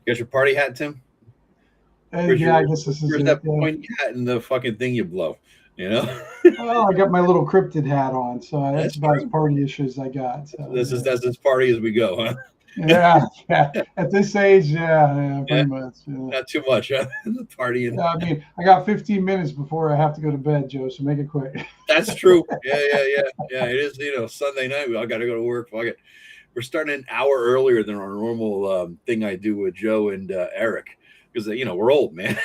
Got your party hat, Tim? Yeah, I guess this is Where's it. that Yeah. pointy hat and the fucking thing you blow? You know, Well, I got my little cryptid hat on, so that's that's about as true. party-ish as I got. So This is that's as party as we go, huh? yeah, yeah. At this age, yeah, Yeah, pretty much. Yeah. not too much, huh? The partying. Yeah, I mean, I got 15 minutes before I have to go to bed, Joe. So make it quick. That's true. Yeah. It is, Sunday night. We all got to go to work. Fuck it. We're starting an hour earlier than our normal thing I do with Joe and Eric because we're old, man.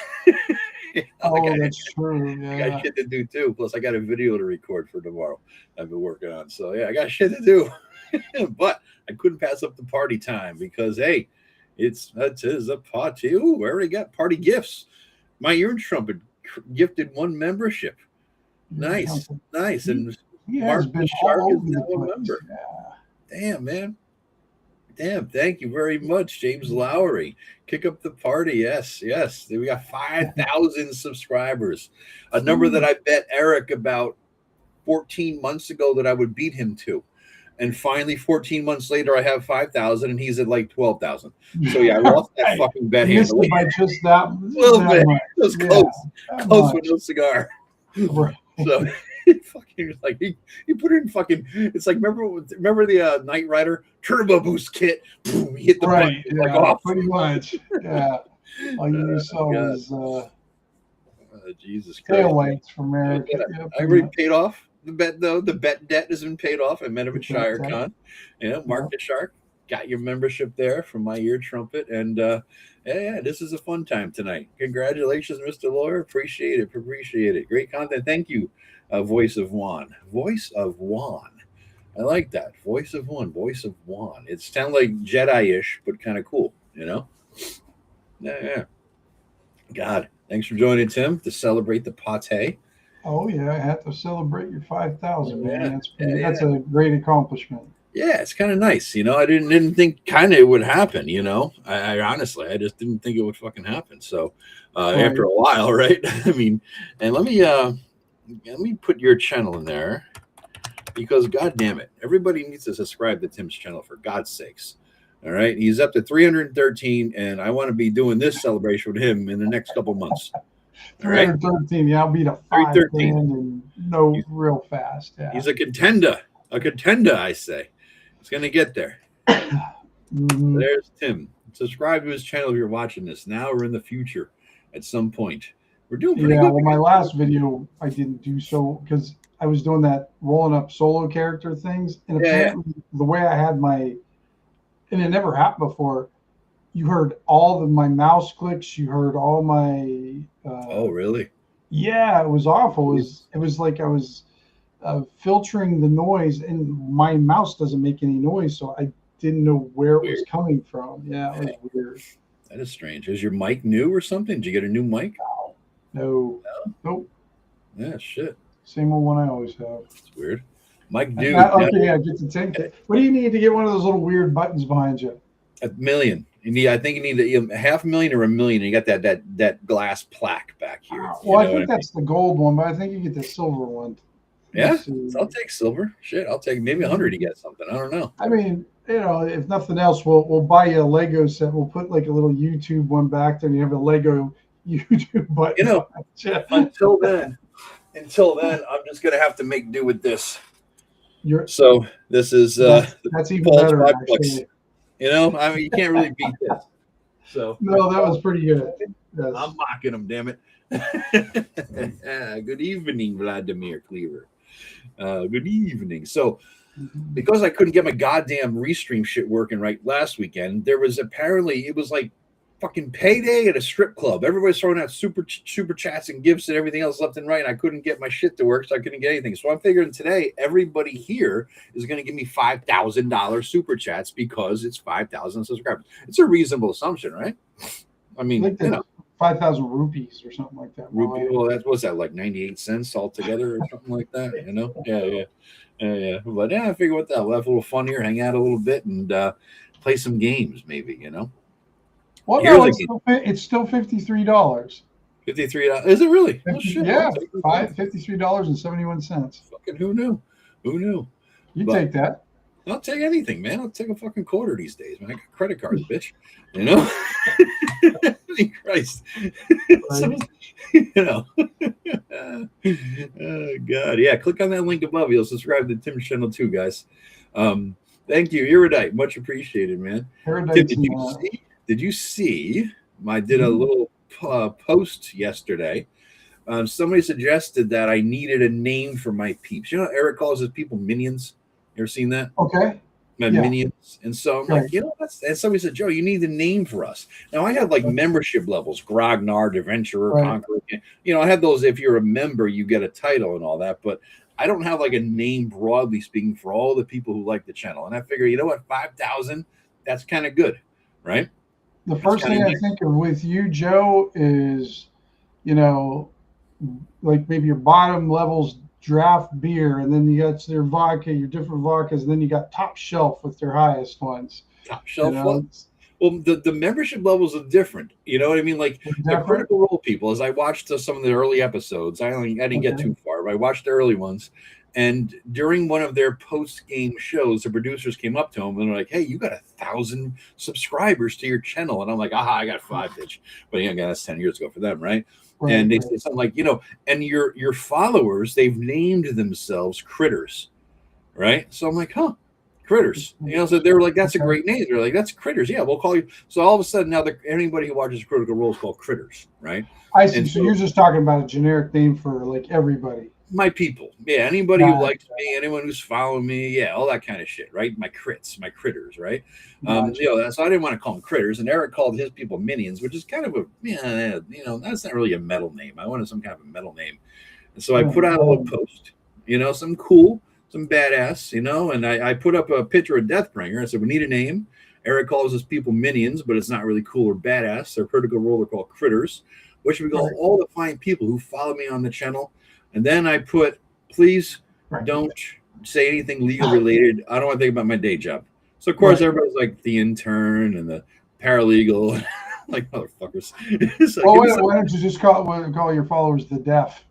Oh, that's true. I got Yeah. shit to do too. Plus, I got a video to record for tomorrow. I've been working on. So yeah, I got shit to do. But I couldn't pass up the party time because hey, that is a party. Ooh, we already got party gifts. My ear trumpet gifted one membership. Nice, nice. And He has Mark been the Shark all is over now the a place. member. Yeah. Damn, man. Damn, thank you very much, James Lowry. Kick up the party. Yes, yes. We got 5,000 subscribers. A number that I bet Eric about 14 months ago that I would beat him to. And finally, 14 months later, I have 5,000 and he's at like 12,000. So yeah, I lost that fucking bet You missed handily. it by just that, A little bit. much. It was Yeah, close. that Close with much. no cigar. Right. So he fucking like he put it in fucking. It's like remember the Knight Rider turbo boost kit. Boom, he hit the Right. button. Yeah. Like off. Pretty much. Yeah. All you saw God. was Jesus Christ. tail lights from Eric. Yeah, Yeah, I already paid off the bet though. The bet debt has been paid off. I met him at Get that ShireCon. Mark the Shark got your membership there from my ear trumpet, and yeah, this is a fun time tonight. Congratulations, Mr. Lawyer. Appreciate it. Great content. Thank you, Voice of Juan. Voice of Juan. I like that. Voice of Juan. It sounds like Jedi-ish, but kind of cool. Yeah. God, thanks for joining, Tim, to celebrate the pate. Oh yeah, I had to celebrate your 5,000, man. Yeah. That's a great accomplishment. Yeah, it's kind of nice. I didn't think kind of it would happen. I honestly, I just didn't think it would fucking happen. So after a while, right? I mean, and let me put your channel in there because God damn it, everybody needs to subscribe to Tim's channel for God's sakes. All right, he's up to 313, and I want to be doing this celebration with him in the next couple months. 313, yeah, I'll beat a 5,000 and real fast. Yeah, he's a contender, I say. He's gonna get there. Mm-hmm. There's Tim. Subscribe to his channel if you're watching this now or in the future at some point. We're doing pretty good. Well, my last video I didn't do so because I was doing that rolling up solo character things, and apparently the way I had and it never happened before. You heard all of my mouse clicks. You heard all my. Oh, really? Yeah, it was awful. It was like I was filtering the noise, and my mouse doesn't make any noise, so I didn't know where it was coming from. Yeah, it was weird. That is strange. Is your mic new or something? Did you get a new mic? No. Nope. Yeah, shit. Same old one I always have. It's weird. Mike, dude. Okay, I get to take it. What do you need to get one of those little weird buttons behind you? $1 million. I think you need $500,000 or $1 million. You got that glass plaque back here. Well, I think that's the gold one, but I think you get the silver one. Yeah, I'll take silver. Shit, I'll take maybe 100 to get something. I don't know. I mean, if nothing else, we'll buy you a Lego set. We'll put like a little YouTube one back there, and you have a Lego YouTube button. Until then, I'm just gonna have to make do with this. So this is that's even better. $5. I mean, you can't really beat this. So no, that was pretty good. Yes. I'm mocking him, damn it. Good evening, Vladimir Cleaver. Good evening. So, because I couldn't get my goddamn restream shit working right last weekend, it was like fucking payday at a strip club. Everybody's throwing out super chats and gifts and everything else left and right. And I couldn't get my shit to work, so I couldn't get anything. So I'm figuring today everybody here is going to give me $5,000 super chats because it's 5,000 subscribers. It's a reasonable assumption, right? I mean, 5,000 rupees or something like that. Well, what's that, like 98 cents altogether or something like that? Yeah. But I figure we'll have a little fun here, hang out a little bit, and play some games, maybe. Well, no, it's still $53. $53? Is it really? Oh, shit. Yeah, $53.71. Fucking who knew? You take that. I'll take anything, man. I'll take a fucking quarter these days, man. I got credit cards, bitch. You know? Christ. So, you know. Oh, God. Yeah, click on that link above. You'll subscribe to Tim's channel too, guys. Thank you. Erudite. Much appreciated, man. Tim, did you see I did a little post yesterday. Somebody suggested that I needed a name for my peeps. You know, Eric calls his people minions. You ever seen that? Okay. My minions. And so I'm like, you know, and somebody said, Joe, you need a name for us. Now I have like membership levels, Grognard, Adventurer, Conqueror. You know, I have those. If you're a member, you get a title and all that. But I don't have like a name broadly speaking for all the people who like the channel. And I figure, you know what, 5,000, that's kind of good, right? The first thing I think of with you, Joe, is, you know, like maybe your bottom levels draft beer, and then you got their vodka, your different vodkas, and then you got top shelf with their highest ones. Top shelf ones. Well, the membership levels are different. You know what I mean? Like the Critical Role people, as I watched some of the early episodes, I didn't get too far, but I watched the early ones. And during one of their post-game shows, the producers came up to him and they're like, "Hey, you got 1,000 subscribers to your channel." And I'm like, "Aha, I got 5, bitch." But yeah, that's 10 years ago for them, right? And they say something like, you know, and your followers, they've named themselves Critters, right? So I'm like, huh, Critters. You know, so they were like, that's a great name. They're like, that's Critters. Yeah, we'll call you. So all of a sudden now, anybody who watches Critical Role is called Critters, right? I see. So you're just talking about a generic name for like everybody. My people. Yeah, anybody who likes me, anyone who's following me, yeah, all that kind of shit, right? My critters, right? You know, so I didn't want to call them Critters, and Eric called his people Minions, which is kind of a, you know, that's not really a metal name. I wanted some kind of a metal name. And so I put out a little post, you know, some cool, some badass, you know, and I put up a picture of Deathbringer. I said, we need a name. Eric calls his people Minions, but it's not really cool or badass. Their Critical Role are called Critters, which we call all the fine people who follow me on the channel. And then I put, please don't say anything legal related. I don't want to think about my day job. So, of course, everybody's like the intern and the paralegal. Like, motherfuckers. So why don't you just call your followers the deaf?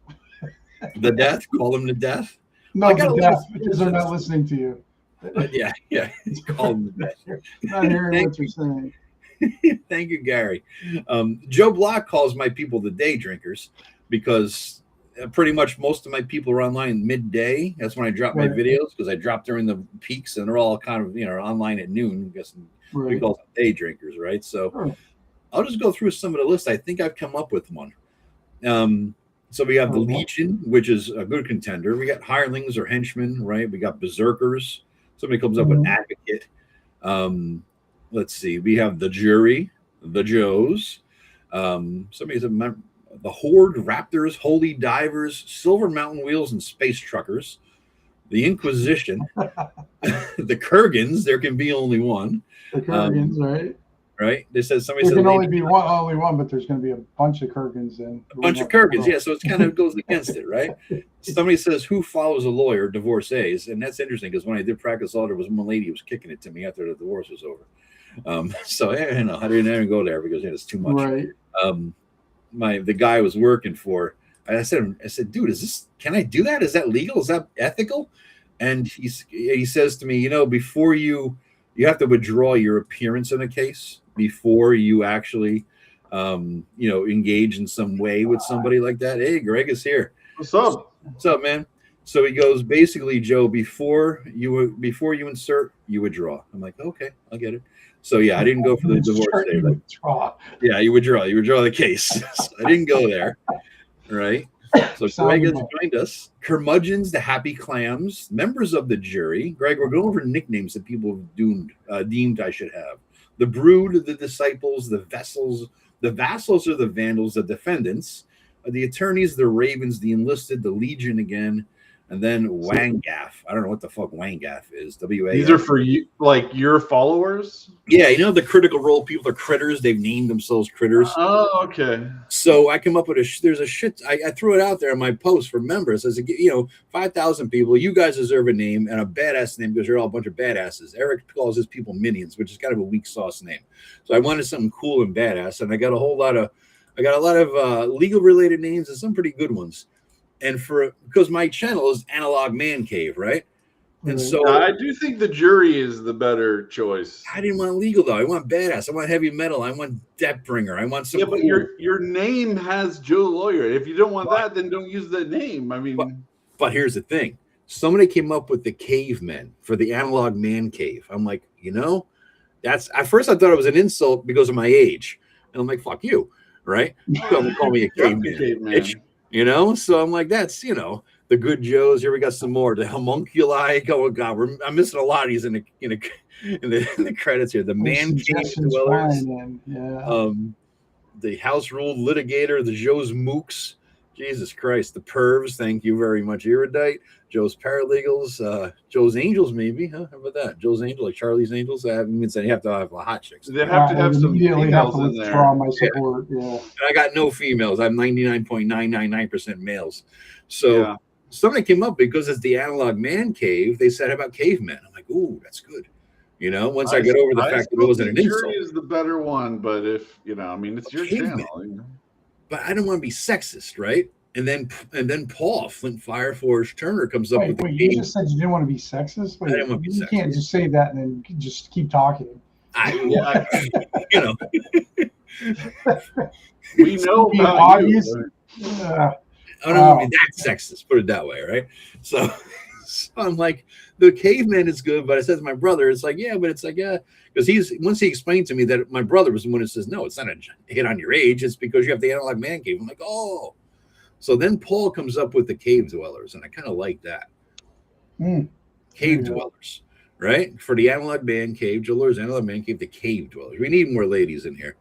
The deaf? Call them the deaf? No, the deaf, because they're not listening to you. Yeah. Call them the deaf. Not hearing what you're saying. Thank you, Gary. Joe Block calls my people the day drinkers because pretty much most of my people are online midday. That's when I drop my videos, because I drop during the peaks and they're all kind of, you know, online at noon. I guess we call them day drinkers, right? So I'll just go through some of the lists. I think I've come up with one. So we have the Legion, which is a good contender. We got hirelings or henchmen, right? We got berserkers. Somebody comes up with advocate. Let's see. We have the jury, the Joes. Somebody's a the Horde, Raptors, Holy Divers, Silver Mountain Wheels, and Space Truckers. The Inquisition, the Kurgans. There can be only one. The Kurgans, right? Right. They said there can only be one, but there's going to be a bunch of Kurgans in. A bunch of Kurgans, yeah. So it kind of goes against it, right? Somebody says, "Who follows a lawyer?" Divorcees, and that's interesting because when I did practice law, there was one lady who was kicking it to me after the divorce was over. So you know, I didn't even go there because it's too much. Right. The guy I was working for, I said, dude, can I do that? Is that legal? Is that ethical? And he says to me, you know, before you have to withdraw your appearance in a case before you actually, you know, engage in some way with somebody like that. Hey, Greg is here. What's up? What's up, man? So he goes, basically, Joe, before you insert, you withdraw. I'm like, okay, I'll get it. So yeah, I didn't go for the divorce. Yeah, you withdraw the case. So I didn't go there, right? So Greg has joined us. Curmudgeons, the Happy Clams, members of the jury. Greg, we're going over nicknames that people have deemed I should have. The Brood, the Disciples, the Vessels, the Vassals are the Vandals, the Defendants, the Attorneys, the Ravens, the Enlisted, the Legion again, and then Wangaf. I don't know what the fuck Wangaf is. W-A. These are for you, like your followers? Yeah, you know the Critical Role people are Critters. They've named themselves Critters. Oh, okay. So I come up with there's a shit. I threw it out there on my post for members. I said, you know, 5,000 people. You guys deserve a name and a badass name because you're all a bunch of badasses. Eric calls his people Minions, which is kind of a weak sauce name. So I wanted something cool and badass, and I got a lot of legal related names and some pretty good ones. And because my channel is Analog Man Cave, right? And so I do think the jury is the better choice. I didn't want legal though. I want badass. I want heavy metal. I want Deathbringer. I want some. Yeah, but your name has Joe Lawyer. If you don't want that, then don't use that name. I mean, but here's the thing. Somebody came up with the cavemen for the analog man cave. I'm like, that's at first I thought it was an insult because of my age. And I'm like, fuck you, right? Don't call me a caveman, bitch, So I'm like, that's the good Joes. Here we got some more. The homunculi. Oh God, I'm missing a lot of these in the credits here. The man cave dwellers. The house ruled litigator. The Joe's mooks. Jesus Christ, the pervs. Thank you very much, Erudite. Joe's paralegals, Joe's angels, maybe. Huh? How about that? Joe's angels, like Charlie's angels. That means that you have to have a hot chicks. They have to have some females in there. My support. Yeah. I got no females. I'm 99.999% males. So somebody came up because it's the analog man cave. They said, how about cavemen? I'm like, ooh, that's good. Once I get over the fact that it wasn't an insult. Jury is the better one, but if it's your channel. But I don't want to be sexist, right? And then Paul Flint Fireforge Turner comes up with. Wait, you just said you didn't want to be sexist. Wait, I didn't want to be sexist. Can't just say that and then just keep talking. We know about obvious. I don't want to be that sexist. Put it that way, right? So I'm like, the caveman is good, but I said to my brother, it's like, but it's like, because once he explained to me that my brother was the one who says, no, it's not a hit on your age, it's because you have the analog man cave. I'm like, oh. So then Paul comes up with the cave dwellers, and I kind of like that. Cave dwellers, right? For the analog man cave dwellers, analog man cave, the cave dwellers. We need more ladies in here,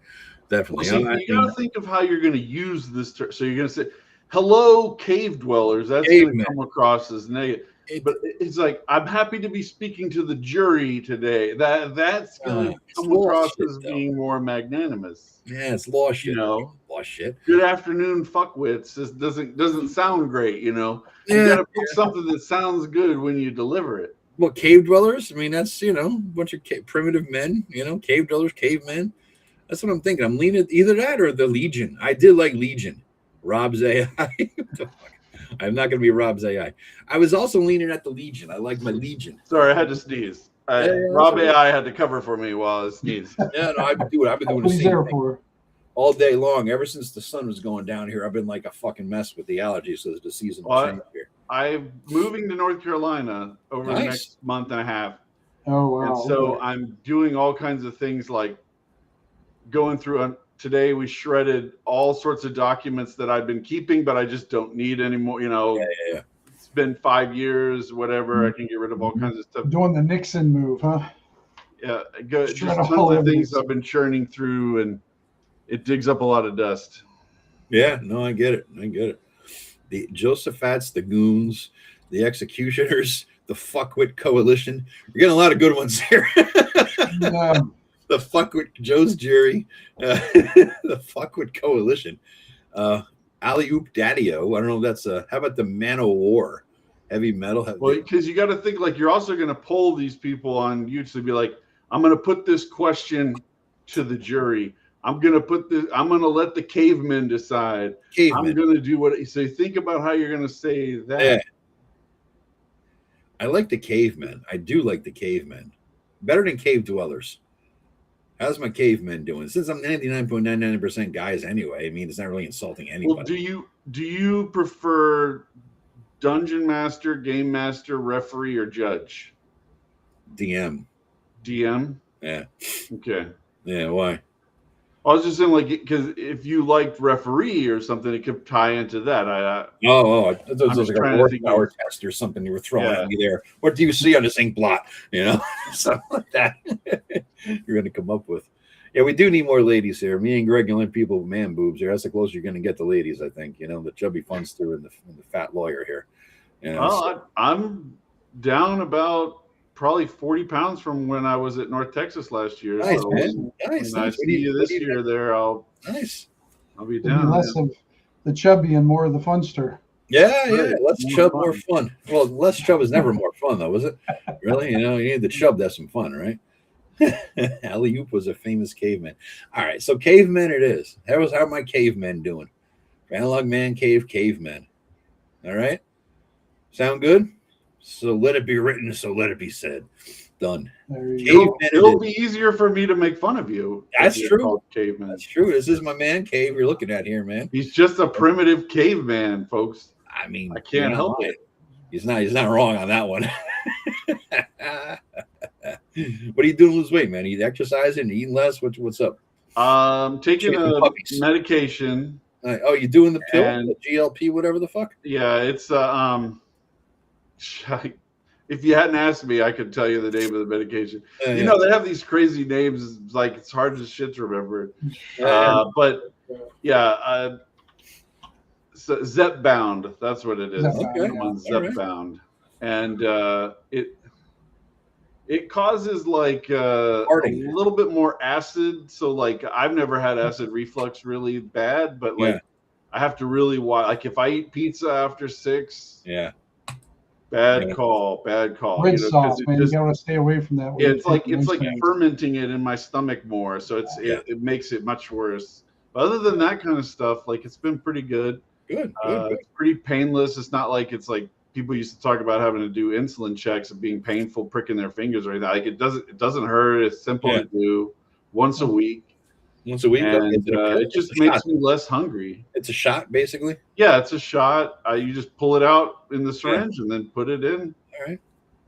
definitely. Well, you got to think of how you're going to use this term. So you're going to say, hello, cave dwellers. That's going to come across as negative. But it's like, I'm happy to be speaking to the jury today. That's going to come across as being more magnanimous. Yeah, it's law shit. Law shit. Good afternoon, fuckwits. This doesn't sound great. You got to put something that sounds good when you deliver it. Well, cave dwellers. I mean, that's a bunch of primitive men. Cave dwellers, cavemen. That's what I'm thinking. I'm leaning either that or the Legion. I did like Legion. Rob's AI. I'm not going to be Rob's AI. I was also leaning at the Legion. I like my Legion. Sorry, I had to sneeze. Rob AI had to cover for me while I sneezed. Yeah, no, I've been doing the same thing all day long. Ever since the sun was going down here, I've been like a fucking mess with the allergies. So the season will change here. I'm moving to North Carolina over the next month and a half. Oh, wow. And so I'm doing all kinds of things like going through today we shredded all sorts of documents that I've been keeping, but I just don't need anymore. It's been 5 years, whatever. I can get rid of all kinds of stuff. Doing the Nixon move, huh? Yeah, just tons of things I've been churning through, and it digs up a lot of dust. Yeah, no, I get it. The Josephats, the goons, the executioners, the fuckwit coalition. We're getting a lot of good ones here. Yeah. The fuckwit Joe's jury, the fuckwit coalition, Alley Oop Daddy-O. I don't know if that's how about the Man of War, heavy metal? Well, because you got to think like you're also going to poll these people on YouTube to be like, I'm going to put this question to the jury. I'm going to let the cavemen decide. I'm going to do what. So think about how you're going to say that. Yeah. I like the cavemen. I do like the cavemen. Better than cave dwellers. How's my cavemen doing? Since I'm 99.99% guys anyway, I mean, it's not really insulting anybody. Well, do you prefer dungeon master, game master, referee, or judge? DM. DM? Yeah. Okay. Yeah, why? I was just saying, like, because if you liked referee or something, it could tie into that. I thought it was like a horsepower test or something you were throwing at me there. What do you see on this ink blot? Something like that. You're going to come up with. Yeah, we do need more ladies here. Me and Greg and people with man boobs here. That's the closest you're going to get to ladies, I think. The chubby funster and the fat lawyer here. I'm down about probably 40 pounds from when I was at North Texas last year. Nice, so man. Nice. When I see you this year there, I'll be down. Less of the chubby and more of the funster. Yeah. Less chub, more fun. Well, less chub is never more fun, though, is it? Really? You need the chub to have some fun, right? Alley Oop was a famous caveman. All right, so cavemen it is. How are my cavemen doing? Analog man cave, cavemen. All right? Sound good? So let it be written, so let it be said. Done. It'll be easier for me to make fun of you. That's true. Caveman. That's true. This is my man Cave you're looking at here, man. He's just a primitive caveman, folks. I mean, I can't help it. He's not wrong on that one. What are you doing to lose weight, man? Are you exercising, eating less? What's up? Taking a medication. Oh, you doing the pill, the GLP, whatever the fuck? Yeah, it's if you hadn't asked me, I could tell you the name of the medication. You know, they have these crazy names, like it's hard as shit to remember. But yeah, so Zepbound, that's what it is. Zepbound, and it causes like a little bit more acid. So like I've never had acid reflux really bad, but like I have to really watch. Like if I eat pizza after 6, bad call. Red sauce, man. You gotta stay away from that. Yeah, it's like fermenting it in my stomach more, so it makes it much worse. But other than that kind of stuff, like it's been pretty good. Good. It's pretty painless. It's not like it's like people used to talk about having to do insulin checks of being painful, pricking their fingers or anything. Like it doesn't hurt. It's simple to do once a week. And it just makes me less hungry. It's a shot, basically. Yeah, it's a shot. You just pull it out in the syringe and then put it in. All right.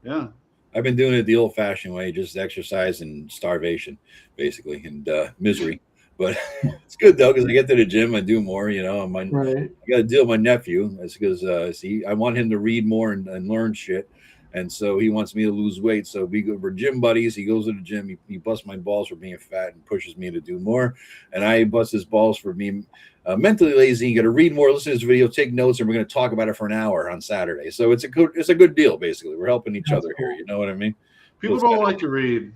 Yeah. I've been doing it the old-fashioned way, just exercise and starvation, basically, and misery. But it's good though, because I get to the gym, I do more. You know, I got to deal with my nephew. That's because I want him to read more and learn shit. And so he wants me to lose weight. So we're gym buddies. He goes to the gym. He busts my balls for being fat and pushes me to do more. And I bust his balls for being mentally lazy. You got to read more, listen to this video, take notes, and we're going to talk about it for an hour on Saturday. So it's a good deal, basically. We're helping each other here. You know what I mean? People don't like to read.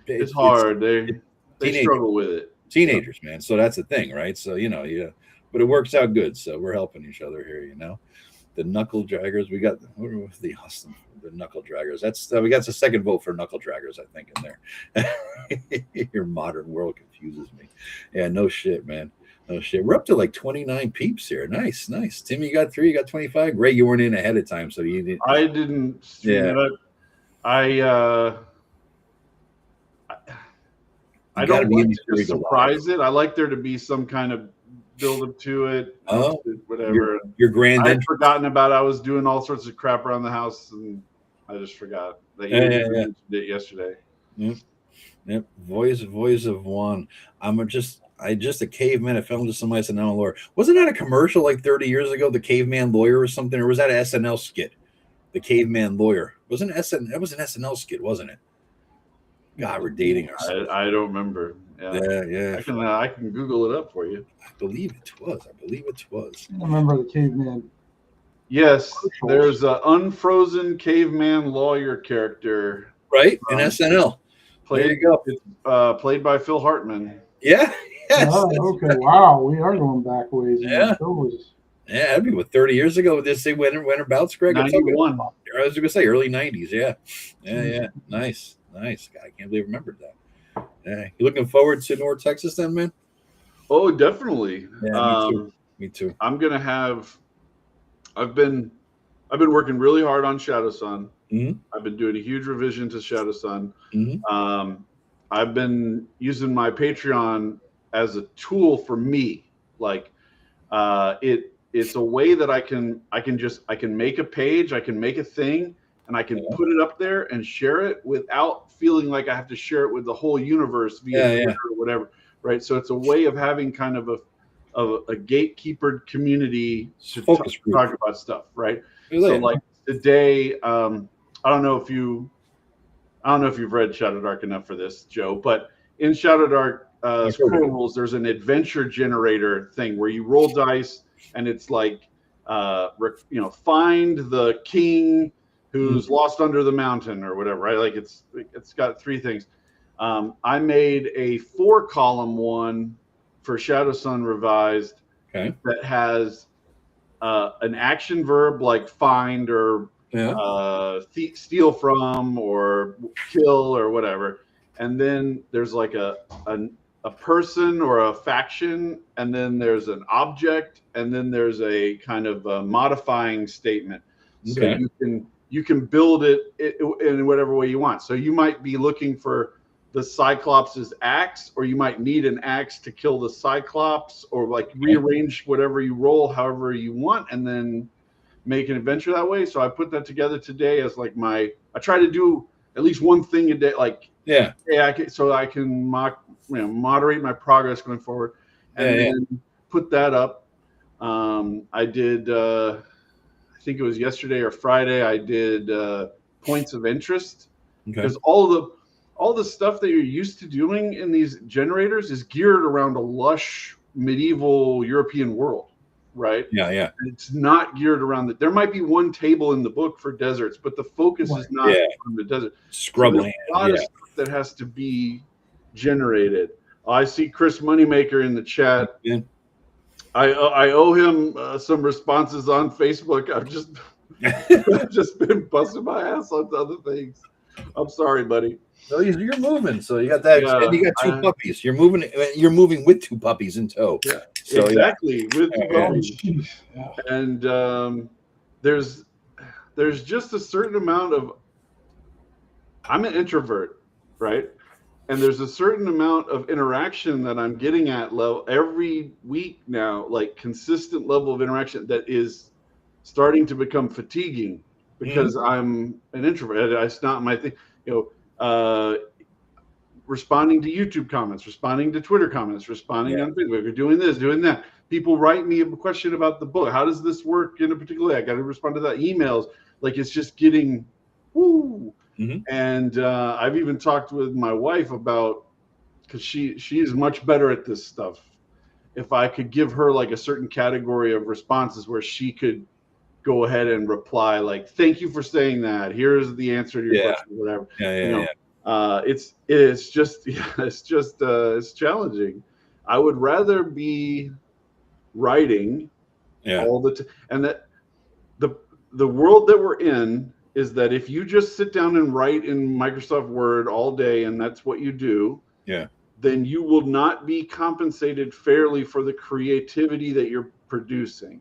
It's hard. They struggle with it. Teenagers, man. So that's the thing, right? So, but it works out good. So we're helping each other here, The knuckle draggers, we got the knuckle draggers. That's we got the second vote for knuckle draggers, I think, in there. Your modern world confuses me. Yeah, no shit, man. No shit. We're up to like 29 peeps here. Nice. Tim, you got 3, you got 25. Ray, you weren't in ahead of time, so you didn't. I didn't. I don't like to surprise it. I like there to be some kind of build up to it. Whatever. Your grand. I'd forgotten about it. I was doing all sorts of crap around the house, and I just forgot that you mentioned it yesterday. Yep. Voice of one. I just a caveman. I fell into some SNL lore. Wasn't that a commercial like 30 years ago? The caveman lawyer or something, or was that an SNL skit? The caveman lawyer. That was an SNL skit, wasn't it? God, we're dating ourselves. I don't remember. Yeah. I can Google it up for you. I believe it was. I remember the caveman. Yes, there's an unfrozen caveman lawyer character. Right, in SNL. There you go. It's played by Phil Hartman. Yeah. Yes. Oh, okay. Wow, we are going back ways. Yeah. Yeah, that'd be 30 years ago. Did they say when about Greg? 91. I was going to say early 90s. Yeah. Nice. God, I can't believe I remembered that. Yeah. You looking forward to North Texas then, man? Oh, definitely. Yeah, me too. I've been working really hard on Shadow Sun. Mm-hmm. I've been doing a huge revision to Shadow Sun. Mm-hmm. I've been using my Patreon as a tool for me. Like it's a way that I can make a page, I can make a thing, and I can put it up there and share it without feeling like I have to share it with the whole universe via Twitter or whatever. Right. So it's a way of having kind of a gatekeepered community to talk about stuff. Right. So like today, I don't know if you've read ShadowDark enough for this, Joe, but in ShadowDark Scroll Rules, there's an adventure generator thing where you roll dice and it's like, find the king who's lost under the mountain or whatever, right? Like it's got 3 things. I made a 4-column one for Shadow Sun Revised that has an action verb like find or steal from or kill or whatever. And then there's like a person or a faction, and then there's an object, and then there's a kind of a modifying statement. So you can build it in whatever way you want. So you might be looking for the Cyclops' axe, or you might need an axe to kill the Cyclops, or like rearrange whatever you roll however you want, and then make an adventure that way. So I put that together today as like I try to do at least one thing a day, like so I can moderate my progress going forward, and then put that up. I did I think it was yesterday or Friday, I did points of interest, because all the stuff that you're used to doing in these generators is geared around a lush medieval European world, right? Yeah. It's not geared around there might be one table in the book for deserts, but the focus is not on the desert. Scrubland. So a lot of stuff that has to be generated. I see Chris Moneymaker in the chat. Yeah. I owe him some responses on Facebook. I've just been busting my ass on other things. I'm sorry, buddy. So you're moving. So you got that. And you got two puppies. You're moving. You're moving with two puppies in tow. Yeah, so, exactly. With two puppies. Yeah. And there's just a certain amount of. I'm an introvert, right? And there's a certain amount of interaction that I'm getting at every week now, like consistent level of interaction that is starting to become fatiguing, because I'm an introvert. It's not my thing, responding to YouTube comments, responding to Twitter comments, responding on Facebook, or doing this, doing that. People write me a question about the book. How does this work in a particular way? I got to respond to that. Emails, like it's just getting, woo. And I've even talked with my wife about, because she is much better at this stuff. If I could give her like a certain category of responses where she could go ahead and reply like, "Thank you for saying that. Here's the answer to your question," or whatever. It's challenging. I would rather be writing all the time, and that the world that we're in is that if you just sit down and write in Microsoft Word all day and that's what you do, then you will not be compensated fairly for the creativity that you're producing.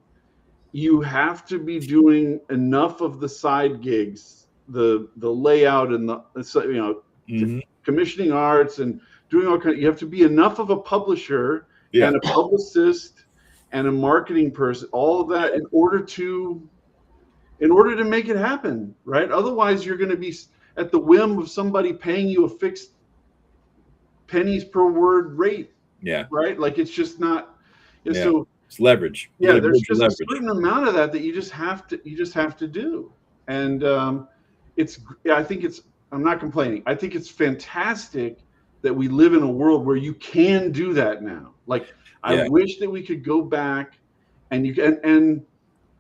You have to be doing enough of the side gigs, the layout and commissioning arts and doing all kinds. You have to be enough of a publisher and a publicist and a marketing person, all of that in order to make it happen, right? Otherwise, you're going to be at the whim of somebody paying you a fixed pennies per word rate. Right? Like it's just not. So it's leverage. There's just a certain amount of that you just have to do, and I think it's. I'm not complaining. I think it's fantastic that we live in a world where you can do that now. Like I wish that we could go back, and you can and.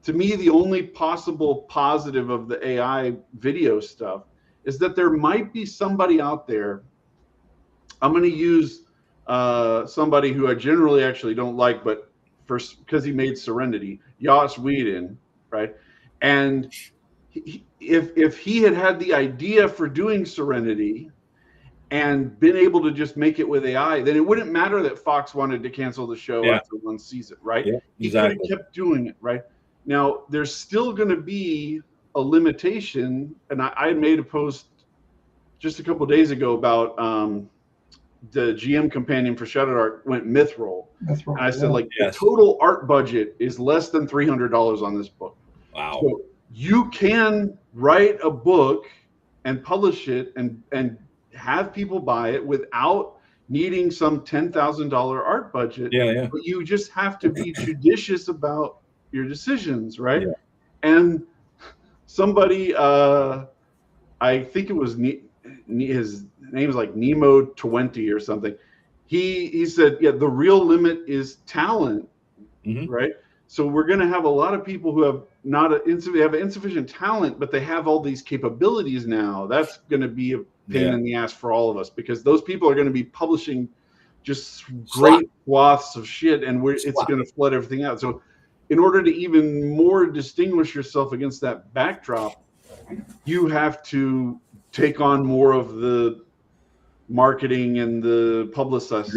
To me, the only possible positive of the AI video stuff is that there might be somebody out there. I'm going to use somebody who I generally actually don't like, but because he made Serenity, Joss Whedon, right? And if he had the idea for doing Serenity and been able to just make it with AI, then it wouldn't matter that Fox wanted to cancel the show after one season, right? He could have kept doing it, right? Now, there's still going to be a limitation, and I made a post just a couple of days ago about the GM companion for ShadowDark went Mithril. And I said, the total art budget is less than $300 on this book. Wow. So you can write a book and publish it and have people buy it without needing some $10,000 art budget. But you just have to be judicious about your decisions, right? And somebody, I think it was his name is like Nemo20 or something. He said, the real limit is talent, right? So we're going to have a lot of people who have have insufficient talent, but they have all these capabilities now. That's going to be a pain in the ass for all of us, because those people are going to be publishing just great swaths of shit, and it's going to flood everything out. So in order to even more distinguish yourself against that backdrop, you have to take on more of the marketing and the publicized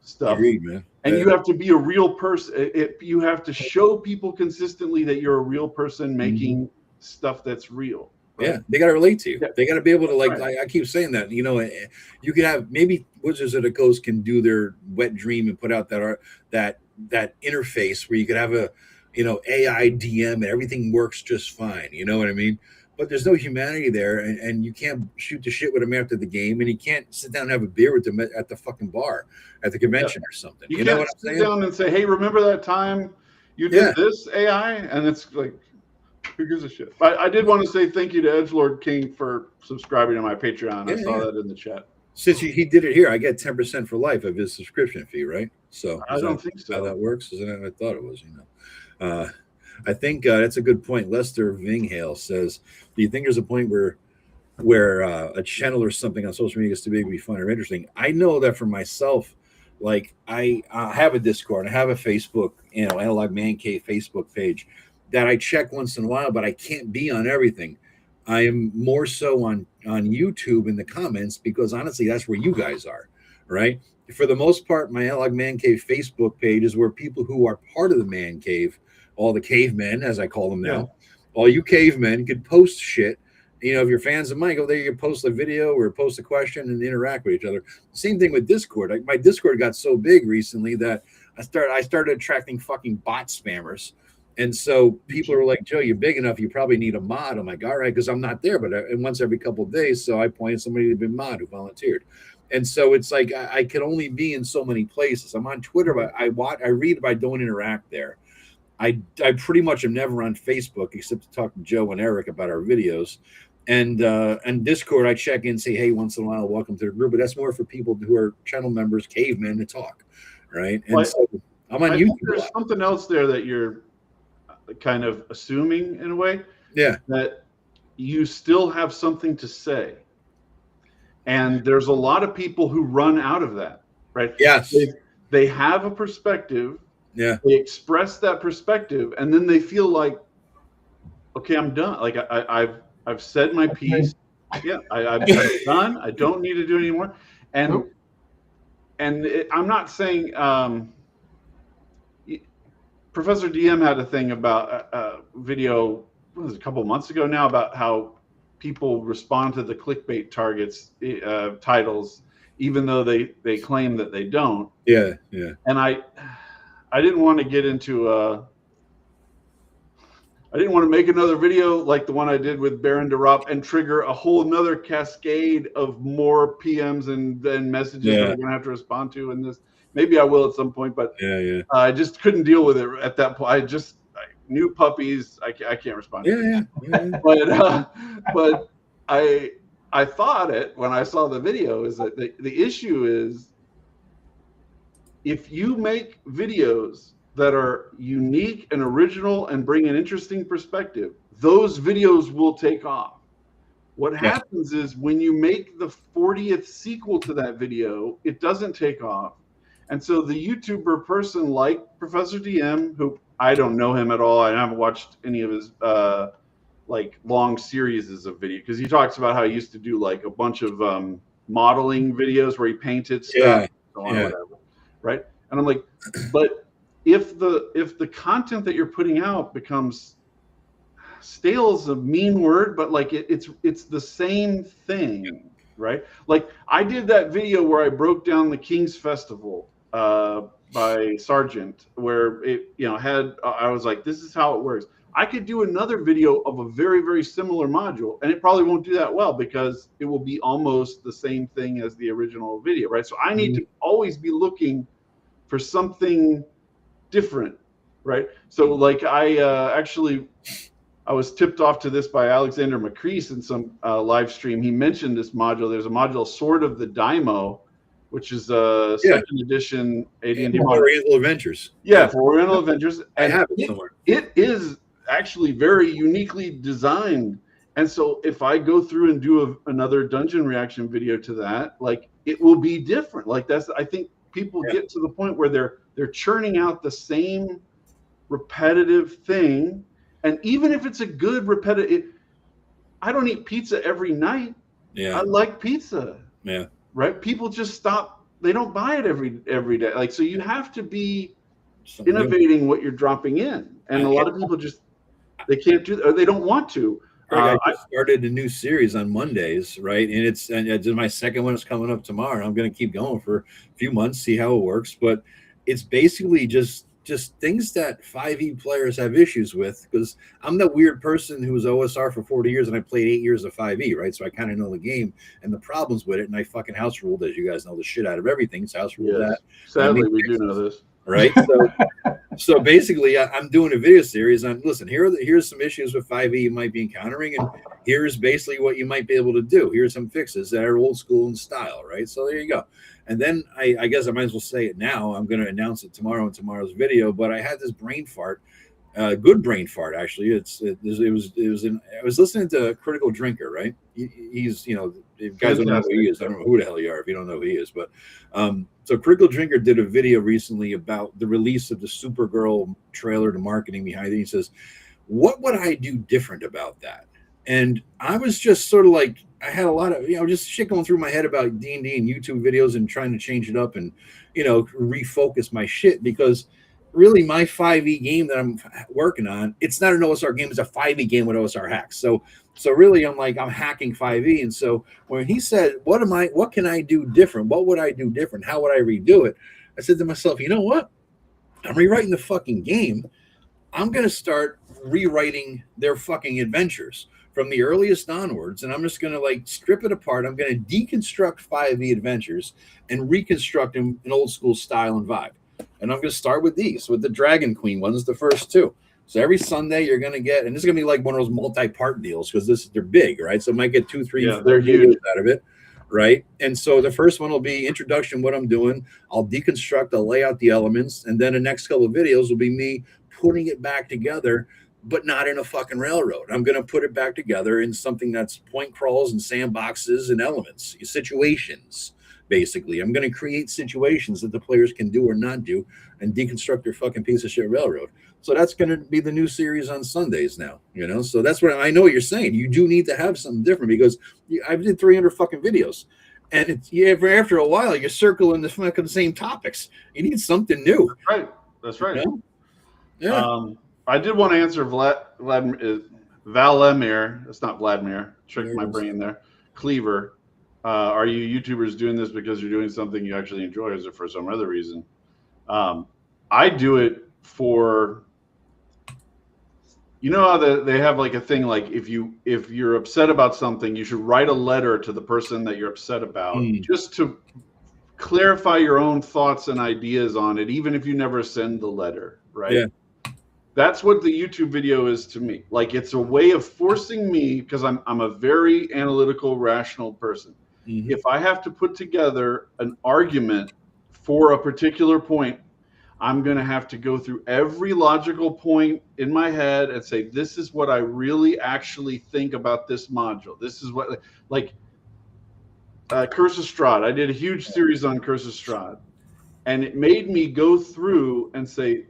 stuff. Agreed, man. And you have to be a real person. You have to show people consistently that you're a real person making stuff that's real. Right? Yeah, they got to relate to you. Yeah. They got to be able to Right. I keep saying that. You know, you could have maybe Wizards of the Coast can do their wet dream and put out that interface where you could have a AI DM and everything works just fine. You know what I mean? But there's no humanity there, and you can't shoot the shit with them after the game, and you can't sit down and have a beer with them at the fucking bar at the convention or something. You know can't what I'm sit saying? down and say, "Hey, remember that time you did this AI?" And it's like, who gives a shit? I did want to say thank you to Edgelord King for subscribing to my Patreon. I saw that in the chat. Since he did it here, I get 10% for life of his subscription fee, right? So I don't think so. How that works? Isn't it? I thought it was. I think that's a good point. Lester Vinghale says, "Do you think there's a point where a channel or something on social media is too big to be fun or interesting?" I know that for myself. Like I have a Discord, I have a Facebook, Analog Man Cave Facebook page that I check once in a while, but I can't be on everything. I am more so on YouTube in the comments because honestly, that's where you guys are, right? For the most part, my Analog Man Cave Facebook page is where people who are part of the Man Cave, all the cavemen, as I call them now, all you cavemen could post shit. If you're fans of mine, go there, you can post a video or post a question and interact with each other. Same thing with Discord. My Discord got so big recently that I started attracting fucking bot spammers. And so people are like, "Joe, you're big enough. You probably need a mod." I'm like, "All right," because I'm not there, but once every couple of days. So I pointed somebody to be mod who volunteered. And so it's like I can only be in so many places. I'm on Twitter, but I read, but I don't interact there. I pretty much am never on Facebook except to talk to Joe and Eric about our videos. And Discord, I check in, say, "Hey," once in a while, welcome to the group. But that's more for people who are channel members, cavemen, to talk, right? And so I'm on YouTube. There's something else there that you're kind of assuming in a way. Yeah. That you still have something to say. And there's a lot of people who run out of that, right? Yes. They have a perspective. Yeah. They express that perspective, and then they feel like, okay, I'm done. Like I've said my piece. Yeah, I'm done. I don't need to do it anymore. And I'm not saying Professor DM had a thing about a video, what was it, a couple of months ago now, about how people respond to the clickbait targets titles, even though they claim that they don't. Yeah, yeah. And I didn't want to get into I didn't want to make another video like the one I did with Baron DeRop and trigger a whole another cascade of more PMs and then messages that I'm going to have to respond to. And this, maybe I will at some point, but I just couldn't deal with it at that point. New puppies, I can't respond. But I thought it when I saw the video is that the issue is if you make videos that are unique and original and bring an interesting perspective, those videos will take off. What happens is when you make the 40th sequel to that video, it doesn't take off. And so the YouTuber person like Professor DM, who I don't know him at all, I haven't watched any of his like long series of video, because he talks about how he used to do like a bunch of modeling videos where he painted stuff, so on, whatever, right? And I'm like, but if the content that you're putting out becomes stale is a mean word, but like it's the same thing, right? Like I did that video where I broke down the King's Festival by Sargent, where it had I was like, this is how it works. I could do another video of a very, very similar module, and it probably won't do that well because it will be almost the same thing as the original video, right? So I need to always be looking for something different, right? So like I was tipped off to this by Alexander McCrease in some live stream. He mentioned this module. There's a module, Sword of the Daimo, which is a second edition AD&D module. Oriental Adventures. Yeah, for Oriental Adventures. And I have it somewhere. It is actually very uniquely designed. And so if I go through and do another dungeon reaction video to that, like it will be different. Like I think people get to the point where they're churning out the same repetitive thing. And even if it's a good repetitive, I don't eat pizza every night. Yeah, I like pizza. Yeah, right. People just stop. They don't buy it every day. Like, so you have to be innovating what you're dropping in. And a lot of people just, they can't do that, or they don't want to. Greg, I just started a new series on Mondays, right? And it's my second one is coming up tomorrow. I'm going to keep going for a few months, see how it works. But it's basically just things that 5e players have issues with, because I'm the weird person who was OSR for 40 years and I played 8 years of 5e, right? So I kind of know the game and the problems with it. And I fucking house ruled, as you guys know, the shit out of everything. So house ruled that. Sadly, we do know this. Right. So basically, I'm doing a video series on, listen, here's some issues with 5e you might be encountering, and here's basically what you might be able to do. Here's some fixes that are old school in style, right? So there you go. And then I guess I might as well say it now. I'm going to announce it tomorrow in tomorrow's video. But I had this brain fart, good brain fart actually. I was listening to Critical Drinker, right? He's, you know, you guys don't know who he is. I don't know who the hell you are if you don't know who he is. But so Critical Drinker did a video recently about the release of the Supergirl trailer, the marketing behind it. He says, what would I do different about that? And I was just sort of like, I had a lot of, you know, just shit going through my head about D&D and YouTube videos and trying to change it up and, you know, refocus my shit, because really my 5e game that I'm working on, it's not an OSR game, it's a 5e game with OSR hacks. So really I'm like, I'm hacking 5e. And so when he said, what can I do different? What would I do different? How would I redo it? I said to myself, you know what? I'm rewriting the fucking game. I'm going to start rewriting their fucking adventures from the earliest onwards, and I'm just going to like strip it apart. I'm going to deconstruct 5e adventures and reconstruct them in old school style and vibe. And I'm going to start with these, with the Dragon Queen ones, the first two. So every Sunday you're going to get, and this is going to be like one of those multi-part deals, because they're big, right? So I might get 2, 3, 4 videos out of it, right? And so the first one will be introduction, what I'm doing. I'll deconstruct, I'll lay out the elements, and then the next couple of videos will be me putting it back together, but not in a fucking railroad. I'm going to put it back together in something that's point crawls and sandboxes and elements, situations. Basically, I'm going to create situations that the players can do or not do and deconstruct their fucking piece of shit railroad. So that's going to be the new series on Sundays now, you know? So that's what I know what you're saying. You do need to have something different, because I did 300 fucking videos, and after a while you're circling the fucking same topics. You need something new. That's right. You know? Yeah. I did want to answer Valemir. It's not Vladimir. Tricked my brain there. Cleaver. Are you YouTubers doing this because you're doing something you actually enjoy, or is it for some other reason? I do it for, you know how they have like a thing, like if you're upset about something, you should write a letter to the person that you're upset about, just to clarify your own thoughts and ideas on it, even if you never send the letter, right? Yeah. That's what the YouTube video is to me. Like, it's a way of forcing me, because I'm a very analytical, rational person. Mm-hmm. If I have to put together an argument for a particular point, I'm going to have to go through every logical point in my head and say, this is what I really actually think about this module. This is what, like, Curse of Strahd. I did a huge series on Curse of Strahd, and it made me go through and say,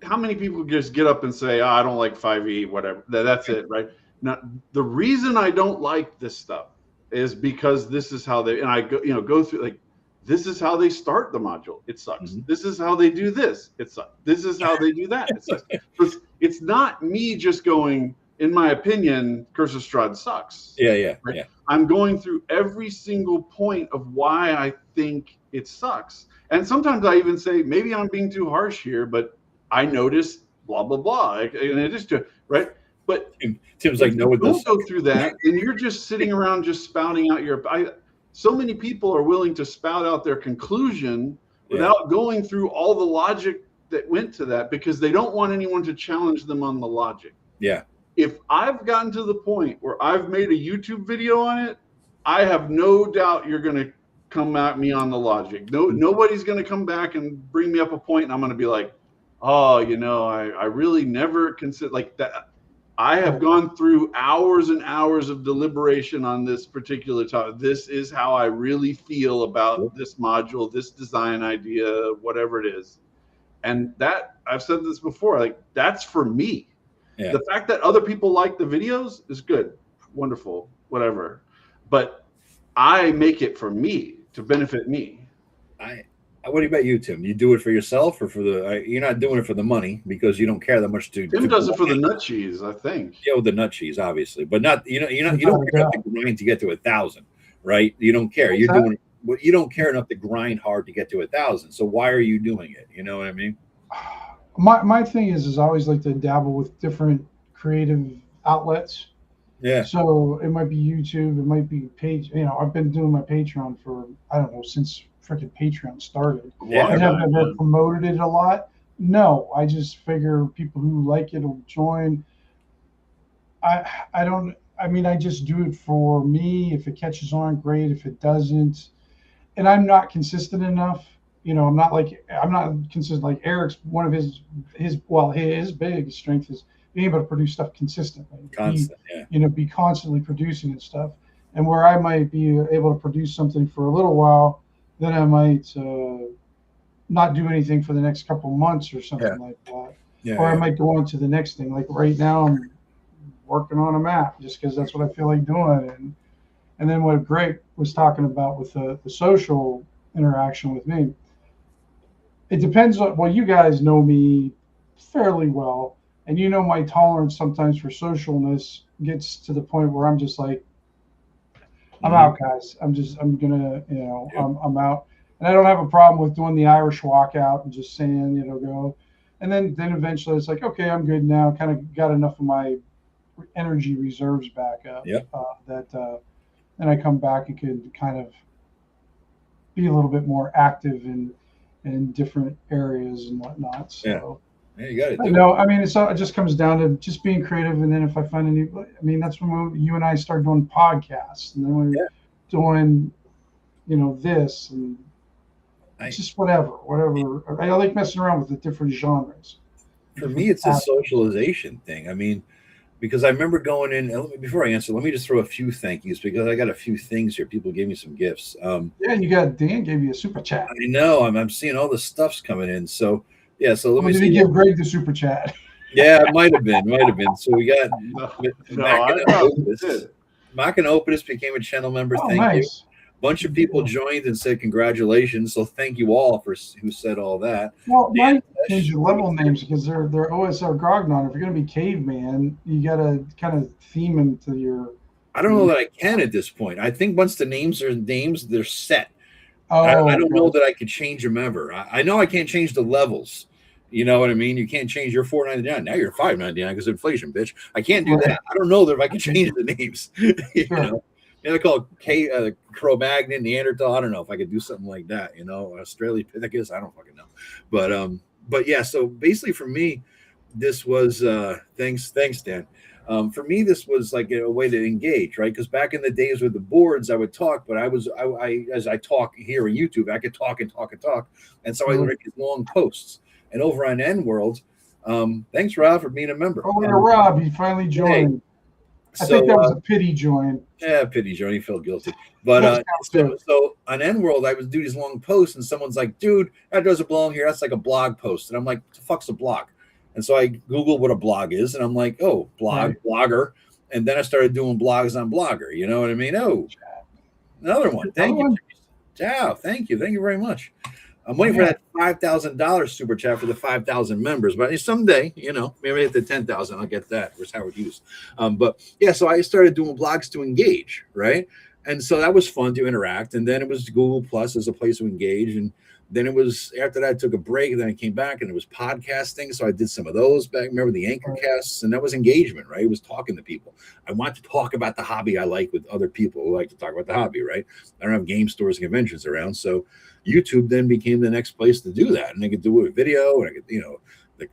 how many people just get up and say, I don't like 5e, whatever. That's it, right? Now, the reason I don't like this stuff is because this is how they, and I go through, like, this is how they start the module. It sucks. Mm-hmm. This is how they do this. It sucks. This is how they do that. It sucks. It's not me just going, in my opinion, Curse of Strahd sucks. Yeah. I'm going through every single point of why I think it sucks. And sometimes I even say, maybe I'm being too harsh here, but I noticed blah, blah, blah. And it is to, right? But Tim's like, no, it doesn't go through that. And you're just sitting around just spouting out so many people are willing to spout out their conclusion without going through all the logic that went to that, because they don't want anyone to challenge them on the logic. Yeah. If I've gotten to the point where I've made a YouTube video on it, I have no doubt you're going to come at me on the logic. Nobody's going to come back and bring me up a point and I'm going to be like, oh, I really never consider like that. I have gone through hours and hours of deliberation on this particular topic. This is how I really feel about this module, this design idea, whatever it is. And that, I've said this before, like, that's for me. Yeah. The fact that other people like the videos is good, wonderful, whatever. But I make it for me, to benefit me. What about you, Tim? You do it for yourself or for the? You're not doing it for the money because you don't care that much to. Tim does it for the nut cheese, I think. Yeah, with the nut cheese, obviously, but not. You don't care enough to grind to get to 1,000, right? You don't care. You're doing. Well, you don't care enough to grind hard to get to 1,000. So why are you doing it? You know what I mean? My thing is I always like to dabble with different creative outlets. Yeah. So it might be YouTube, it might be page. I've been doing my Patreon for I don't know since freaking Patreon started. Yeah. I haven't ever promoted it a lot. No, I just figure people who like it will join. I don't. I mean, I just do it for me. If it catches on, great. If it doesn't, and I'm not consistent enough. I'm not consistent like Eric's. One of his big strength is being able to produce stuff consistently. Be constantly producing and stuff. And where I might be able to produce something for a little while, then I might not do anything for the next couple months or something like that. Or I might go on to the next thing. Like right now, I'm working on a map just because that's what I feel like doing. And then what Greg was talking about with the social interaction with me, it depends on, well, you guys know me fairly well, and my tolerance sometimes for socialness gets to the point where I'm just like, I'm out, guys. I'm gonna, I'm out. And I don't have a problem with doing the Irish walkout and just saying, go. And then eventually it's like, okay, I'm good now. Kind of got enough of my energy reserves back up. Then I come back and can kind of be a little bit more active in different areas and whatnot. So you got it. I mean, it just comes down to just being creative. And then if I find that's when you and I start doing podcasts, and then we're doing, this and just whatever. I like messing around with the different genres. For me, it's a socialization thing. I mean, because I remember going in, before I answer, let me just throw a few thank yous because I got a few things here. People gave me some gifts. You got Dan gave you a super chat. I know. I'm seeing all the stuff's coming in. So, so let me see. Did he give Greg the super chat? Yeah, it might have been. So we got Mac and Opus became a channel member. Thank you. Bunch of people joined and said congratulations. So thank you all who said all that. Well, might change your level names because they're OSR Grognon. If you're going to be Caveman, you got to kind of theme them to your. I don't know that I can at this point. I think once the names are names, they're set. I don't know that I could change them ever. I know I can't change the levels. You know what I mean? You can't change your $4.99. Now you're $5.99 because inflation, bitch. I can't do that. I don't know that if I can change the names. You know? They call it Cro-Magnon, Neanderthal. I don't know if I could do something like that. Australopithecus. I don't fucking know. But yeah. So basically, for me, this was thanks, Dan. For me, this was like a way to engage, right? Because back in the days with the boards, I would talk, but I as I talk here on YouTube, I could talk and talk and talk, and so I would make these long posts. And over on N World, thanks, Rob, for being a member. Oh, Rob, he finally joined. Hey. I think that was a pity join. Yeah, pity join. He felt guilty. But so on N World, I would do these long posts, and someone's like, "Dude, that doesn't belong here. That's like a blog post." And I'm like, "What the fuck's a blog?" And so I Googled what a blog is, and I'm like, "Oh, blogger." And then I started doing blogs on Blogger. You know what I mean? Oh, another one. Thank you. Ciao. Thank you. Thank you very much. I'm waiting for that $5,000 super chat for the 5,000 members, but someday, maybe at the 10,000, I'll get that. Where's Howard Hughes? But yeah, so I started doing blogs to engage, right? And so that was fun to interact. And then it was Google Plus as a place to engage. And then it was after that, I took a break, and then I came back, and it was podcasting. So I did some of those back. Remember the anchor casts, and that was engagement, right? It was talking to people. I want to talk about the hobby I like with other people who like to talk about the hobby, right? I don't have game stores and conventions around, so YouTube then became the next place to do that, and I could do it with video, and I could,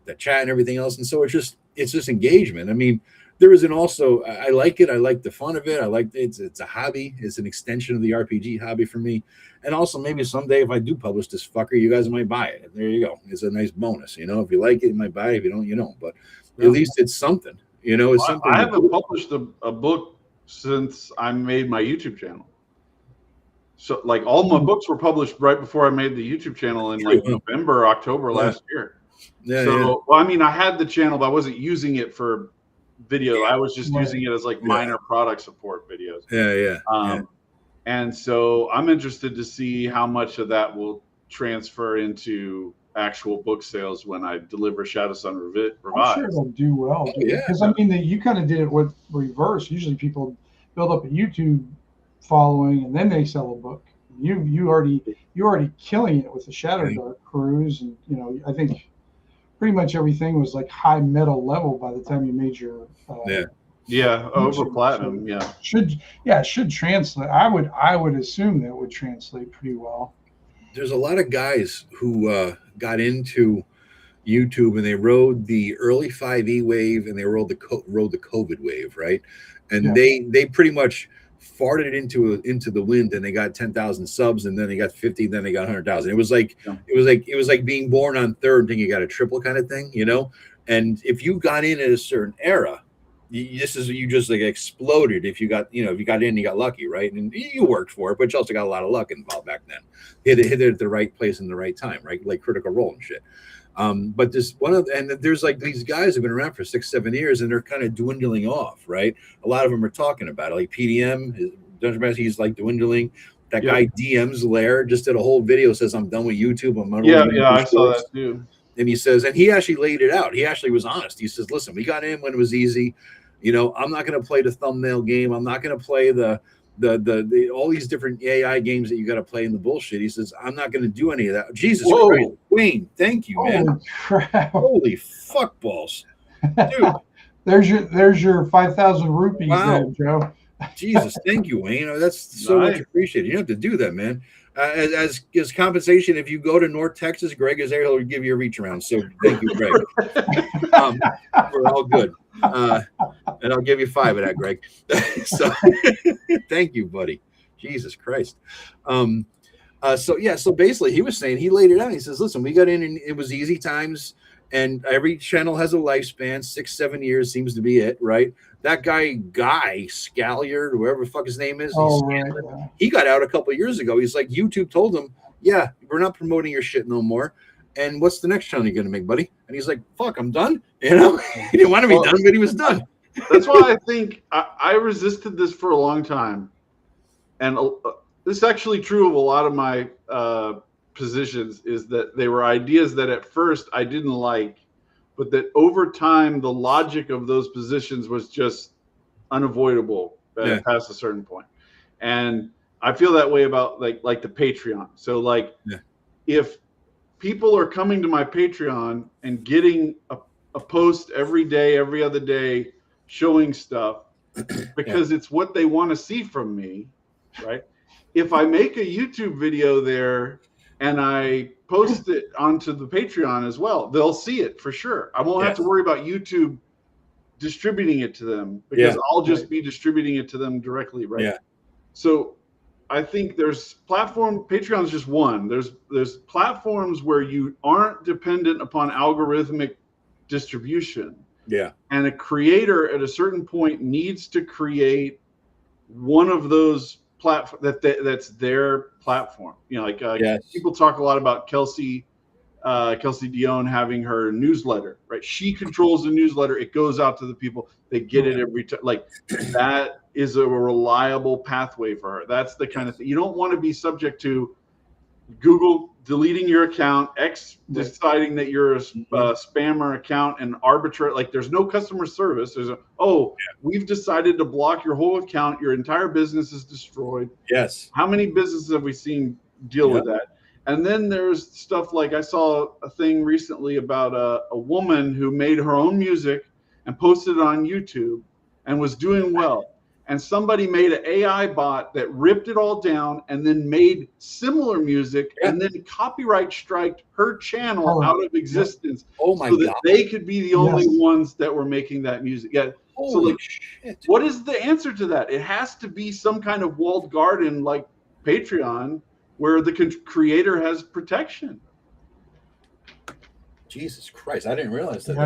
the chat and everything else. And so it's just engagement. I mean, there is I like it. I like the fun of it. I like it's a hobby. It's an extension of the RPG hobby for me. And also maybe someday if I do publish this fucker, you guys might buy it. There you go. It's a nice bonus. If you like it, you might buy it. If you don't, you don't. But at least it's something. It's something. I haven't published a book since I made my YouTube channel. So like all my books were published right before I made the YouTube channel in like November, October last year. Well, I mean, I had the channel, but I wasn't using it for video. I was just using it as like minor product support videos. And so I'm interested to see how much of that will transfer into actual book sales when I deliver Shadow Sun Revised. I'm sure it'll do well. Because I mean, you kind of did it with reverse. Usually people build up a YouTube following and then they sell a book. You already killing it with the ShadowDark cruise, and I think pretty much everything was like high metal level by the time you made your over platinum. Should translate. I would assume that would translate pretty well. There's a lot of guys who got into YouTube and they rode the early 5e wave and they rode the COVID wave, right? And they pretty much farted into the wind, and they got 10,000 subs, and then they got 50, then they got 100,000. It was like being born on third, and you got a triple kind of thing, And if you got in at a certain era, you just like exploded. If you got in, you got lucky, right? And you worked for it, but you also got a lot of luck involved back then. Hit it at the right place in the right time, right? Like Critical Role and shit. But there's like these guys have been around for 6-7 years, and they're kind of dwindling off, right? A lot of them are talking about it, like PDM, Dungeon Master, he's like dwindling. That guy DM's Lair just did a whole video, says I'm done with YouTube. I saw that too. And he says, and he actually laid it out. He actually was honest. He says, listen, we got in when it was easy. I'm not going to play the thumbnail game. I'm not going to play the all these different AI games that you got to play in the bullshit. He says, I'm not going to do any of that. Jesus Christ, Wayne, thank you, man. Holy crap. Holy fuck balls. Dude. there's your 5,000 rupees there, Joe. Jesus, thank you, Wayne. That's so much appreciated. You don't have to do that, man. As compensation, if you go to North Texas, Greg is there. He'll give you a reach around. So thank you, Greg. We're all good. And I'll give you 5 of that, Greg. So thank you, buddy. Jesus Christ. So basically he was saying, he laid it out. He says, listen, we got in and it was easy times, and every channel has a lifespan. 6-7 years seems to be it, right? That guy Scalliard, whoever the fuck his name is, he got out a couple of years ago. He's like, YouTube told him, yeah, we're not promoting your shit no more. And what's the next channel you're going to make, buddy? And he's like, fuck, I'm done. He didn't want to be done, but he was done. That's why I think I resisted this for a long time. And this is actually true of a lot of my positions, is that they were ideas that at first I didn't like, but that over time, the logic of those positions was just unavoidable past a certain point. And I feel that way about like the Patreon. So if people are coming to my Patreon and getting a post every day, every other day, showing stuff because it's what they want to see from me, right? If I make a YouTube video there and I post it onto the Patreon as well, they'll see it for sure. I won't have to worry about YouTube distributing it to them, because I'll just be distributing it to them directly, right? Yeah. So I think there's Patreon is just one. There's platforms where you aren't dependent upon algorithmic distribution. Yeah. And a creator at a certain point needs to create one of those that's their platform. People talk a lot about Kelsey Dion having her newsletter, right? She controls the newsletter. It goes out to the people. They get it every time. Like, that is a reliable pathway for her. That's the kind of thing. You don't want to be subject to Google deleting your account, deciding that you're a spammer account, and arbitrary. Like, there's no customer service. We've decided to block your whole account. Your entire business is destroyed. Yes. How many businesses have we seen deal with that? And then there's stuff like, I saw a thing recently about a woman who made her own music and posted it on YouTube and was doing well. And somebody made an AI bot that ripped it all down and then made similar music and then copyright striked her channel out of existence. Oh my God. So that they could be the only ones that were making that music. Yeah. Holy shit. What is the answer to that? It has to be some kind of walled garden like Patreon, where the creator has protection. Jesus Christ, I didn't realize that.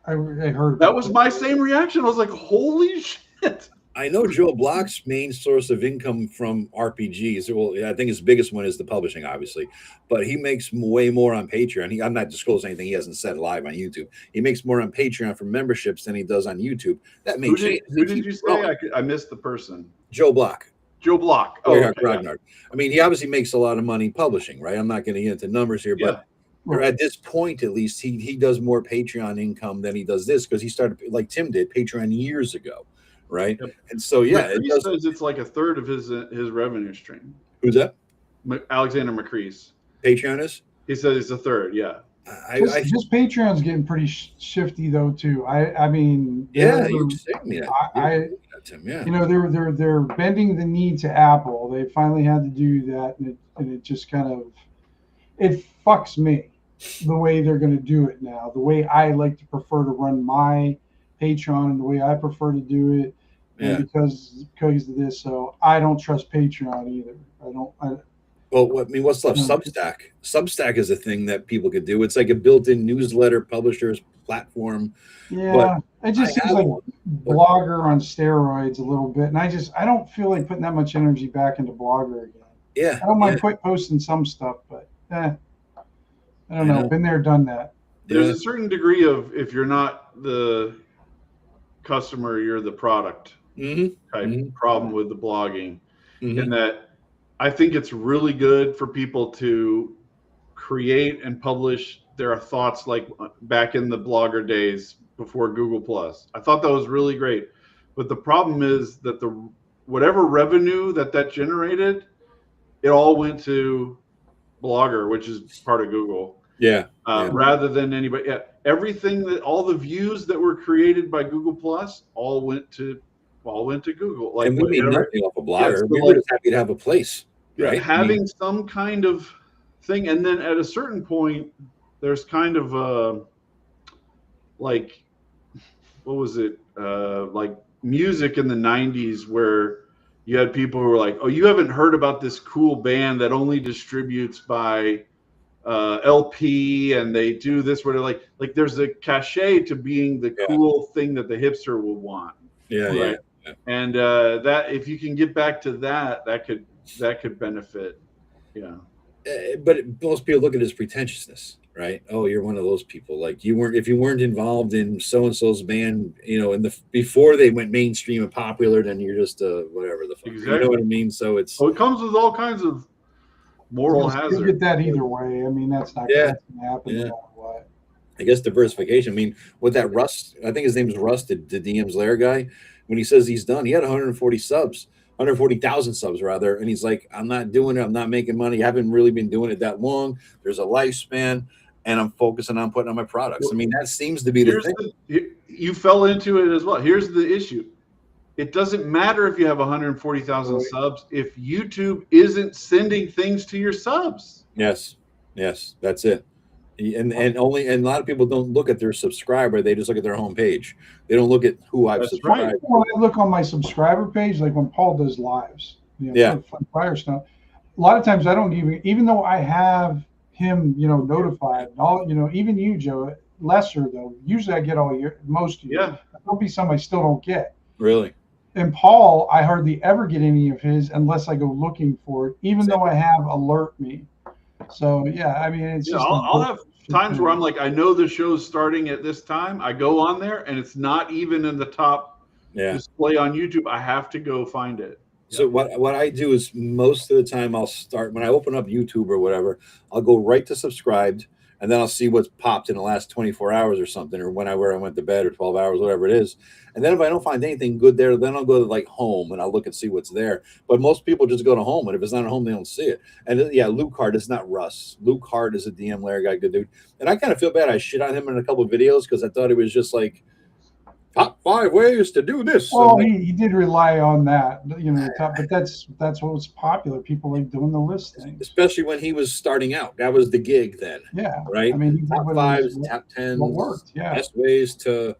I heard that was my same reaction. I was like, holy shit. I know Joe Block's main source of income from RPGs. Well, I think his biggest one is the publishing, obviously, but he makes way more on Patreon. I'm not disclosing anything he hasn't said live on YouTube. He makes more on Patreon for memberships than he does on YouTube. That makes Who did you say? I missed the person. Joe Block. Joe Block. Ragnar. I mean, he obviously makes a lot of money publishing, right? I'm not going to get into numbers here, but at this point, at least, he does more Patreon income than he does this because he started, like Tim did, Patreon years ago, right? Yep. And so, yeah. He says it's like a third of his revenue stream. Who's that? Alexander McCreese. Patreon is? He says it's a third, yeah. Just Patreon's getting pretty shifty though too. I mean, yeah, you saying that. You know, they're bending the knee to Apple. They finally had to do that, and it just kind of it fucks me the way they're going to do it now. The way I like to prefer to run my Patreon and the way I prefer to do it, and because of this, so I don't trust Patreon either. Well, I mean, what's left? Substack. Substack is a thing that people could do. It's like a built-in newsletter publisher's platform. Yeah, it just seems like Blogger on steroids a little bit, and I don't feel like putting that much energy back into Blogger again. Yeah, I don't mind posting some stuff, but I don't know. Been there, done that. There's a certain degree of if you're not the customer, you're the product type problem with the blogging, in that. I think it's really good for people to create and publish their thoughts like back in the Blogger days before Google Plus. I thought that was really great. But the problem is that whatever revenue that generated, it all went to Blogger, which is part of Google. Rather than anybody. Yeah, everything all the views that were created by Google Plus all went to Google. Like, and we made nothing off a Blogger. So we're just happy to have a place. Right? Having some kind of thing, and then at a certain point, there's kind of like, what was it? Like music in the 90s where you had people who were like, oh, you haven't heard about this cool band that only distributes by LP, and they do this where they're like there's a cachet to being the cool thing that the hipster will want. Yeah. And that if you can get back to that could benefit. But most people look at it as pretentiousness, right? Oh, you're one of those people. Like if you weren't involved in so and so's band, before they went mainstream and popular, then you're just whatever the fuck. Exactly. You know what I mean? So it comes with all kinds of moral hazard. You get that either way. I mean, that's not going to happen no matter what. I guess diversification. I mean, with that Rust, I think his name is Rust, the DM's Lair guy. When he says he's done, he had 140,000 subs rather, and he's like, I'm not doing it. I'm not making money. I haven't really been doing it that long. There's a lifespan, and I'm focusing on putting on my products. I mean, that seems to be the thing. You fell into it as well. Here's the issue. It doesn't matter if you have 140,000 subs if YouTube isn't sending things to your subs. Yes, that's it. And a lot of people don't look at their subscriber; they just look at their home page. They don't look at who I've subscribed. Right. When I look on my subscriber page, like when Paul does lives, fire stuff. A lot of times I don't even though I have him, notified. Even you, Joe, lesser though. Usually I get most of you. Yeah. There'll be some I still don't get. Really. And Paul, I hardly ever get any of his unless I go looking for it, even though I have alert me. So I mean, it's just. I'll have times where I'm like, I know the show's starting at this time. I go on there and it's not even in the top display on YouTube. I have to go find it. So what I do is most of the time I'll start when I open up YouTube or whatever. I'll go right to subscribed, and then I'll see what's popped in the last 24 hours or something, or where I went to bed, or 12 hours, whatever it is. And then if I don't find anything good there, then I'll go to like home and I'll look and see what's there. But most people just go to home, and if it's not at home, they don't see it. And Luke Hart is not Russ. Luke Hart is a DM Lair guy, good dude. And I kind of feel bad. I shit on him in a couple of videos because I thought it was just like top 5 ways to do this. Well, he did rely on that, but that's what was popular. People like doing the list thing, especially when he was starting out. That was the gig then. Yeah, right. I mean, top 5s, top 10s, what worked. Yeah, best ways to.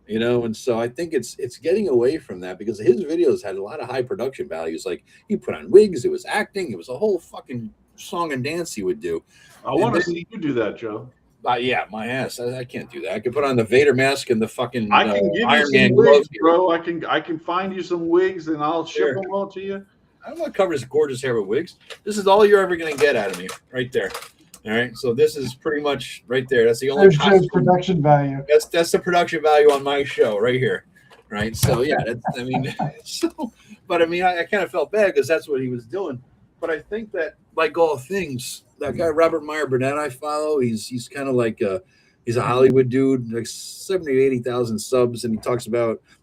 And so I think it's getting away from that because his videos had a lot of high production values. Like he put on wigs, it was acting, it was a whole fucking song and dance he would do. I want to see you do that, Joe. My ass. I can't do that. I could put on the Vader mask and the fucking I can give Iron you Man some wigs, gloves, bro. I can find you some wigs and I'll ship them all to you. I don't want to cover his gorgeous hair with wigs. This is all you're ever going to get out of me, right there. All right, so this is pretty much right there. That's the only production value. That's the production value on my show right here, right? So But I mean, I kind of felt bad because that's what he was doing. But I think that, like all things, that guy Robert Meyer Burnett I follow, he's kind of like he's a Hollywood dude, like 70 or 80,000 subs, and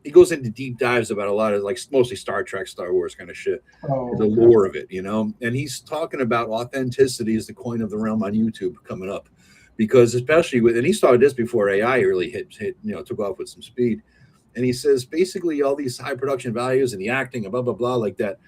he goes into deep dives about a lot of, like, mostly Star Trek, Star Wars kind of shit, the lore of it, you know. And he's talking about authenticity is the coin of the realm on YouTube coming up, because especially and he started this before AI really hit took off with some speed. And he says basically all these high production values and the acting and blah blah blah like that.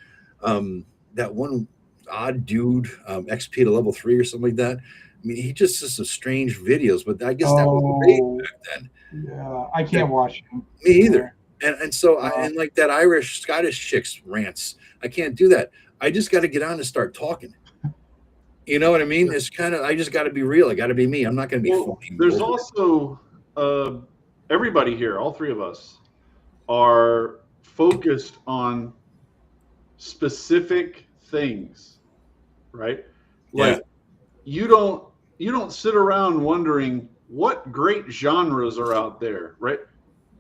That one odd dude, XP to level 3 or something like that. I mean, he just does some strange videos, but I guess that was great back then. Yeah, I can't watch him. Me either. And so and like that Irish Scottish chick's rants, I can't do that. I just got to get on and start talking. You know what I mean? It's kind of, I just got to be real. I got to be me. I'm not going to be funny. There's also everybody here, all three of us, are focused on specific things, right? Like you don't sit around wondering what great genres are out there, right?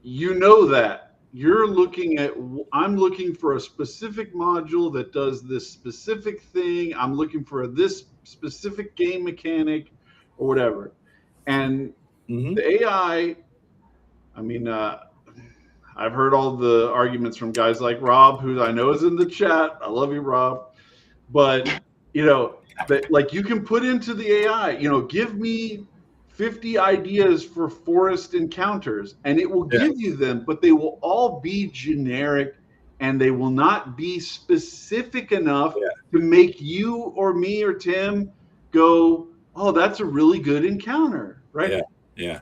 You know that you're looking at, I'm looking for a specific module that does this specific thing. I'm looking for this specific game mechanic or whatever. And the AI, I mean, I've heard all the arguments from guys like Rob, who I know is in the chat. I love you, Rob. But, you know, that, like, you can put into the AI, you know, give me 50 ideas for forest encounters, and it will give you them, but they will all be generic, and they will not be specific enough to make you or me or Tim go, oh, that's a really good encounter, right? Yeah.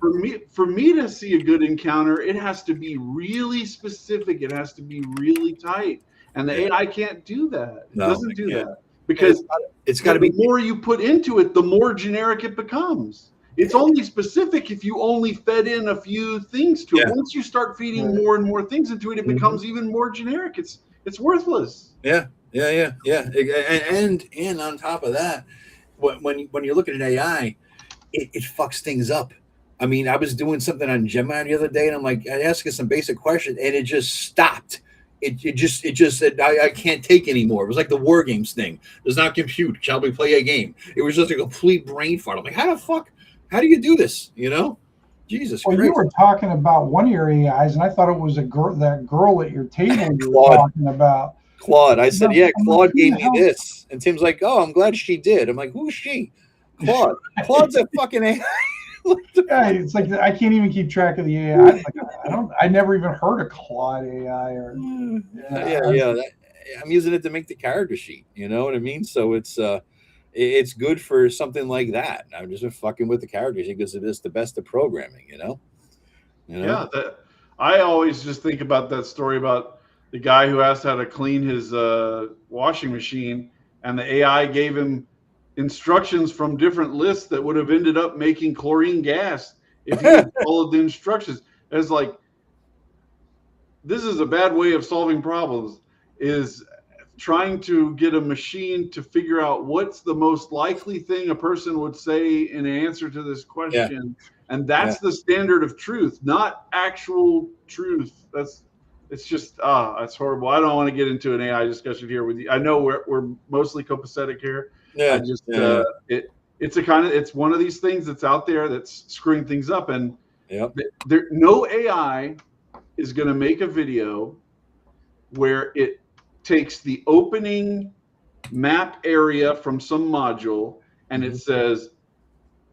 For me to see a good encounter, it has to be really specific. It has to be really tight, and the AI can't do that. It doesn't do that, because it's got to be. The more you put into it, the more generic it becomes. It's only specific if you only fed in a few things to it. Once you start feeding more and more things into it, it becomes even more generic. It's worthless. Yeah. And on top of that, when you're looking at AI, it fucks things up. I mean, I was doing something on Gemini the other day, and I'm like, I asked it some basic questions, and it just stopped. It just said, I can't take anymore. It was like the War Games thing. Does not compute. Shall we play a game? It was just a complete brain fart. I'm like, how do you do this? You know? Jesus Christ. Well, you were talking about one of your AIs, and I thought it was that girl at your table you were talking about. Claude. I said, Claude gave me this. And Tim's like, oh, I'm glad she did. I'm like, who's she? Claude. Claude's a fucking AI. It's like I can't even keep track of the AI. I never even heard of Claude AI or I'm using it to make the character sheet. You know what I mean? So it's good for something like that. I'm just fucking with the character sheet because it is the best of programming. You know? Yeah. I always just think about that story about the guy who asked how to clean his washing machine, and the AI gave him instructions from different lists that would have ended up making chlorine gas if he had followed the instructions. It's like, this is a bad way of solving problems, is trying to get a machine to figure out what's the most likely thing a person would say in answer to this question. And that's the standard of truth, not actual truth. It's just, that's horrible. I don't want to get into an AI discussion here with you. I know we're mostly copacetic here. It's one of these things that's out there that's screwing things up, and no AI is going to make a video where it takes the opening map area from some module and it says,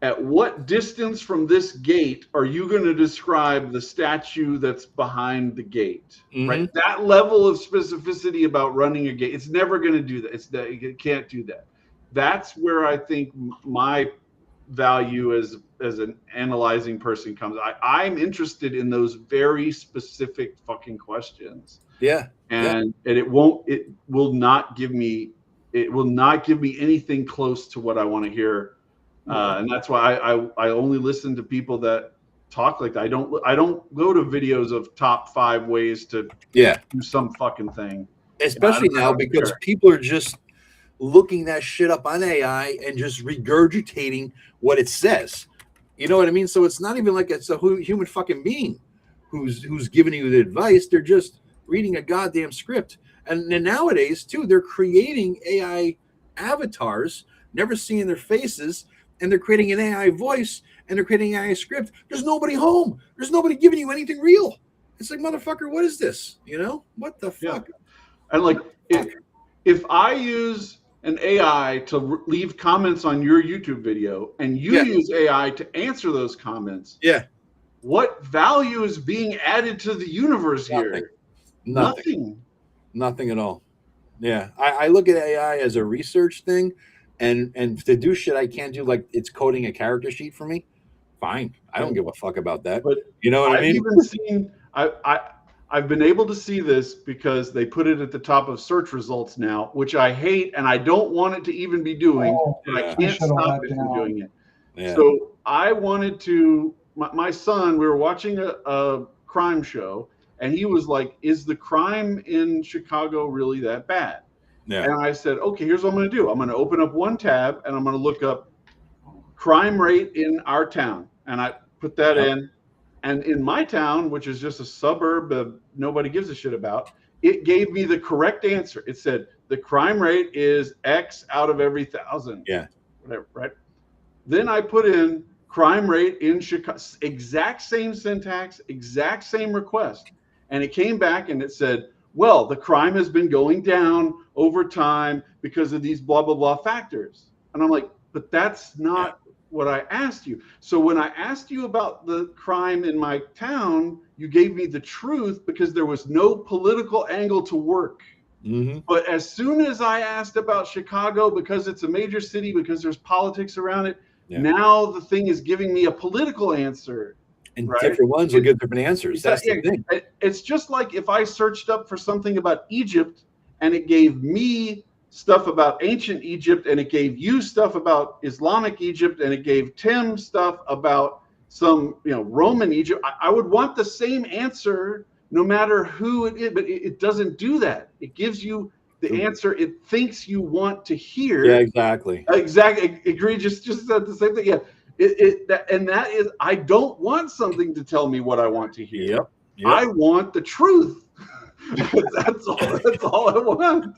at what distance from this gate are you going to describe the statue that's behind the gate? Right? That level of specificity about running a gate, it's never going to do that. It can't do that. That's where I think my value as an analyzing person comes. I'm interested in those very specific fucking questions. And it will not give me anything close to what I want to hear. And that's why I only listen to people that talk like that. I don't go to videos of top 5 ways to do some fucking thing. Especially now, because people are just looking that shit up on AI and just regurgitating what it says. You know what I mean? So it's not even like it's a human fucking being who's giving you the advice. They're just reading a goddamn script. And then nowadays too, they're creating AI avatars, never seeing their faces, and they're creating an AI voice, and they're creating an AI script. There's nobody home. There's nobody giving you anything real. It's like, motherfucker, what is this? What the fuck? Yeah. And like, if I use an AI to leave comments on your YouTube video, and you use AI to answer those comments, what value is being added to the universe here? Nothing at all. Yeah, I look at AI as a research thing, and to do shit I can't do, like it's coding a character sheet for me. Fine, I don't give a fuck about that. But you know what I mean? Even seen, I've been able to see this because they put it at the top of search results now, which I hate, and I don't want it to even be doing, and I can't stop it from doing it. Yeah. So I wanted to. My son, we were watching a crime show, and he was like, "Is the crime in Chicago really that bad?" Yeah. And I said, "Okay, here's what I'm going to do. I'm going to open up one tab, and I'm going to look up crime rate in our town." And I put that in. And in my town, which is just a suburb of nobody gives a shit about, it gave me the correct answer. It said the crime rate is X out of every 1,000. Yeah. Whatever, right? Then I put in crime rate in Chicago, exact same syntax, exact same request. And it came back and it said, well, the crime has been going down over time because of these blah, blah, blah factors. And I'm like, but that's not what I asked you. So when I asked you about the crime in my town, you gave me the truth because there was no political angle to work. Mm-hmm. But as soon as I asked about Chicago, because it's a major city, because there's politics around it, now the thing is giving me a political answer. And different ones will give different answers. That's the thing. It's just like if I searched up for something about Egypt and it gave me stuff about ancient Egypt, and it gave you stuff about Islamic Egypt, and it gave Tim stuff about some, Roman Egypt. I would want the same answer no matter who it is, but it doesn't do that. It gives you the answer it thinks you want to hear. Yeah, exactly. Exactly. Agree. Just said the same thing. Yeah. That is, I don't want something to tell me what I want to hear. Yep. I want the truth. That's all I want.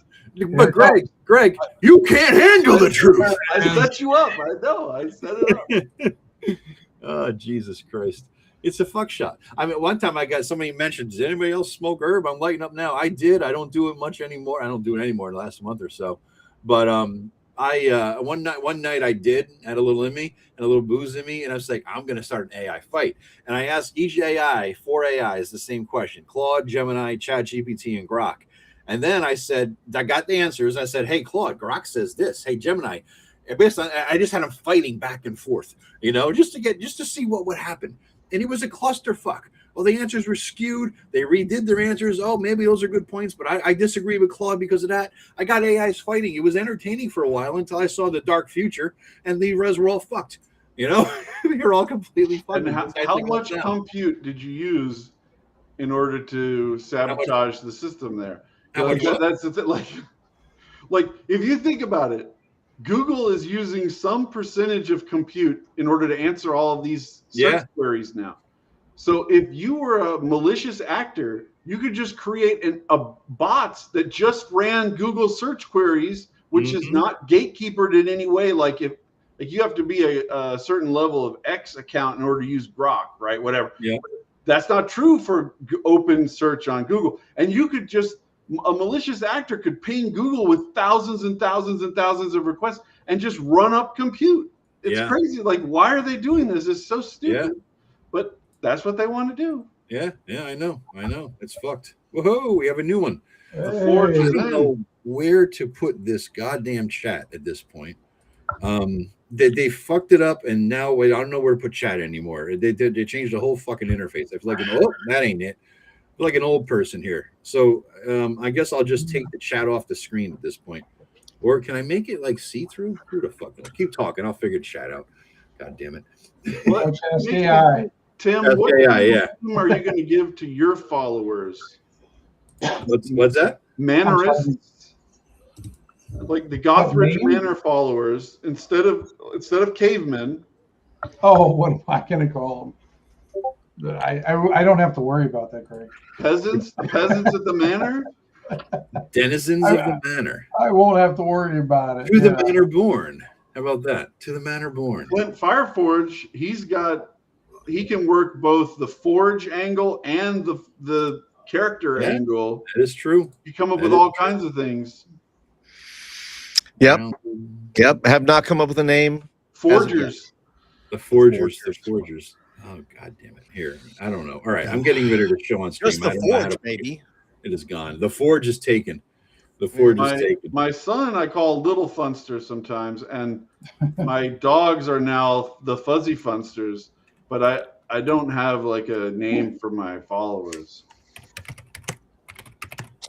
But Greg, you can't handle the truth. I set you up. I know. I set it up. Oh, Jesus Christ. It's a fuck shot. I mean, one time somebody mentioned, does anybody else smoke herb? I'm lighting up now. I did. I don't do it much anymore. I don't do it anymore in the last month or so. But one night I did, had a little in me and a little booze in me, and I was like, I'm gonna start an AI fight. And I asked each AI, 4 AIs, the same question: Claude, Gemini, ChatGPT, and Grok. And then I said, I got the answers. I said, hey, Claude, Grok says this. Hey, Gemini. And basically, I just had them fighting back and forth, just to see what would happen. And it was a clusterfuck. Well, the answers were skewed. They redid their answers. Oh, maybe those are good points, but I disagree with Claude because of that. I got AIs fighting. It was entertaining for a while until I saw the dark future, and the res were all fucked. You're all completely fucked. And how much compute did you use in order to sabotage the system there? That's the thing. Like if you think about it, Google is using some percentage of compute in order to answer all of these search queries now. So if you were a malicious actor, you could just create a bots that just ran Google search queries, which is not gatekeepered in any way. Like you have to be a certain level of X account in order to use Grok, right? Whatever. Yeah. That's not true for open search on Google. And you could a malicious actor could ping Google with thousands and thousands and thousands of requests and just run up compute. It's crazy. Like, why are they doing this? It's so stupid. Yeah. But that's what they want to do. Yeah, I know. It's fucked. Whoa, we have a new one. Hey. I don't know where to put this goddamn chat at this point. They fucked it up, and now I don't know where to put chat anymore. They changed the whole fucking interface. I feel like that ain't it. I feel like an old person here. So I guess I'll just take the chat off the screen at this point. Or can I make it like see-through? Who the fuck? Keep talking. I'll figure the chat out. God damn it. What? AI. Tim, what are you going to give to your followers? What's that? Mannerists, like the Gothridge Manor followers, instead of cavemen. Oh, what am I going to call them? I don't have to worry about that, Greg. Peasants? The peasants at the manor? Denizens of the manor. I won't have to worry about it. To the manor born. How about that? To the manor born. Clint Fireforge, he can work both the forge angle and the character angle. That is true. You come up with all kinds of things. Yep. Have not come up with a name. Forgers. The Forgers. The Forgers. Oh, God damn it. Here. I don't know. All right. I'm getting rid of the show on stream. Just the Forge, maybe. It is gone. The Forge is taken. The Forge is taken. My son I call Little Funster sometimes, and my dogs are now the Fuzzy Funsters, but I don't have like a name for my followers.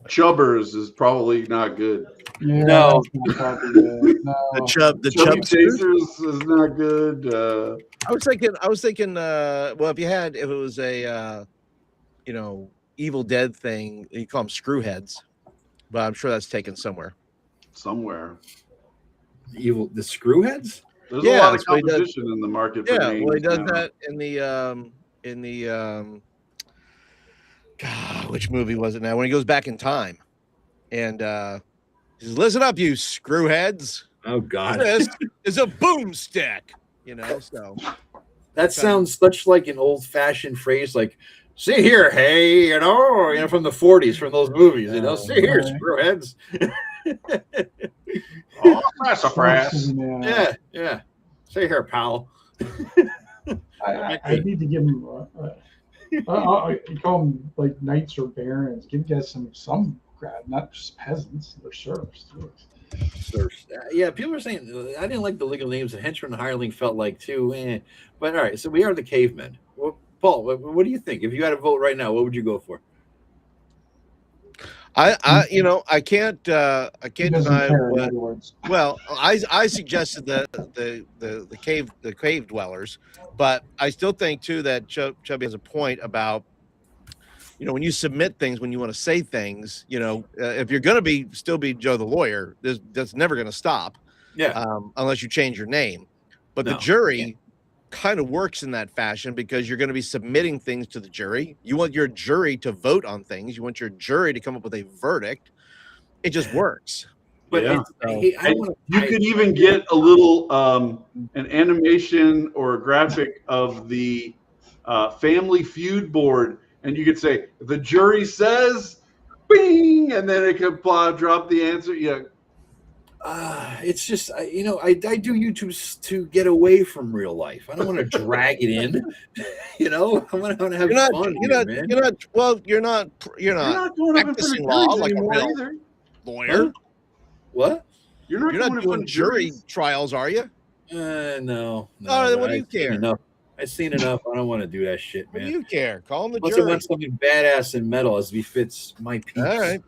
Chubbers is probably not good. Yeah, no. The Chubby Chasers is not good. I was thinking. Well, if it was a, Evil Dead thing, you call them Screwheads, but I'm sure that's taken somewhere. Somewhere. The Screwheads. There's a lot of competition in the market. For names well, he does now. that in the God, which movie was it now? When he goes back in time, and he says, "Listen up, you screwheads! Oh God, this is a boomstick." So that sounds such like an old-fashioned phrase, like "See here, hey," from the '40s, from those movies. "See here, screwheads." Oh, sassafras. Yeah. See here, pal. I need to give him. You call them like knights or barons. Give you guys some grad, not just peasants. They're serfs too. Yeah, people are saying I didn't like the legal names. The henchman and hireling felt like too. But all right, so we are the cavemen. Well, Paul, what do you think? If you had a vote right now, what would you go for? I can't deny what. Well, I suggested the cave dwellers, but I still think too that Chubby has a point about, when you submit things, when you want to say things, if you're going to still be Joe the lawyer, that's never going to stop. Yeah. Unless you change your name, but the jury kind of works in that fashion because you're going to be submitting things to the jury. You want your jury to vote on things. You want your jury to come up with a verdict. It just works. But you could even get a little an animation or a graphic of the Family Feud board, and you could say the jury says, "Bing," and then it could drop the answer. Yeah. It's just I do YouTube to get away from real life. I don't want to drag it in. I want to have fun. You're not practicing law like a real lawyer. Huh? What? You're not doing jury trials, are you? No. Oh, then what do you care? I've seen enough. I don't want to do that shit, man. What do you care? Call them the Unless jury. I want something badass and metal as befits my peeps. All right.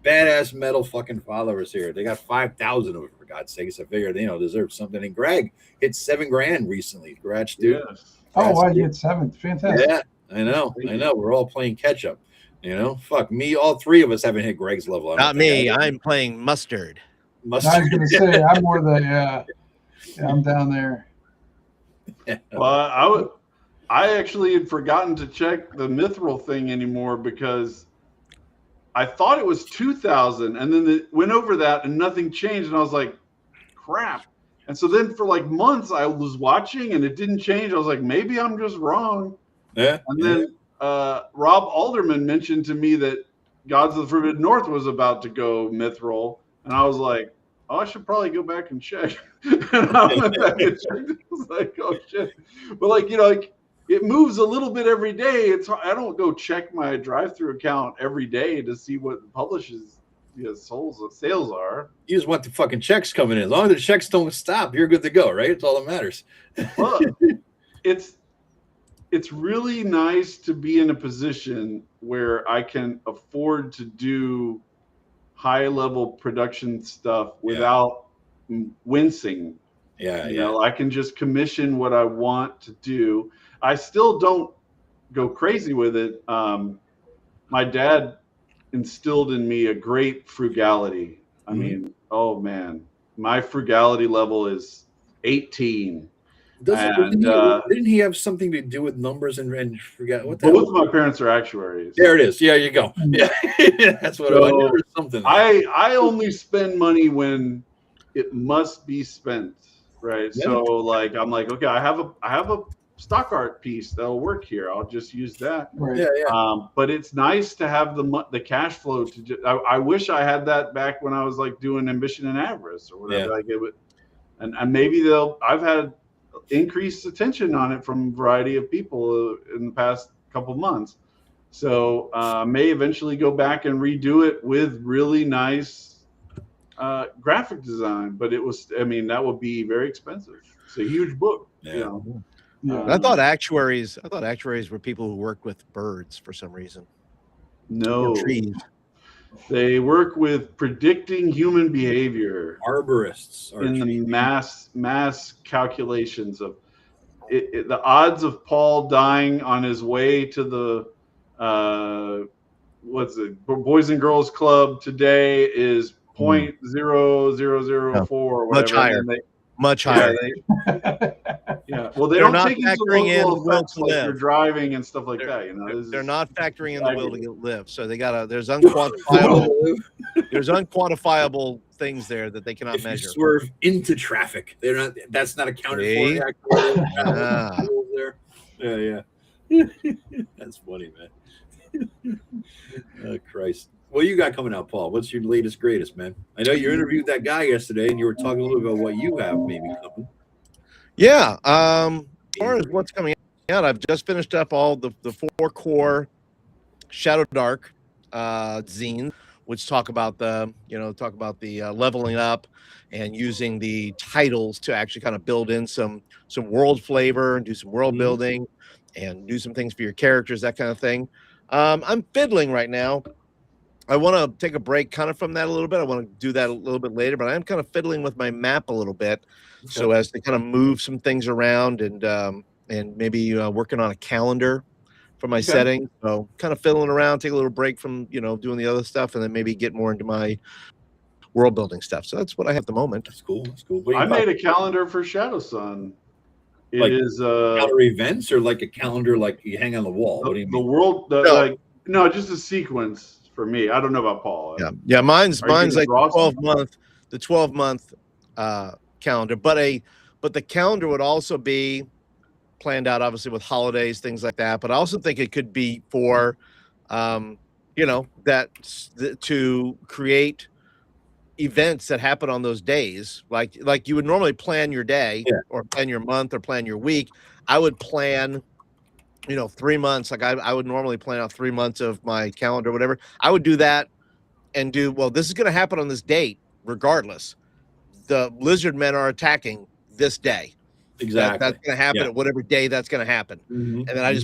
Badass metal fucking followers here. They got 5,000 of it, for God's sakes. I figured they deserve something. And Greg hit $7,000 recently. Congrats, dude. Yes. I get 7. Fantastic. Yeah, I know. We're all playing catch up. Fuck me. All three of us haven't hit Greg's level. Not me. I'm playing mustard. I was going to say I'm more I'm down there. Yeah. Well, I actually had forgotten to check the mithril thing anymore because I thought it was 2,000, and then it went over that and nothing changed, and I was like, crap. And so then for like months I was watching and it didn't change. I was like, maybe I'm just wrong. Yeah. And then Rob Alderman mentioned to me that Gods of the Forbidden North was about to go mithril, and I was like, I should probably go back and check. And I went back and checked. I was like, oh shit. But it moves a little bit every day. I don't go check my drive-through account every day to see what the publishes sales are. You just want the fucking checks coming in. As long as the checks don't stop, you're good to go, right? It's all that matters. Well, it's really nice to be in a position where I can afford to do high-level production stuff without wincing. I can just commission what I want to do. I still don't go crazy with it. My dad instilled in me a great frugality. I mean, oh man, my frugality level is 18. Didn't he have something to do with numbers and forget what? Both of my parents are actuaries. There it is. Yeah, you go. Yeah, that's what I knew. Something. I only spend money when it must be spent, right? Yeah. So like I'm like, okay, I have a stock art piece that'll work here. I'll just use that. Right. Yeah. But it's nice to have the cash flow to. I wish I had that back when I was like doing Ambition and Avarice or whatever. Yeah. Like it would, and maybe I've had increased attention on it from a variety of people in the past couple months. So may eventually go back and redo it with really nice graphic design. But that would be very expensive. It's a huge book. Yeah. You know? Yeah. I thought actuaries were people who worked with birds for some reason. No, Or trees. They work with predicting human behavior. Arborists in the mass calculations of the odds of Paul dying on his way to the Boys and Girls Club today is 0.0004 or whatever. Much higher. Yeah. Well, they're not take into local effects like you're driving and stuff like that. You know, they're not factoring in the will to live. So they there's unquantifiable things there that they cannot measure. You swerve into traffic. That's not accounted for. Yeah. That's funny, man. Oh, Christ. What you got coming out, Paul? What's your latest, greatest, man? I know you interviewed that guy yesterday, and you were talking a little bit about what you have maybe coming. Yeah. As far as what's coming out, I've just finished up all the 4 core ShadowDark zines, which talk about the leveling up and using the titles to actually kind of build in some world flavor and do some world building and do some things for your characters, that kind of thing. I'm fiddling right now. I want to take a break kind of from that a little bit. I want to do that a little bit later, but I am kind of fiddling with my map a little bit, so as to kind of move some things around and maybe working on a calendar for my settings. So kind of fiddling around, take a little break from doing the other stuff, and then maybe get more into my world building stuff. So that's what I have at the moment. That's cool. I made a calendar for Shadow Sun. It is calendar events or like a calendar like you hang on the wall. What do you mean? No, just a sequence. For me, I don't know about Paul. Yeah, mine's like the 12-month calendar, but the calendar would also be planned out obviously with holidays, things like that. But I also think it could be for, to create events that happen on those days, like you would normally plan your day or plan your month or plan your week. I would plan 3 months. Like I would normally plan out 3 months of my calendar, whatever. I would do that and this is going to happen on this date, regardless. The lizard men are attacking this day. Exactly. That's going to happen at whatever day that's going to happen. Mm-hmm. And then I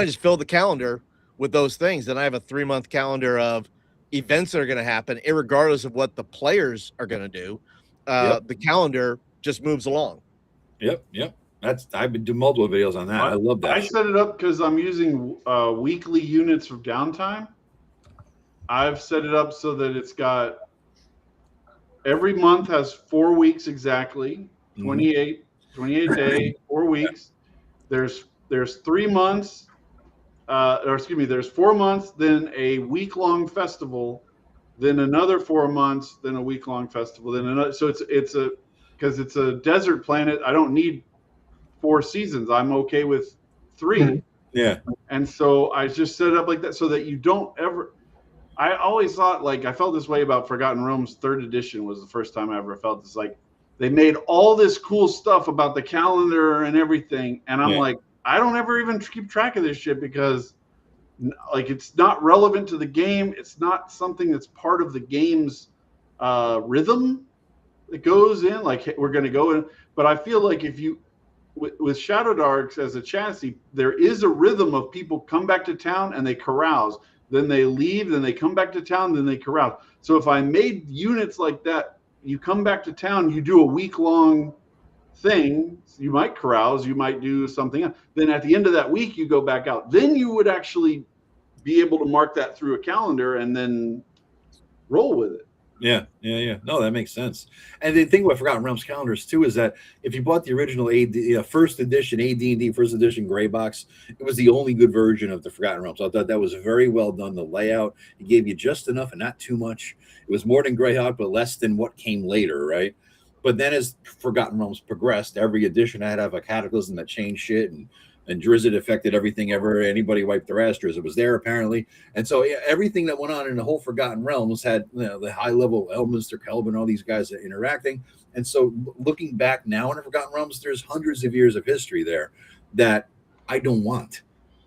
just fill the calendar with those things. Then I have a 3-month calendar of events that are going to happen, irregardless of what the players are going to do. The calendar just moves along. Yep. I've been doing multiple videos on that. I love that. I set it up because I'm using weekly units of downtime. I've set it up so that it's got every month has 4 weeks exactly, 28 day, 4 weeks. There's 3 months, there's 4 months, then a week-long festival, then another 4 months, then a week-long festival, then another. So because it's a desert planet, I don't need 4 seasons. I'm okay with 3. Yeah. And so I just set it up like that so that you don't ever. I always thought, like, I felt this way about Forgotten Realms 3rd edition was the first time I ever felt this. Like, they made all this cool stuff about the calendar and everything, and I'm like, I don't ever even keep track of this shit because, like, it's not relevant to the game. It's not something that's part of the game's rhythm that goes in. Like, we're going to go in, but I feel like if you with ShadowDark as a chassis, there is a rhythm of people come back to town and they carouse, then they leave, then they come back to town, then they carouse. So if I made units like that, you come back to town, you do a week-long thing, you might carouse, you might do something else. Then at the end of that week, you go back out. Then you would actually be able to mark that through a calendar and then roll with it. Yeah. No, that makes sense. And the thing about Forgotten Realms calendars too is that if you bought the original first edition AD&D first edition gray box, it was the only good version of the Forgotten Realms. I thought that was very well done. The layout, it gave you just enough and not too much. It was more than Greyhawk, but less than what came later, right? But then as Forgotten Realms progressed, every edition had to have a cataclysm that changed shit, and Drizzt affected everything ever. Anybody wiped their ass, Drizzt was there apparently. And so everything that went on in the whole Forgotten Realms had the high level Elminster, Kelvin, all these guys interacting. And so looking back now in the Forgotten Realms, there's hundreds of years of history there that I don't want.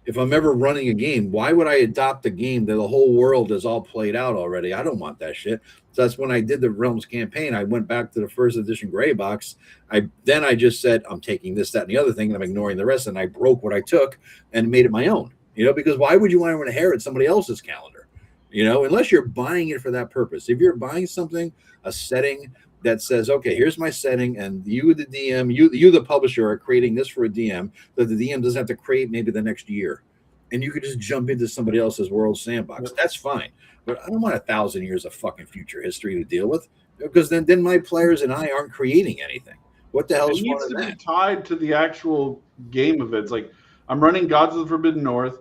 If I'm ever running a game, why would I adopt a game that the whole world is all played out already? I don't want that shit. So that's when I did the Realms campaign. I went back to the first edition gray box. I just said, I'm taking this, that, and the other thing, and I'm ignoring the rest. And I broke what I took and made it my own. Because why would you want to inherit somebody else's calendar? Unless you're buying it for that purpose. If you're buying something, a setting that says, okay, here's my setting, and you, the DM, you, the publisher, are creating this for a DM that the DM doesn't have to create maybe the next year, and you could just jump into somebody else's world sandbox. That's fine, but I don't want 1,000 years of fucking future history to deal with, because then my players and I aren't creating anything. What the hell is needs to be tied to the actual game of it. It's like I'm running Gods of the Forbidden North.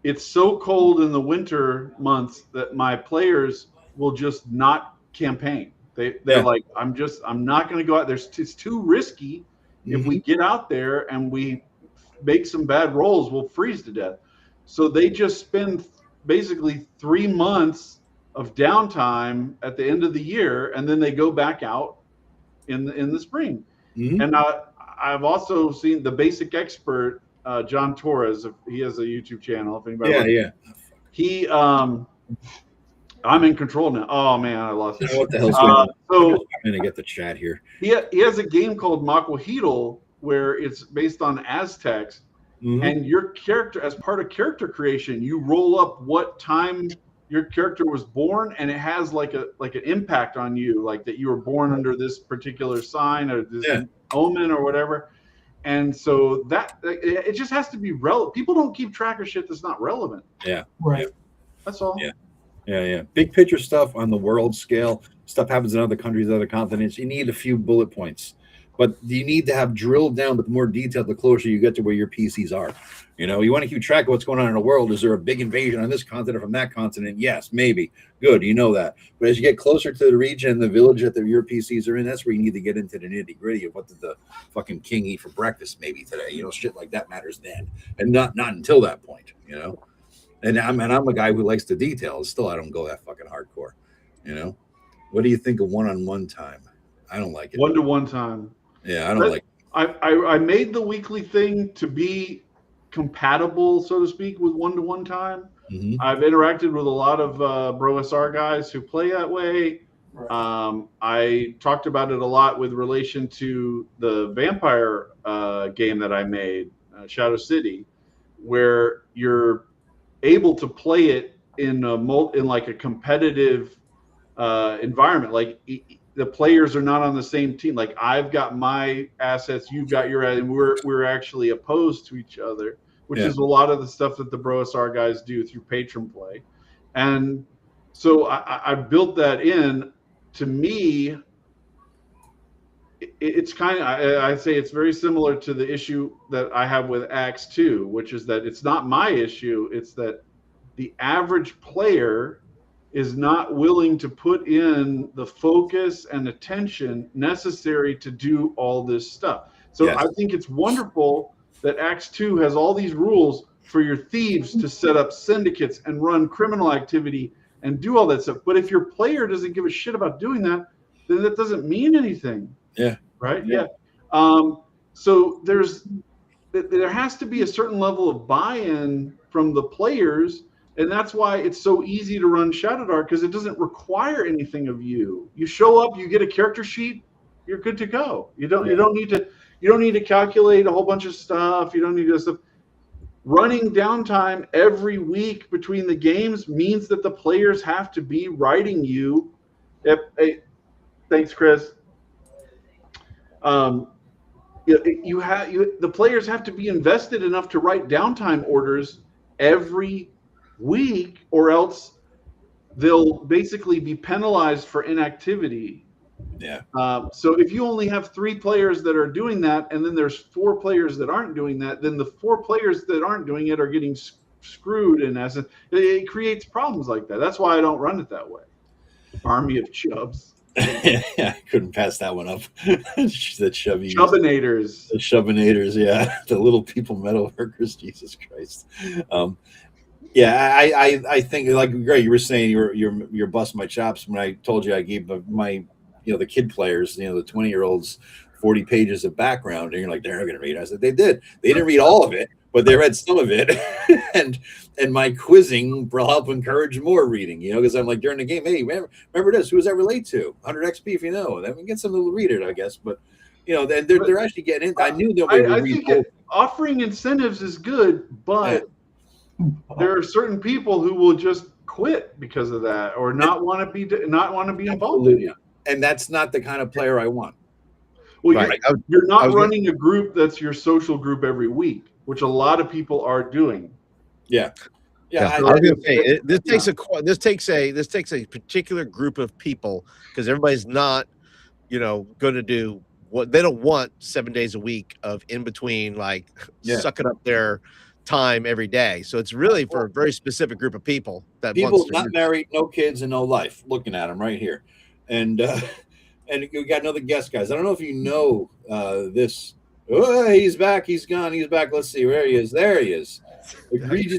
It's so cold in the winter months that my players will just not campaign. They're like, I'm not going to go out there. It's too risky. If we get out there and we make some bad rolls, we'll freeze to death. So they just spend basically 3 months of downtime at the end of the year, and then they go back out in the spring. And I've also seen the Basic Expert, John Torres. He has a YouTube channel. If anybody he I'm in control now. Oh man, I lost it. What the hell's going on? So I'm gonna get the chat here. He has a game called Maquahuitl where it's based on Aztecs, and your character, as part of character creation, you roll up what time your character was born, and it has like an impact on you, like that you were born under this particular sign or this omen or whatever. And so that it just has to be relevant. People don't keep track of shit that's not relevant. Yeah, right. That's all. Yeah. Big picture stuff on the world scale. Stuff happens in other countries, other continents. You need a few bullet points, but you need to have drilled down with more detail the closer you get to where your PCs are. You want to keep track of what's going on in the world. Is there a big invasion on this continent from that continent? Yes, maybe. Good, that. But as you get closer to the region, the village that your PCs are in, that's where you need to get into the nitty gritty of what did the fucking king eat for breakfast maybe today. Shit like that matters then, and not until that point. And I'm a guy who likes the details. Still, I don't go that fucking hardcore. What do you think of one-on-one time? I don't like it. One-to-one time. Yeah, I don't like it. I made the weekly thing to be compatible, so to speak, with one-to-one time. I've interacted with a lot of Bro SR guys who play that way. Right. I talked about it a lot with relation to the vampire game that I made, Shadow City, where you're able to play it in like a competitive environment. Like the players are not on the same team. Like I've got my assets, you've got your, and we're actually opposed to each other, which is a lot of the stuff that the Bro SR guys do through patron play. And so I built that in. To me, it's kind of, I say it's very similar to the issue that I have with Acts 2, which is that it's not my issue. It's that the average player is not willing to put in the focus and attention necessary to do all this stuff. So I think it's wonderful that Acts 2 has all these rules for your thieves to set up syndicates and run criminal activity and do all that stuff. But if your player doesn't give a shit about doing that, then that doesn't mean anything. Yeah. Right? Yeah. So there has to be a certain level of buy-in from the players, and that's why it's so easy to run ShadowDark, because it doesn't require anything of you. You show up, you get a character sheet, you're good to go. You don't need to calculate a whole bunch of stuff. You don't need to stuff. Running downtime every week between the games means that the players have to be writing you. Thanks, Chris. The players have to be invested enough to write downtime orders every week, or else they'll basically be penalized for inactivity. Yeah. So if you only have 3 players that are doing that, and then there's 4 players that aren't doing that, then the 4 players that aren't doing it are getting screwed in essence. It creates problems like that. That's why I don't run it that way. Army of chubs. Yeah, I couldn't pass that one up. The chubby Chubbinators. The chubbinators, yeah. The little people metal workers, Jesus Christ. Yeah, I think, like Greg, you were saying you're busting my chops when I told you I gave my the kid players, the 20-year-olds 40 pages of background, and you're like, they're not gonna read it. I said they did. They didn't read all of it, but they read some of it. and my quizzing will help encourage more reading, because I'm like during the game, hey, remember this, who does that relate to? 100 XP if you know. Then we get some to read it, I guess. But then they're actually getting in. I knew nobody would read think offering incentives is good, but there are certain people who will just quit because of that, or not want to be involved. Absolutely. And that's not the kind of player I want. Well, right. You're not running a group that's your social group every week, which a lot of people are doing. Yeah. I was going to say this takes a particular group of people, because everybody's not, going to do what they don't want 7 days a week of in between, sucking up their time every day. So it's really for a very specific group of people not married, no kids, and no life. Looking at them right here, and we got another guest, guys. I don't know if you know this. Oh, he's back. He's gone. He's back. Let's see where he is. There he is. Egregious.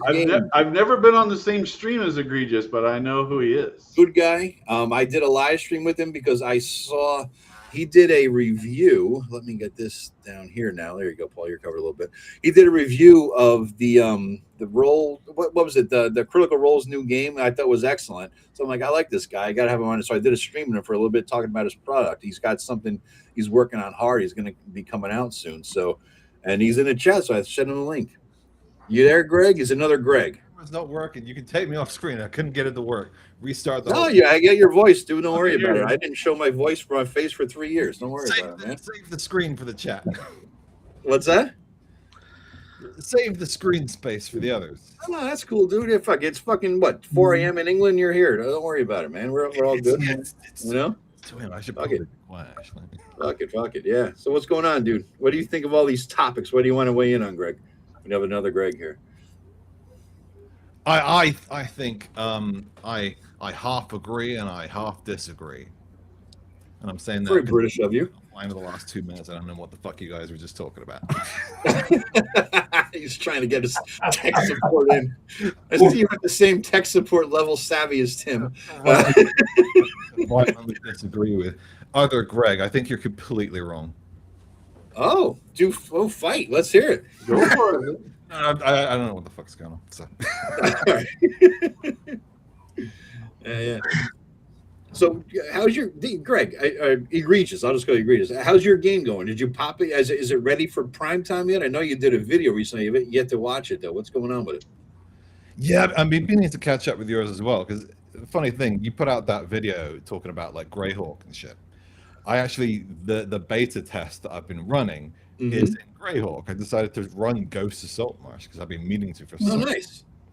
I've never been on the same stream as Egregious, but I know who he is. Good guy. I did a live stream with him because I saw he did a review. Let me get this down here now. There you go, Paul. You're covered a little bit. He did a review of the role. What was it? The Critical Role's new game. I thought was excellent. So I'm like, I like this guy. I got to have him on. So I did a stream with him for a little bit, talking about his product. He's got something he's working on hard. He's going to be coming out soon. So, and he's in the chat. So I sent him a link. You there, Greg? Is another Greg? It's not working. You can take me off screen. I couldn't get it to work. Restart the. No, yeah, I get your voice, dude. Don't worry about it. I didn't show my voice for my face for 3 years. Don't worry about it, man. Save the screen for the chat. What's that? Save the screen space for the others. Oh, that's cool, dude. Yeah, fuck, it's fucking what, 4 a.m. in England. You're here. Don't worry about it, man. We're all good. I should probably be quiet, actually. Fuck it. Yeah. So what's going on, dude? What do you think of all these topics? What do you want to weigh in on, Greg? We have another Greg here. I think I half agree and I half disagree, and I'm saying that very British of you. For the last 2 minutes, I don't know what the fuck you guys were just talking about. He's trying to get his tech support in. I see you at the same tech support level savvy as Tim. Why I would disagree with other Greg? I think you're completely wrong. Oh, fight! Let's hear it. Go for it. I don't know what the fuck's going on. So. Yeah. So, how's your Greg? Egregious. I'll just go Egregious. How's your game going? Did you pop it? Is it ready for prime time yet? I know you did a video recently. You yet to watch it though. What's going on with it? Yeah, I mean, meaning to catch up with yours as well. Because funny thing, you put out that video talking about Greyhawk and shit. I actually the beta test that I've been running is in Greyhawk. I decided to run Ghost of Saltmarsh because I've been meaning to for so long.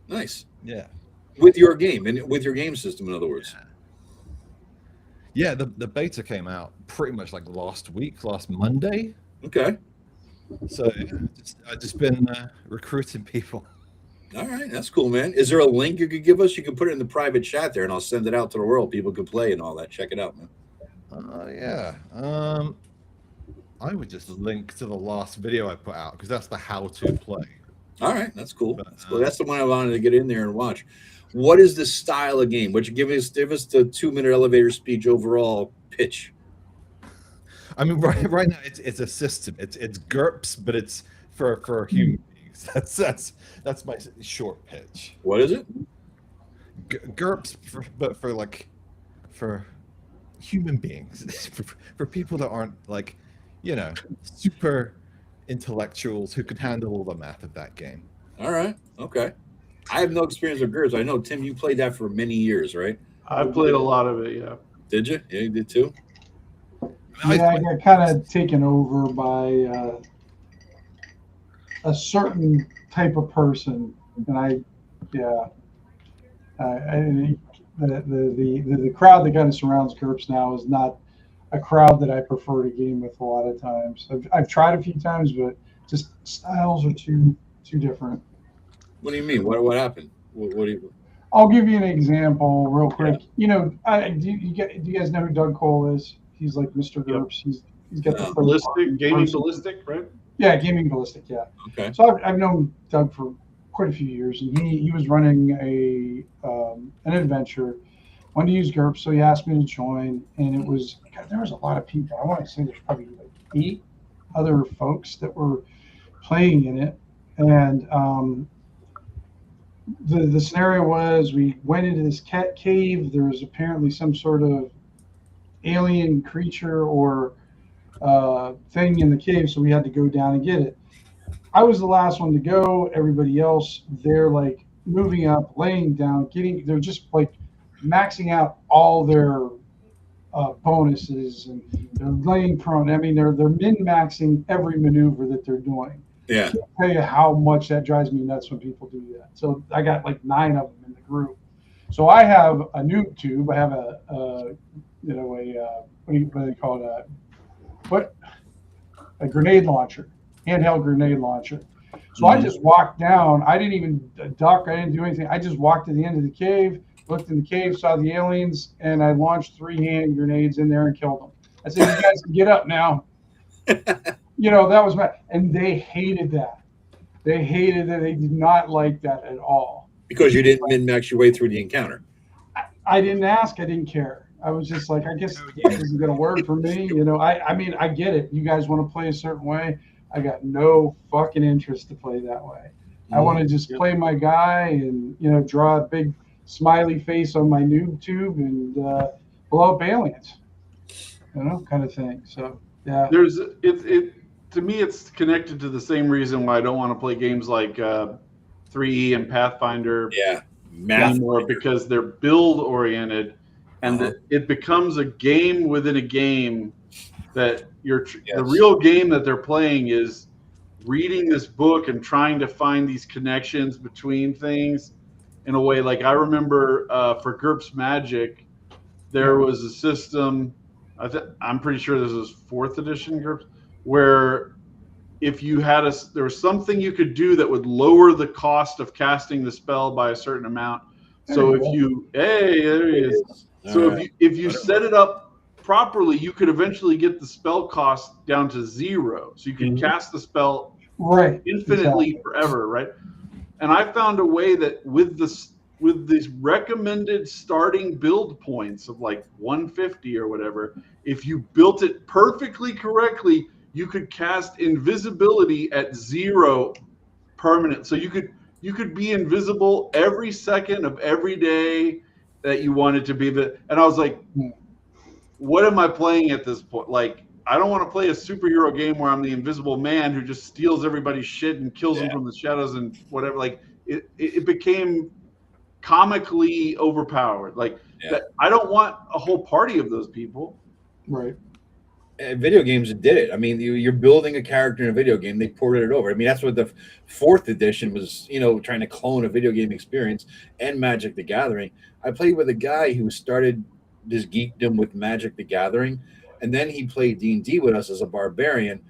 Nice. Yeah. With your game and with your game system, in other words. Yeah, the beta came out pretty much last Monday. Okay. So I've just been recruiting people. All right, that's cool, man. Is there a link you could give us? You can put it in the private chat there, and I'll send it out to the world. People can play and all that. Check it out, man. Yeah. I would just link to the last video I put out because that's the how to play. All right, that's cool. That's the one I wanted to get in there and watch. What is the style of game? Would you give us the 2-minute elevator speech overall pitch? I mean, right now it's a system. It's GURPS, but it's for human beings. That's my short pitch. What is it? GURPS, but for human beings, for people that aren't super intellectuals who can handle all the math of that game. All right. Okay. I have no experience with GURPS. I know, Tim, you played that for many years, right? I played a lot of it, yeah. Did you? Yeah, you did too? Yeah, I got kind of taken over by a certain type of person. And the crowd that kind of surrounds GURPS now is not a crowd that I prefer to game with a lot of times. I've tried a few times, but just styles are too different. What do you mean? What happened? What do you? I'll give you an example real quick. Yeah. Do you guys know who Doug Cole is? He's like Mr. GURPS. Yep. He's got the Gaming Ballistic, right? Yeah, Gaming Ballistic. Yeah. Okay. So I've known Doug for quite a few years, and he was running an adventure. Wanted to use GURPS, so he asked me to join, and it was there was a lot of people. I want to say there's probably like 8 other folks that were playing in it, and the scenario was we went into this cat cave. There was apparently some sort of alien creature or thing in the cave, so we had to go down and get it. I was the last one to go. Everybody else, they're like moving up, laying down, they're just like maxing out all their bonuses, and they're laying prone. I mean, they're min-maxing every maneuver that they're doing. Yeah. I can't tell you how much that drives me nuts when people do that. So I got like 9 of them in the group. So I have a noob tube. I have what do they call it? A grenade launcher, handheld grenade launcher. So I just walked down. I didn't even duck. I didn't do anything. I just walked to the end of the cave, looked in the cave, saw the aliens, and I launched 3 hand grenades in there and killed them. I said, "You guys can get up now." That was and they hated that. They hated it. They did not like that at all. Because you didn't min-max your way through the encounter. I didn't ask. I didn't care. I was just like, I guess this isn't going to work for me. I mean, I get it. You guys want to play a certain way. I got no fucking interest to play that way. I want to just play my guy and, draw a big smiley face on my noob tube and blow up aliens, kind of thing. So, yeah. To me, it's connected to the same reason why I don't want to play games like 3E and Pathfinder anymore, because they're build oriented, and it becomes a game within a game that the real game that they're playing is reading this book and trying to find these connections between things in a way. Like I remember for GURPS Magic, there was a system, I'm pretty sure this was 4th edition GURPS, where if you had there was something you could do that would lower the cost of casting the spell by a certain amount. So if you, there he is. So if you set it up properly, you could eventually get the spell cost down to 0. So you can cast the spell infinitely forever, right? And I found a way that with these recommended starting build points of like 150 or whatever, if you built it perfectly correctly, you could cast invisibility at 0 permanent. So you could be invisible every second of every day that you wanted to be. And I was like, what am I playing at this point? Like, I don't want to play a superhero game where I'm the invisible man who just steals everybody's shit and kills them from the shadows and whatever. Like it became comically overpowered. Like that, I don't want a whole party of those people. Right. Video games did it. I mean, you're building a character in a video game. They ported it over. I mean, that's what the 4th edition was, trying to clone a video game experience, and Magic the Gathering. I played with a guy who started this geekdom with Magic the Gathering, and then he played D&D with us as a barbarian.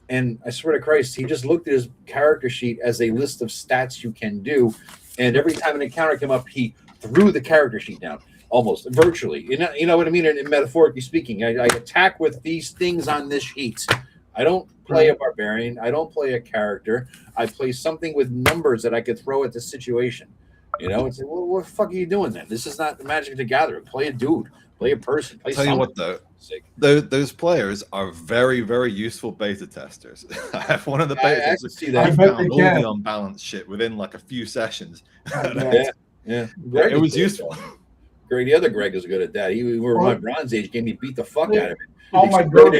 And I swear to Christ, he just looked at his character sheet as a list of stats you can do. And every time an encounter came up, he threw the character sheet down. Almost virtually, you know what I mean. In metaphorically speaking, I attack with these things on this sheet. I don't play a barbarian. I don't play a character. I play something with numbers that I could throw at the situation. It's like, well, what the fuck are you doing then? This is not the Magic the Gathering. Play a dude. Play a person. Play Tell you what, though, those players are very, very useful beta testers. I have one of the beta testers. I found all the unbalanced shit within like a few sessions. Yeah. It was useful. Greg, the other Greg is good at that. We were my Bronze Age game. He beat the fuck out of it. Oh my God!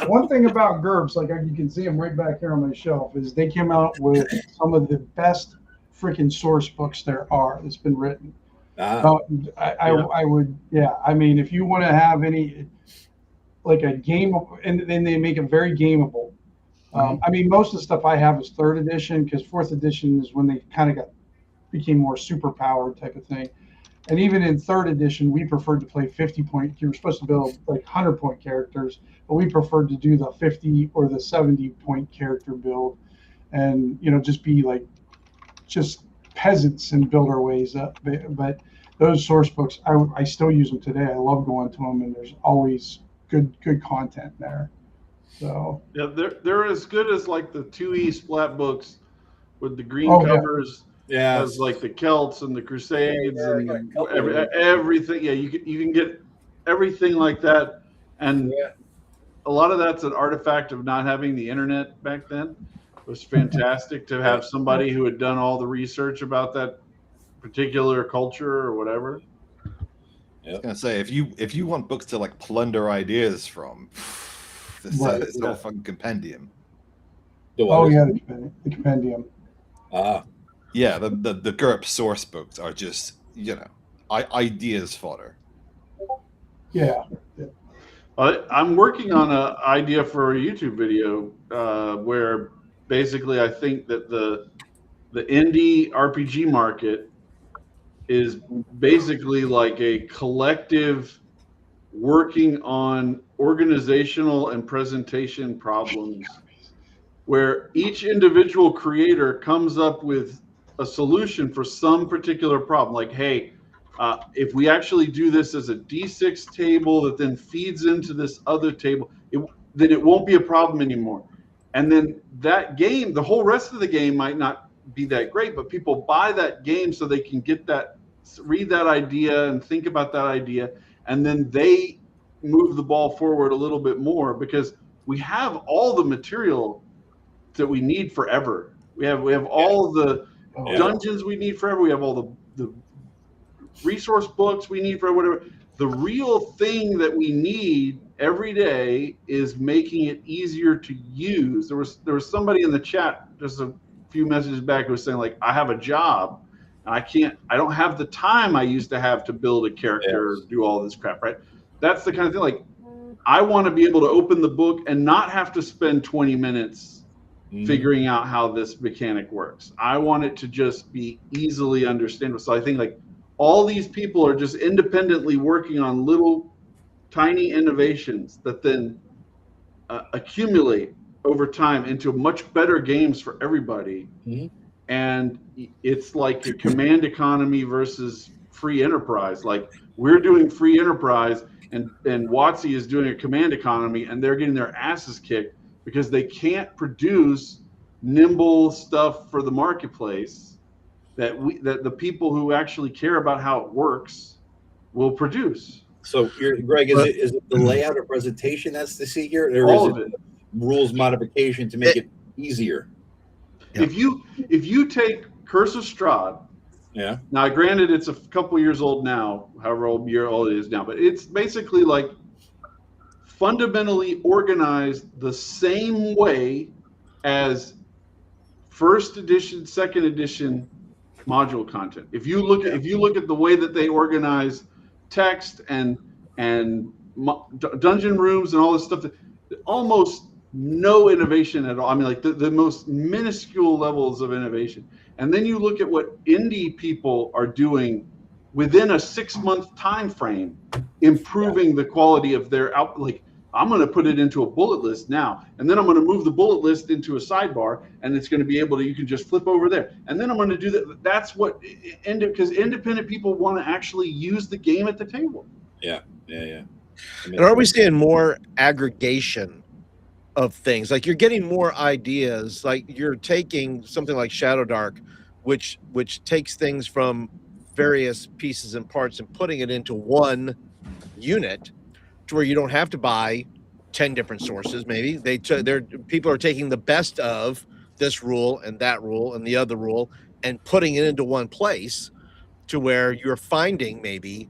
One thing about GURPS, like you can see them right back here on my shelf, is they came out with some of the best freaking source books there are that's been written. I would, I mean, if you want to have any, like a game, and then they make it very gameable. I mean, most of the stuff I have is 3rd edition, because 4th edition is when they kind of became more super powered type of thing. And even in 3rd edition, we preferred to play 50-point. You were supposed to build like 100-point characters, but we preferred to do the 50 or the 70-point character build, and just be like just peasants and build our ways up. But those source books, I still use them today. I love going to them, and there's always good content there. So yeah, they're as good as like the 2E splat books with the green covers. Yeah, as like the Celts and the Crusades and everything. Yeah, you can get everything like that, and a lot of that's an artifact of not having the internet back then. It was fantastic to have somebody who had done all the research about that particular culture or whatever. I was gonna say, if you want books to like plunder ideas from, this is a fucking compendium. The compendium. Yeah, the GURP source books are just, ideas fodder. Yeah. I'm working on an idea for a YouTube video where basically I think that the indie RPG market is basically like a collective working on organizational and presentation problems where each individual creator comes up with a solution for some particular problem. Like, hey, if we actually do this as a D6 table that then feeds into this other table, then it won't be a problem anymore. And then that game, the whole rest of the game might not be that great, but people buy that game so they can read that idea and think about that idea, and then they move the ball forward a little bit more because we have all the material that we need forever. We have all the dungeons we need forever. We have all the resource books we need for whatever. The real thing that we need every day is making it easier to use. There was somebody in the chat just a few messages back who was saying, like, I have a job and I don't have the time I used to have to build a character or do all this crap, right? That's the kind of thing, like, I want to be able to open the book and not have to spend 20 minutes figuring out how this mechanic works. I want it to just be easily understandable. So I think like all these people are just independently working on little tiny innovations that then accumulate over time into much better games for everybody. And it's like a command economy versus free enterprise. Like, we're doing free enterprise and WotC is doing a command economy, and they're getting their asses kicked because they can't produce nimble stuff for the marketplace that the people who actually care about how it works will produce. So, Greg, is it the layout or presentation that's the secret, or all is it rules modification to make it easier? If you take Curse of Strahd, now granted it's a couple years old now, however old it is now, but it's basically like fundamentally organized the same way as 1st edition, 2nd edition module content. If you look at the way that they organize text and dungeon rooms and all this stuff, almost no innovation at all. I mean, like the most minuscule levels of innovation. And then you look at what indie people are doing within a 6-month time frame, improving the quality of their output. Like, I'm going to put it into a bullet list now, and then I'm going to move the bullet list into a sidebar, and it's going to be able to, you can just flip over there. And then I'm going to do that. That's what, because independent people want to actually use the game at the table. Yeah. And are we seeing more aggregation of things? Like, you're getting more ideas. Like, you're taking something like ShadowDark, which takes things from various pieces and parts and putting it into one unit, to where you don't have to buy 10 different sources. Maybe people are taking the best of this rule and that rule and the other rule and putting it into one place, to where you're finding maybe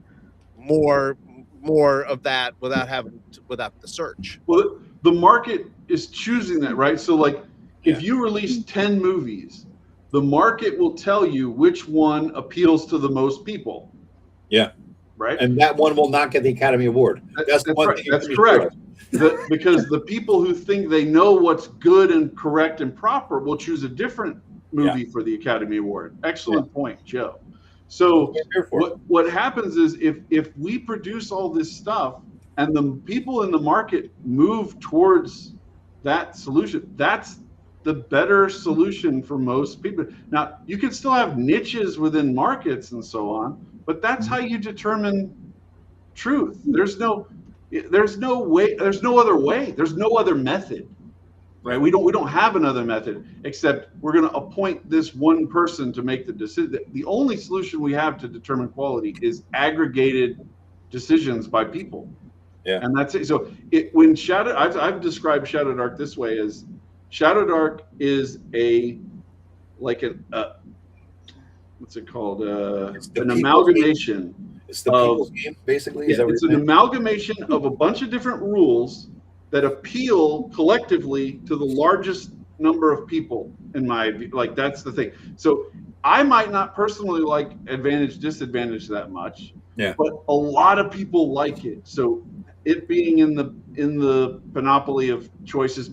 more of that without the search. Well, the market is choosing that, right? So like, if you release 10 movies, the market will tell you which one appeals to the most people. Yeah. Right. And that one will not get the Academy Award. That's right. That's correct. Because the people who think they know what's good and correct and proper will choose a different movie for the Academy Award. Excellent point, Joe. So what happens is if we produce all this stuff and the people in the market move towards that solution, that's the better solution for most people. Now, you can still have niches within markets and so on, but that's how you determine truth. There's no way, there's no other way, there's no other method. Right? We don't have another method except we're going to appoint this one person to make the decision. The only solution we have to determine quality is aggregated decisions by people. Yeah. And that's it. So when I've described ShadowDark this way as ShadowDark is what's it called? An amalgamation. It's the people's game, basically. Yeah, it's an amalgamation of a bunch of different rules that appeal collectively to the largest number of people, in my view. Like, that's the thing. So I might not personally like advantage disadvantage that much, but a lot of people like it. So it being in the panoply of choices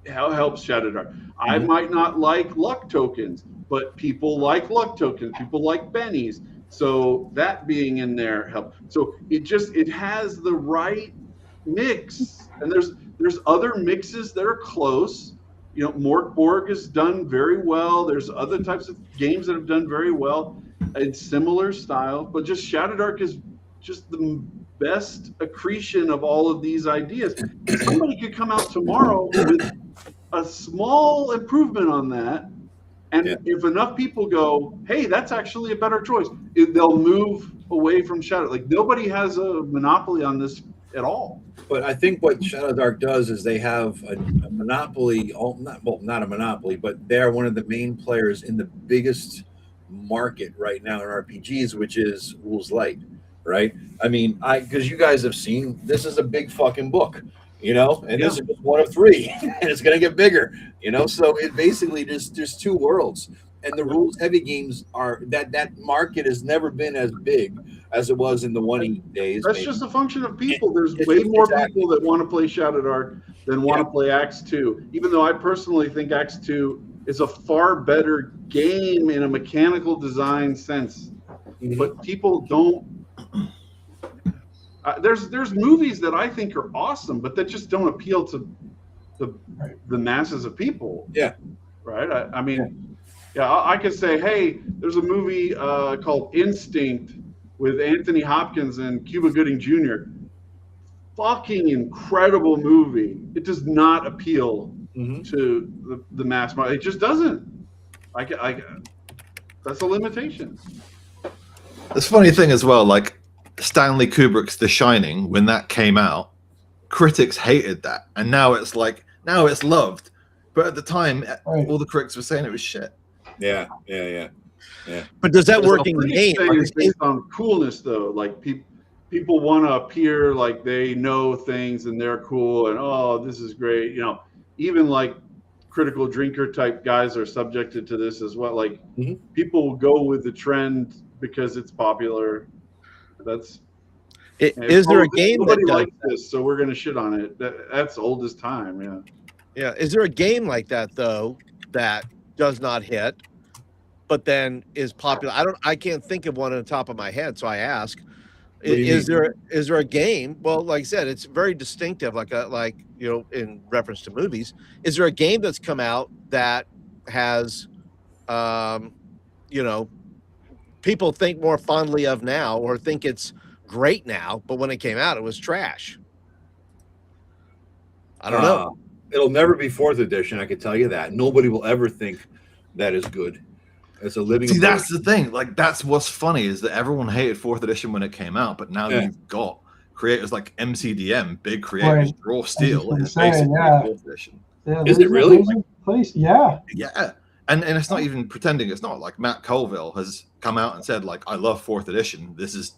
helps ShadowDark. I might not like luck tokens, but people like luck tokens. People like bennies. So that being in there helps. So it has the right mix. And there's other mixes that are close. You know, Mort Borg has done very well. There's other types of games that have done very well in similar style, but just ShadowDark is just the best accretion of all of these ideas. Somebody could come out tomorrow with a small improvement on that, and if enough people go, hey, that's actually a better choice, they'll move away from Shadow. Like, nobody has a monopoly on this at all. But I think what ShadowDark does is they have a monopoly, not a monopoly, but they're one of the main players in the biggest market right now in RPGs, which is Rules Light, right? I mean, because you guys have seen, this is a big fucking book, you know, and this is just one of 3, and it's going to get bigger, you know? So it basically there's 2 worlds. And the rules heavy games are that market has never been as big as it was in the 1E days. That's just a function of people. There's way more people that want to play ShadowDark than want to play Axe 2. Even though I personally think Axe 2 is a far better game in a mechanical design sense, but people don't. There's movies that I think are awesome, but that just don't appeal to the masses of people. Yeah. Right. I mean. Yeah, I could say, hey, there's a movie called Instinct with Anthony Hopkins and Cuba Gooding Jr. Fucking incredible movie. It does not appeal to the mass market. It just doesn't. That's a limitation. This funny thing as well, like Stanley Kubrick's The Shining, when that came out, critics hated that, and now it's loved. But at the time, all the critics were saying it was shit. Yeah. But does that work in the game? It's based on coolness, though. Like people want to appear like they know things and they're cool and oh, this is great. You know, even like critical drinker type guys are subjected to this as well. Like people go with the trend because it's popular. Is there a game nobody likes this, so we're gonna shit on it? That's old as time. Yeah. Is there a game like that though that does not hit, but then is popular? I can't think of one on the top of my head, so I ask. Is there a game? Well, like I said, it's very distinctive, like you know, in reference to movies. Is there a game that's come out that has, you know, people think more fondly of now or think it's great now, but when it came out, it was trash? I don't know. It'll never be 4th edition. I can tell you that. Nobody will ever think that is good. It's a living. See, that's the thing. Like, that's what's funny is that everyone hated 4th edition when it came out, but now you've got creators like MCDM, big creators, Raw Steel is basically 4th edition. Yeah, is it really? Yeah. Yeah. And it's not even pretending. It's not like Matt Colville has come out and said, like, I love 4th edition. This is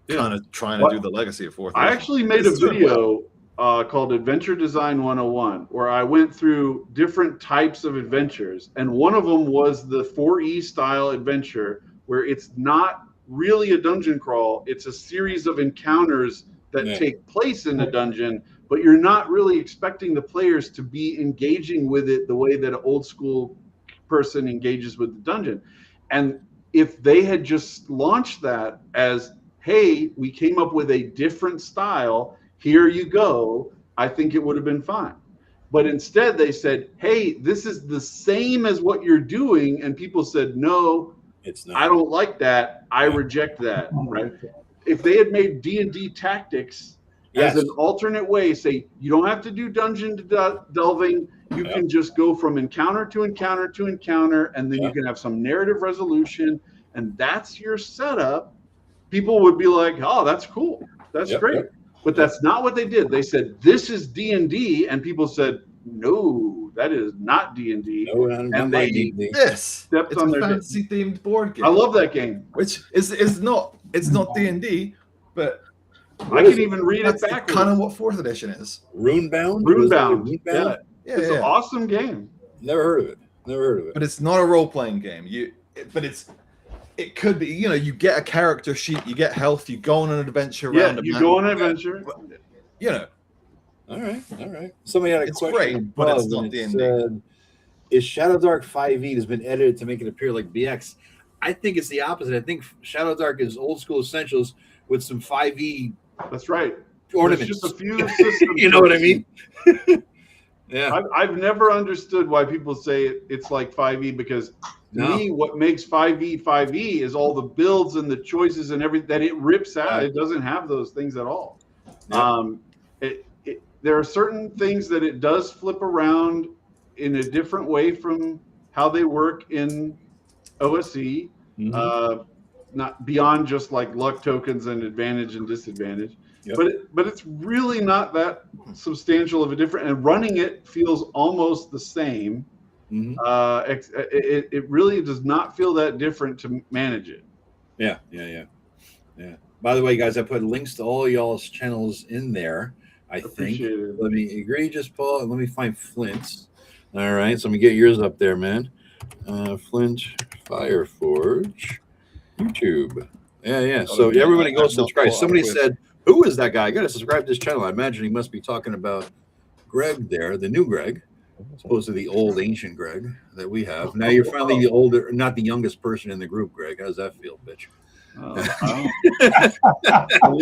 kind of trying to do the legacy of 4th edition. I actually made a video called Adventure Design 101, where I went through different types of adventures. And one of them was the 4E style adventure, where it's not really a dungeon crawl. It's a series of encounters that take place in a dungeon, but you're not really expecting the players to be engaging with it the way that an old school person engages with the dungeon. And if they had just launched that as, hey, we came up with a different style, here you go, I think it would have been fine. But instead they said, hey, this is the same as what you're doing. And people said, no, it's not. I don't like that. I reject that, right? If they had made D&D Tactics as an alternate way, say, you don't have to do dungeon delving. You can just go from encounter to encounter to encounter, and then you can have some narrative resolution, and that's your setup. People would be like, oh, that's cool. That's great. But that's not what they did. They said, this is D&D, and people said, no, that is not D&D. No, and they D&D. stepped on their fancy themed board game. I love that game. Which is not D&D, but I can even read it backwards. Kind of what 4th edition is. Runebound. Yeah. It's an awesome game. Never heard of it. But it's not a role-playing game. It could be, you get a character sheet, you get health, you go on an adventure. You go on an adventure. All right. Somebody had a question. Great, but it's not D&D. Is ShadowDark 5e has been edited to make it appear like BX? I think it's the opposite. I think ShadowDark is old school essentials with some 5e. That's right. Ornaments. There's just a few systems. You know what I mean? Yeah. I've never understood why people say it's like 5e, because to me, what makes 5e is all the builds and the choices and everything that it rips out. It doesn't have those things at all. There are certain things that it does flip around in a different way from how they work in OSE, not beyond just like luck tokens and advantage and disadvantage. But it's really not that substantial of a difference, and running it feels almost the same. It really does not feel that different to manage it. Yeah. By the way, guys, I put links to all y'all's channels in there. I think. Let me Egregious Paul, and let me find Flint's. All right, so let me get yours up there, man. Flint Fireforge, YouTube. Yeah. So everybody go subscribe. Somebody said, "Who is that guy? I got to subscribe to this channel." I imagine he must be talking about Greg there, the new Greg, as opposed to the old ancient Greg that we have. Now you're finally the older, not the youngest person in the group, Greg. How does that feel, bitch?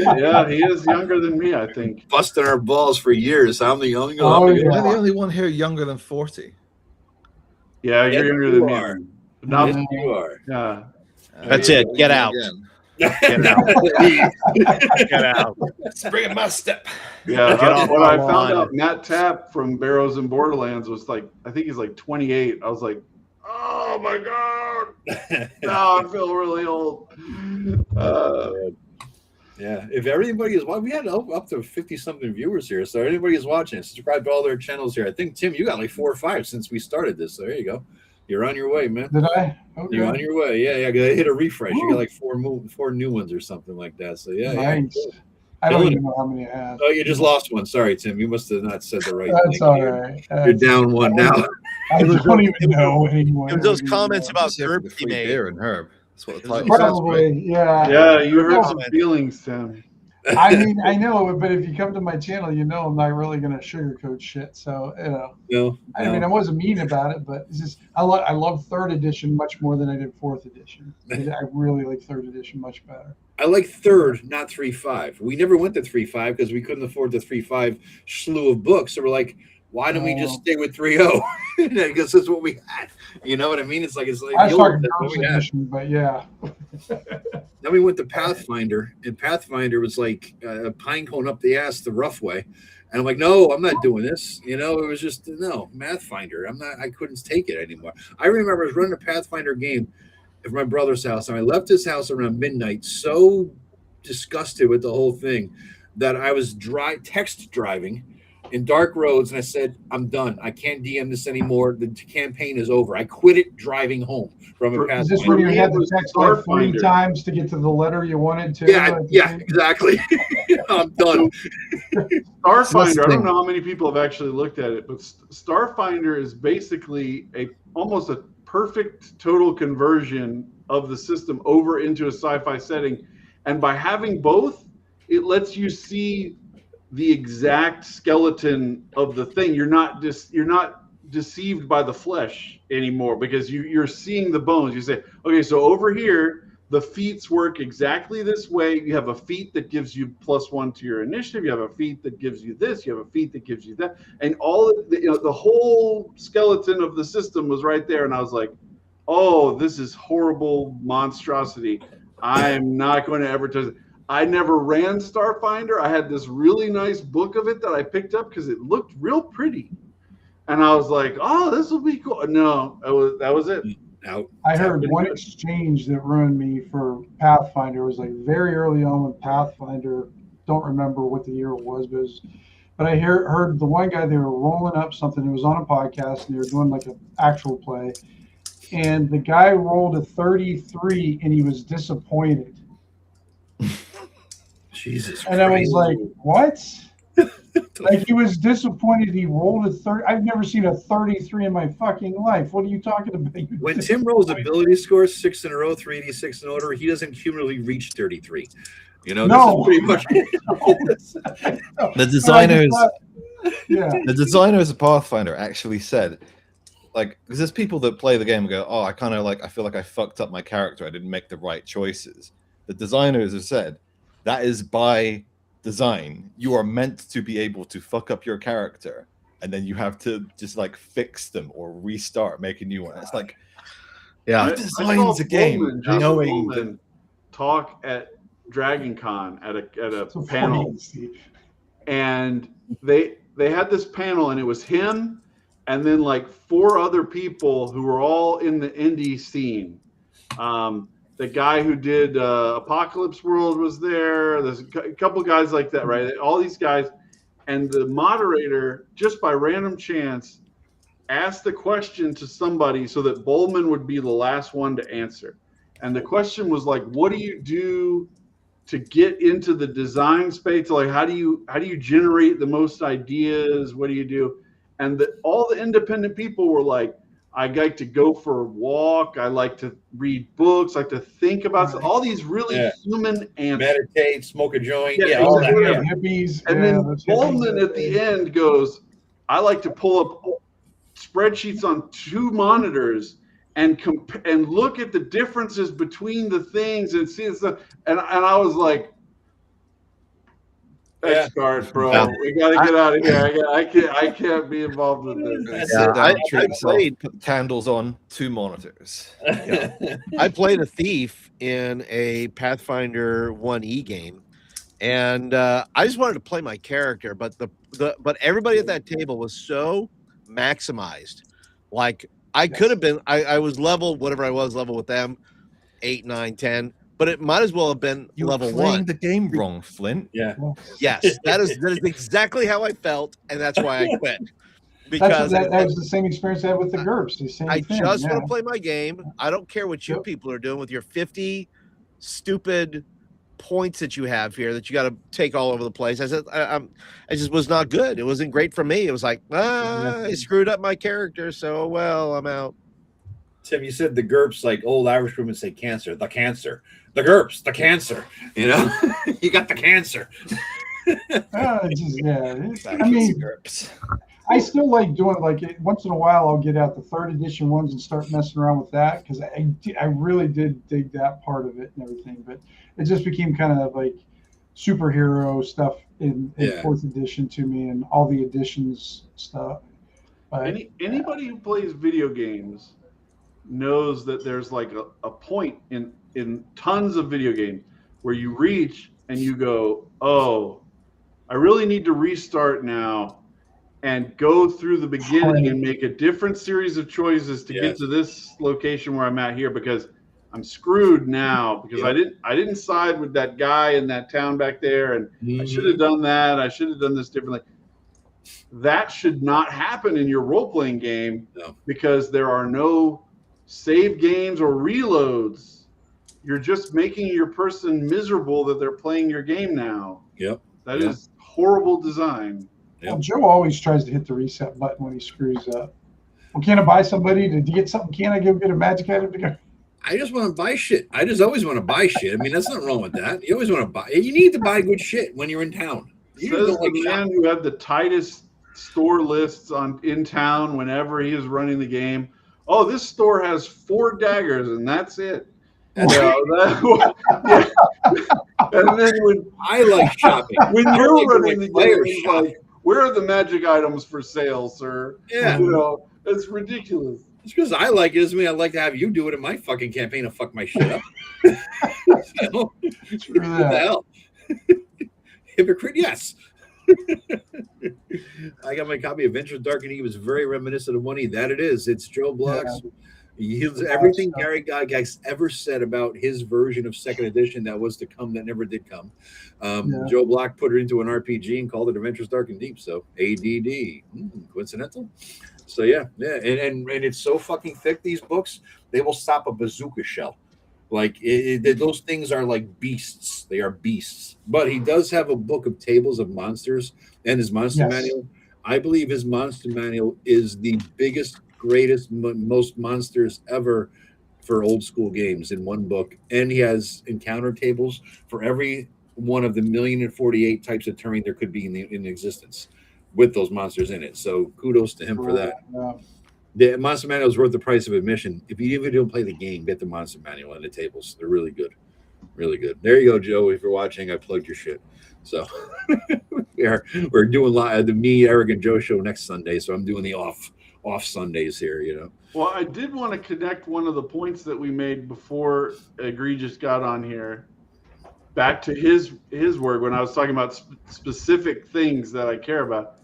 Yeah, he is younger than me, I think. Busting our balls for years. I'm the youngest. You're the only one here younger than 40. Yeah, you're younger than me. Yes, you are. Yeah. That's it. Get out. Get out. Get out. Bring my step. Yeah. When I found out Matt Tapp from Barrows and Borderlands was like, I think he's like 28. I was like, oh my God. Now I feel really old. Yeah. If everybody is watching, we had up to 50-something viewers here. So anybody is watching, subscribe to all their channels here. I think, Tim, you got like 4 or 5 since we started this. So there you go. You're on your way, man. Did I? Okay. You're on your way. Yeah. Hit a refresh. You got like 4 new ones or something like that. So yeah. Nice. I don't even know how many I have. Oh, you just lost one. Sorry, Tim. You must have not said the right That's thing. All right. You're down 1 now. I don't even know anymore. It was those comments about Herb he made. Beer and Herb. That's what the title Probably, yeah. Yeah, you hurt some feelings, Tim. I mean, I know, but if you come to my channel, I'm not really going to sugarcoat shit. So, I mean, I wasn't mean about it, but it's just I love 3rd edition much more than I did 4th edition. I really like 3rd edition much better. I like 3rd, not 3.5. We never went to 3.5 because we couldn't afford the 3.5 slew of books. So we're like, why don't we just stay with 3.0? Because that's what we had. You know what I mean? It's like I was talking first edition, but yeah. Then we went to Pathfinder, and Pathfinder was like a pine cone up the ass the rough way. And I'm like, no, I'm not doing this. It was just Pathfinder. I couldn't take it anymore. I remember I was running a Pathfinder game at my brother's house, and I left his house around midnight, so disgusted with the whole thing that I was text driving in dark roads, and I said, I'm done. I can't DM this anymore. The campaign is over. I quit it driving home from a Pathfinder. Is this when you had to text like 3 times to get to the letter you wanted to? Yeah, exactly. I'm done. Starfinder, I don't know how many people have actually looked at it, but Starfinder is basically almost a perfect total conversion of the system over into a sci-fi setting. And by having both, it lets you see the exact skeleton of the thing. You're not deceived by the flesh anymore because you're seeing the bones. You say, okay, so over here, the feats work exactly this way. You have a feat that gives you +1 to your initiative. You have a feat that gives you this. You have a feat that gives you that. And all of the whole skeleton of the system was right there. And I was like, oh, this is horrible monstrosity. I'm not going to ever touch it. I never ran Starfinder. I had this really nice book of it that I picked up because it looked real pretty. And I was like, oh, this will be cool. No, that was it. I heard one exchange that ruined me for Pathfinder. It was like very early on with Pathfinder. Don't remember what the year it was, but I heard the one guy, they were rolling up something. It was on a podcast and they were doing like an actual play. And the guy rolled a 33 and he was disappointed. Jesus and Christ. I was like, what? Like he was disappointed he rolled a 30. I've never seen a 33 in my fucking life. What are you talking about? When Tim rolls ability scores 6 in a row, 386 in order, he doesn't cumulatively reach 33. You know, no. This is pretty much the designers of Pathfinder actually said, like, because there's people that play the game and go, oh, I feel like I fucked up my character. I didn't make the right choices. The designers have said that is by design. You are meant to be able to fuck up your character and then you have to just like fix them or restart, make a new one. It's like, yeah, I designs a game knowing that talk at Dragon Con at a panel, and they had this panel and it was him and then like 4 other people who were all in the indie scene. The guy who did Apocalypse World was there. There's a couple guys like that, right? All these guys. And the moderator, just by random chance, asked the question to somebody so that Bowman would be the last one to answer. And the question was like, what do you do to get into the design space? Like, how do you generate the most ideas? What do you do? And all the independent people were like, I like to go for a walk. I like to read books. I like to think about all these really human answers. Meditate, smoke a joint. All that. Hippies. And then Bowman at the end goes, I like to pull up spreadsheets on 2 monitors and look at the differences between the things and see stuff. And I was like, X-Card, bro. Yeah. We gotta get out of here. I can't be involved with this. I played candles on 2 monitors. I played a thief in a Pathfinder 1E game, and I just wanted to play my character, but but everybody at that table was so maximized. Like I could have been, I was level whatever I was level with them, 8, 9, 10. But it might as well have been level 1. Playing the game wrong, Flint. Yeah. Yes, that is exactly how I felt, and that's why I quit. Because that was the same experience I had with the GURPS. I just want to play my game. I don't care what you people are doing with your 50 stupid points that you have here that you got to take all over the place. I said, it just was not good. It wasn't great for me. It was like, I screwed up my character, so well, I'm out. Tim, you said the GURPS, like old Irish women say cancer, the cancer. The GURPS, the cancer. You know, you got the cancer. I mean, I still like doing once in a while. I'll get out the 3rd edition ones and start messing around with that because I really did dig that part of it and everything. But it just became kind of like superhero stuff in 4th edition to me and all the editions stuff. But, anybody who plays video games knows that there's like a point in tons of video games where you reach and you go, oh, I really need to restart now and go through the beginning and make a different series of choices to get to this location where I'm at here because I'm screwed now because I didn't side with that guy in that town back there and I should have done that. I should have done this differently. That should not happen in your role-playing game because there are no save games or reloads. You're just making your person miserable that they're playing your game now. Yep. That is horrible design. Well, Joe always tries to hit the reset button when he screws up. Well, can I buy somebody to get something? Can I go get a magic item to go? I just want to buy shit. I just always want to buy shit. I mean, that's nothing wrong with that. You always want to buy. You need to buy good shit when you're in town. Says the man who had the tightest store lists in town whenever he is running the game. Oh, this store has 4 daggers and that's it. And then when I like shopping. When you're running the game, it's like, where are the magic items for sale, sir? Yeah. It's ridiculous. It's because I like it. Doesn't mean I'd like to have you do it in my fucking campaign and fuck my shit up. What the hell? Hypocrite, yes. I got my copy of ShadowDark, and he was very reminiscent of money. That it is. It's Joe Block's. Yeah. Everything Gary Gygax ever said about his version of second edition that was to come that never did come. Joe Block put it into an RPG and called it Adventures Dark and Deep. So ADD. Coincidental? So yeah. And it's so fucking thick, these books, they will stop a bazooka shell. Like those things are like beasts. They are beasts. But he does have a book of tables of monsters and his monster manual. I believe his monster manual is the biggest, greatest, most monsters ever for old school games in one book. And he has encounter tables for every one of the 1,048 types of terrain there could be in existence with those monsters in it. So kudos to him for that. The monster manual is worth the price of admission. If you even don't play the game, get the monster manual and the tables. They're really good. Really good. There you go, Joe. If you're watching, I plugged your shit. So we're doing live the Me, Eric, and Joe show next Sunday. So I'm doing the off Sundays here, Well, I did want to connect one of the points that we made before Egregious got on here back to his work when I was talking about specific things that I care about.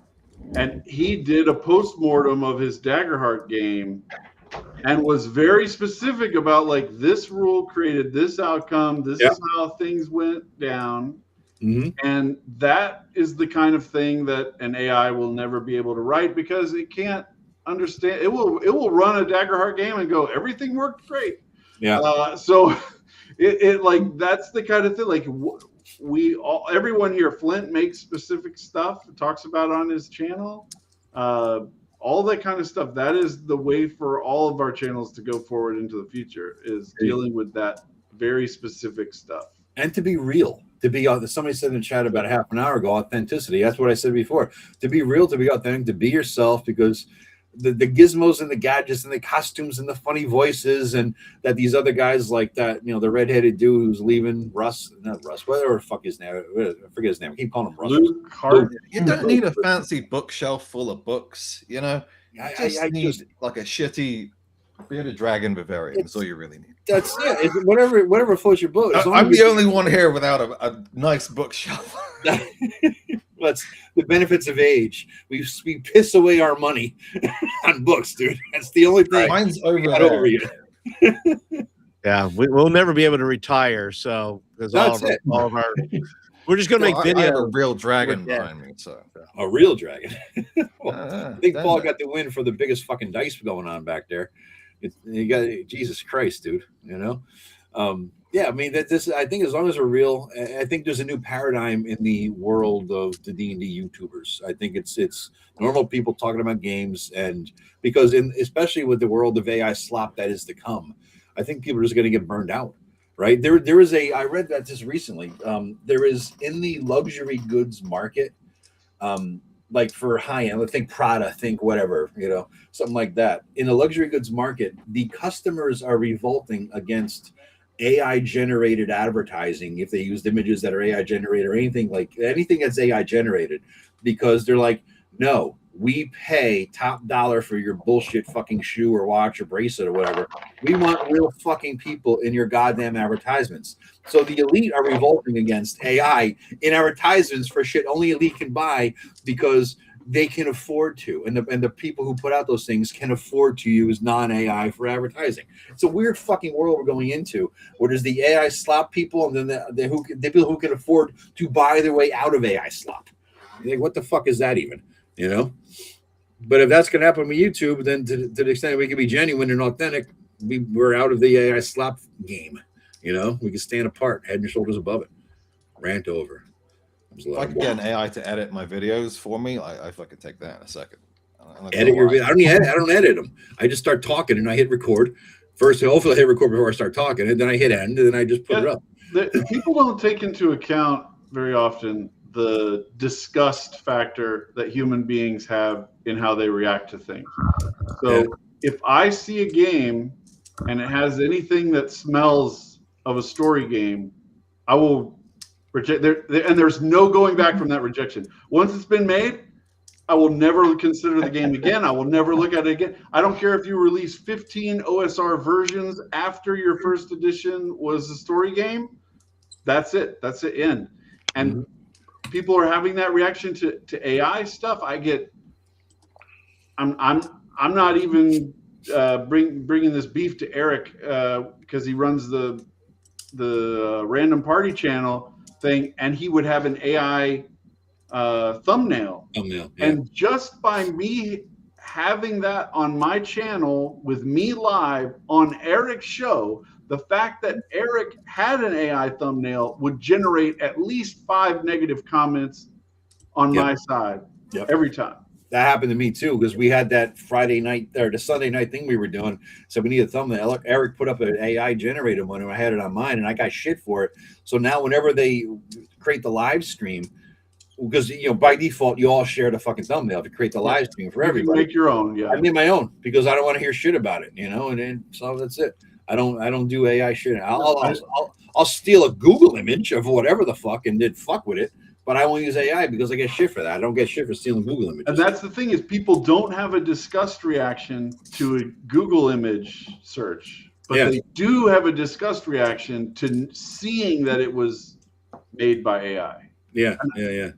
And he did a post-mortem of his Daggerheart game and was very specific about, like, this rule created this outcome. This is how things went down. Mm-hmm. And that is the kind of thing that an AI will never be able to write because it can't understand. It will run a Daggerheart game and go, everything worked great. Yeah. So it like, that's the kind of thing, like, everyone here, Flint makes specific stuff, talks about on his channel, all that kind of stuff. That is the way for all of our channels to go forward into the future, is dealing with that very specific stuff. And to be real, to be somebody said in the chat about a half an hour ago, authenticity. That's what I said before. To be real, to be authentic, to be yourself, because the gizmos and the gadgets and the costumes and the funny voices and that these other guys like that, the redheaded dude who's leaving, whatever the fuck his name, I forget his name. I keep calling him Russ. Luke Hart. You don't need a fancy bookshelf full of books, I need like a shitty bearded dragon Bavarian. That's all you really need. That's whatever floats your boat. I'm the only one here without a nice bookshelf. That's the benefits of age. We piss away our money on books, dude. That's the only thing. Mine's over you. Yeah, we'll never be able to retire. So because all of our, we're just gonna make videos. I have a real dragon behind me. So a real dragon. I think Paul got the win for the biggest fucking dice going on back there. You got Jesus Christ, dude. Yeah, I mean I think as long as we're real, I think there's a new paradigm in the world of the D&D YouTubers. I think it's normal people talking about games, and because especially with the world of AI slop that is to come, I think people are just going to get burned out, right? There is I read that just recently. There is in the luxury goods market, like for high end, think Prada, think whatever, something like that. In the luxury goods market, the customers are revolting against AI generated advertising if they use images that are AI generated or anything that's AI generated, because they're like, no, we pay top dollar for your bullshit fucking shoe or watch or bracelet or whatever. We want real fucking people in your goddamn advertisements. So the elite are revolting against AI in advertisements for shit only elite can buy because they can afford to, and the people who put out those things can afford to use non-AI for advertising. It's a weird fucking world we're going into, where there's the AI slop people, and then the people who can afford to buy their way out of AI slop. You're like, what the fuck is that even? But if that's going to happen with YouTube, then to the extent we can be genuine and authentic, we're out of the AI slop game. We can stand apart, head and shoulders above it. Rant over. If I could get an AI to edit my videos for me, I could take that in a second. Edit your video. I don't edit them. I just start talking and I hit record. First, hopefully I hit record before I start talking, and then I hit end, and then I just put it up. People don't take into account very often the disgust factor that human beings have in how they react to things. So if I see a game and it has anything that smells of a story game, I will reject and there's no going back from that rejection. Once it's been made, I will never consider the game again. I will never look at it again. I don't care if you release 15 OSR versions after your first edition was a story game. That's it. That's the end. And people are having that reaction to AI stuff. I'm not even bringing this beef to Eric because he runs the random party channel thing, and he would have an AI thumbnail. And just by me having that on my channel with me live on Eric's show, the fact that Eric had an AI thumbnail would generate at least 5 negative comments on my side every time. That happened to me too, because we had that Friday night or the Sunday night thing we were doing. So we need a thumbnail. Eric put up an AI generated one, and I had it on mine, and I got shit for it. So now whenever they create the live stream, because by default you all share the fucking thumbnail to create the live stream for everybody. You make your own, I made my own because I don't want to hear shit about it, and then so that's it. I don't do AI shit. I'll steal a Google image of whatever the fuck and then fuck with it, but I won't use AI because I get shit for that. I don't get shit for stealing Google images. And that's the thing is people don't have a disgust reaction to a Google image search, but they do have a disgust reaction to seeing that it was made by AI. Yeah.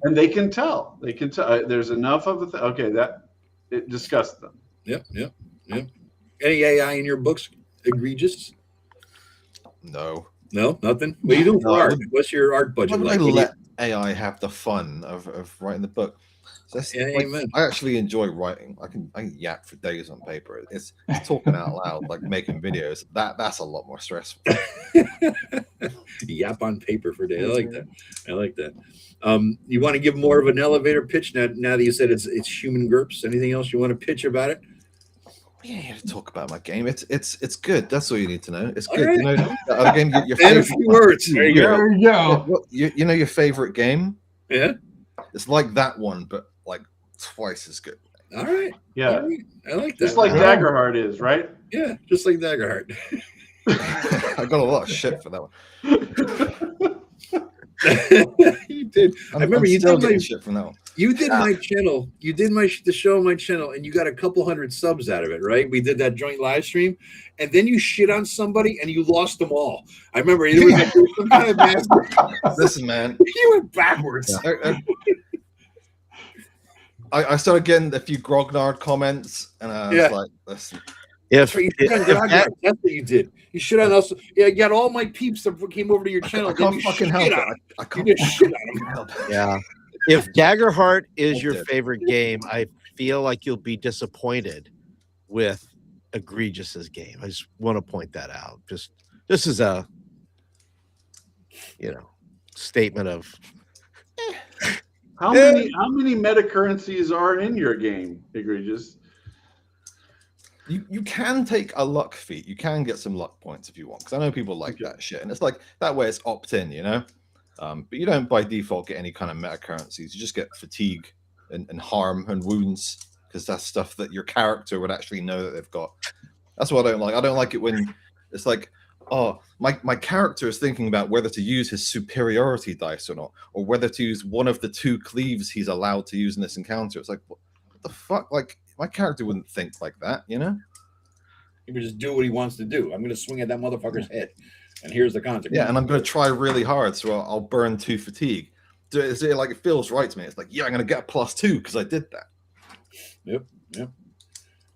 And they can tell. There's enough of that it disgusts them. Yep. Any AI in your books egregious? No, nothing. What are you doing for art? What's your art budget Why like? would I let AI have the fun of writing the book? So I actually enjoy writing. I can yap for days on paper. It's talking out loud, like making videos. That's a lot more stressful. Yap on paper for days. I like that. You want to give more of an elevator pitch now that you said it's human GURPS? Anything else you want to pitch about it? We ain't here to talk about my game. It's good. That's all you need to know. It's good. Right. Our game. Your favorite, a few words. There you go. You know your favorite game? Yeah. It's like that one, but like twice as good. All right. Yeah. All right. I like that. Just like Daggerheart is, right? Yeah, just like Daggerheart. I got a lot of shit for that one. You did. I remember you still did getting my shit from that one. You did my channel. You did the show on my channel, and you got a couple hundred subs out of it, right? We did that joint live stream, and then you shit on somebody, and you lost them all. I remember it was like some kind of master. Listen, man, you went backwards. Yeah. I started getting a few grognard comments, and I was like, "Listen, that's what you did. You shit on us. Yeah, you got all my peeps that came over to your channel. I can't fucking help it. I can't shit on them. Yeah." If Daggerheart is your favorite game, I feel like you'll be disappointed with Egregious's game. I just want to point that out. Just this is a statement of how many meta currencies are in your game, Egregious? You can take a luck feat. You can get some luck points if you want, because I know people like that shit, and it's like that way it's opt-in, but you don't by default get any kind of meta currencies. You just get fatigue and harm and wounds, because that's stuff that your character would actually know that they've got. That's what I don't like. I don't like it when it's like, oh, my character is thinking about whether to use his superiority dice or not, or whether to use one of the 2 cleaves he's allowed to use in this encounter. It's like, what the fuck? Like, my character wouldn't think like that, He would just do what he wants to do. I'm going to swing at that motherfucker's head, and here's the consequence. Yeah, and I'm going to try really hard, so I'll burn 2 fatigue. It feels right to me. It's like, yeah, I'm going to get a +2 because I did that. Yep.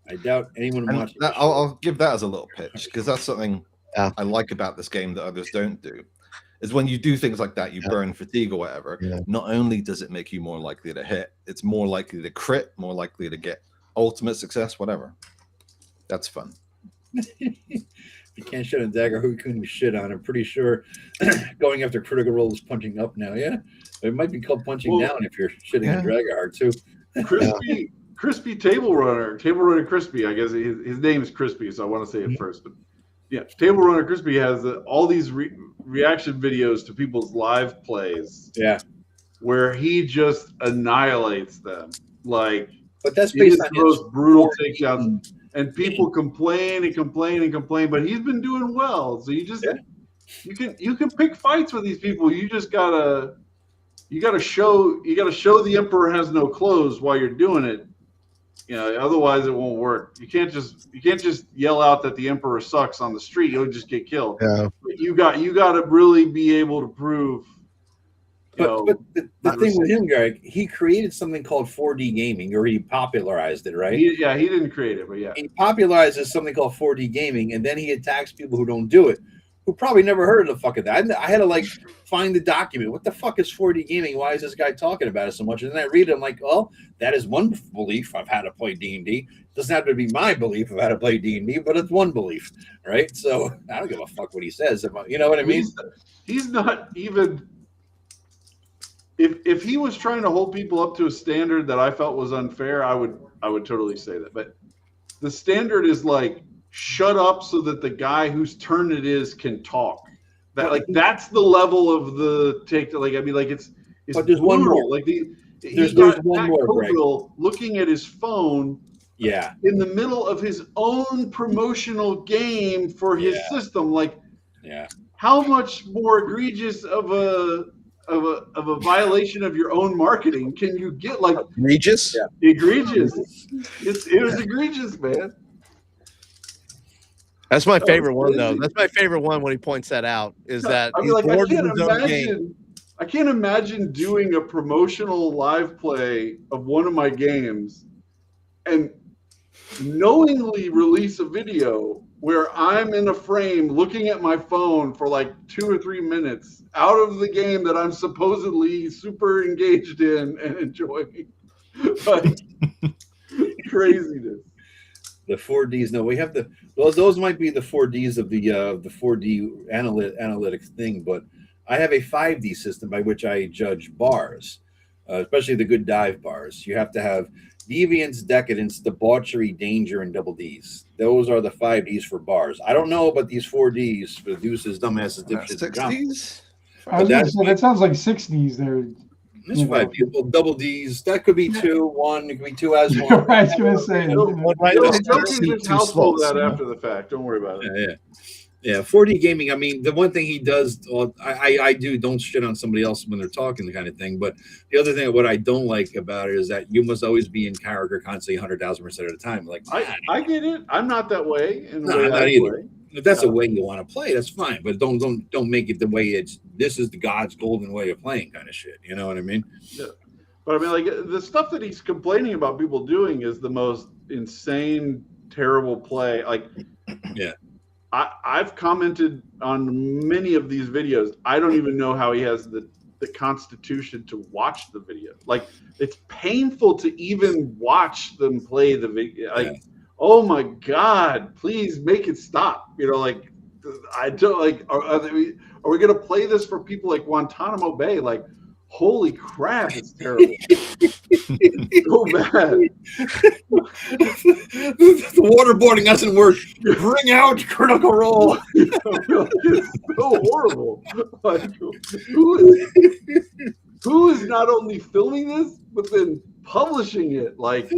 I doubt anyone watches. I'll give that as a little pitch, because that's something I like about this game that others don't do. Is when you do things like that, you burn fatigue or whatever. Yeah. Not only does it make you more likely to hit, it's more likely to crit, more likely to get ultimate success, whatever. That's fun. You can't shit on Dagger. Who can you shit on? I'm pretty sure going after critical role is punching up now. Yeah, it might be called punching down if you're shitting on Daggerheart too. Crispy Table Runner Crispy. I guess his name is Crispy, so I want to say it first. But yeah, Table Runner Crispy has all these reaction videos to people's live plays. Yeah, where he just annihilates them. Like, but that's he based gets on the most brutal takedowns, game. and people complain and complain and complain, but he's been doing well. So you just you can pick fights with these people. You just gotta show the emperor has no clothes while you're doing it. You know, otherwise it won't work. You can't just yell out that the emperor sucks on the street. You'll just get killed. Yeah. But you got to really be able to prove. But the thing with him, Greg, he created something called 4D gaming, or he popularized it, right? He didn't create it, but yeah. He popularizes something called 4D gaming, and then he attacks people who don't do it, who probably never heard of the fuck of that. I had to like find the document. What the fuck is 4D gaming? Why is this guy talking about it so much? And then I read it, I'm like, well, that is one belief I've had to play D&D. Doesn't have to be my belief of how to play D&D, but it's one belief, right? So I don't give a fuck what he says. You know what I mean? He's not even... If he was trying to hold people up to a standard that I felt was unfair, I would totally say that. But the standard is like, shut up so that the guy whose turn it is can talk. That's the level of the take. Like, I mean, like it's but there's brutal. One more. Like there's one more. Coville looking at his phone. Yeah. In the middle of his own promotional game for his system. Like, how much more egregious of a violation of your own marketing can you get? Like, egregious? Yeah. Egregious. It was egregious, man. That's my favorite one, though. That's my favorite one when he points that out. Is that I mean, like, I can't imagine doing a promotional live play of one of my games and knowingly release a video where I'm in a frame looking at my phone for like 2 or 3 minutes out of the game that I'm supposedly super engaged in and enjoying. Like, craziness. The 4Ds. No, we have those might be the 4Ds of the 4D analytics thing, but I have a 5D system by which I judge bars, especially the good dive bars. You have to have deviance, decadence, debauchery, danger, and double Ds. Those are the 5Ds for bars. I don't know about these 4Ds for deuces, dumbasses, dipshits, 6Ds. I was gonna say, that sounds like 6Ds there. That's 5 people, double Ds. That could be 2, 1. It could be 2 as 1. I was gonna say, just household that after the fact. Don't worry about it. Yeah. 4D gaming. I mean, the one thing he does, I do don't shit on somebody else when they're talking, the kind of thing. But the other thing, what I don't like about it is that you must always be in character constantly 100,000% of the time. Like, I get it. I'm not that way. No, I'm not either. If that's the way you want to play, that's fine. But don't make it the way this is the God's golden way of playing kind of shit. You know what I mean? Yeah. But I mean, like, the stuff that he's complaining about people doing is the most insane, terrible play. Like, yeah. I've commented on many of these videos. I don't even know how he has the constitution to watch the video. Like, it's painful to even watch them play the video. Like, oh my God, please make it stop. You know, like, I don't like, are we going to play this for people like Guantanamo Bay? Like, holy crap, it's terrible. It's so bad. The waterboarding doesn't work. Bring out Critical Role. It's so horrible. Like, who is not only filming this, but then publishing it? Like,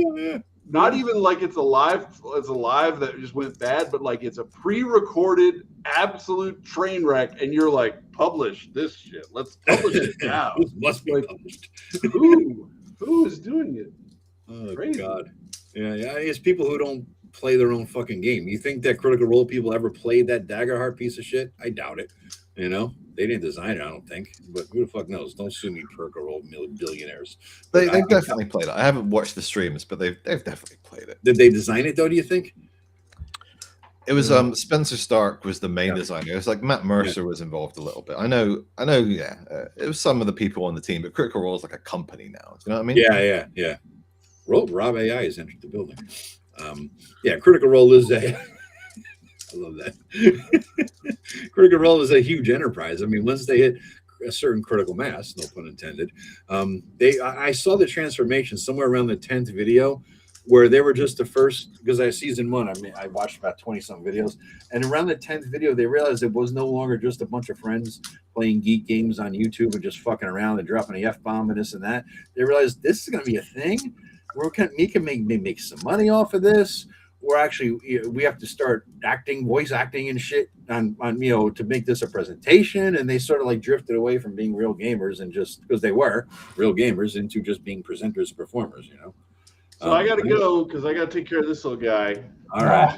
not even like it's a live that just went bad, but like it's a pre-recorded absolute train wreck, and you're like, publish this shit. Let's publish it now. This must be published. Who is doing it? Oh, crazy. God. Yeah, it's people who don't play their own fucking game. You think that Critical Role people ever played that Daggerheart piece of shit? I doubt it. You know, they didn't design it, I don't think. But who the fuck knows? Don't sue me, Critical Role billionaires. They've definitely played it. I haven't watched the streams, but they've definitely played it. Did they design it though? Do you think? It was Spencer Stark was the main designer. It was like Matt Mercer was involved a little bit. I know. Yeah, it was some of the people on the team, but Critical Role is like a company now. Do you know what I mean? Yeah. Rob AI has entered the building. Critical Role is a. I love that. Critical Role is a huge enterprise. I mean, once they hit a certain critical mass, no pun intended, I saw the transformation somewhere around the 10th video where they were just the first, because season 1, I watched about 20 some videos, and around the 10th video they realized it was no longer just a bunch of friends playing geek games on YouTube and just fucking around and dropping a F-bomb and this and that. They realized this is going to be a thing. We can make some money off of this. We have to start voice acting and shit on to make this a presentation. And they sort of like drifted away from being real gamers and just because they were real gamers into just being presenters, performers, So I got to go because I got to take care of this little guy. All right.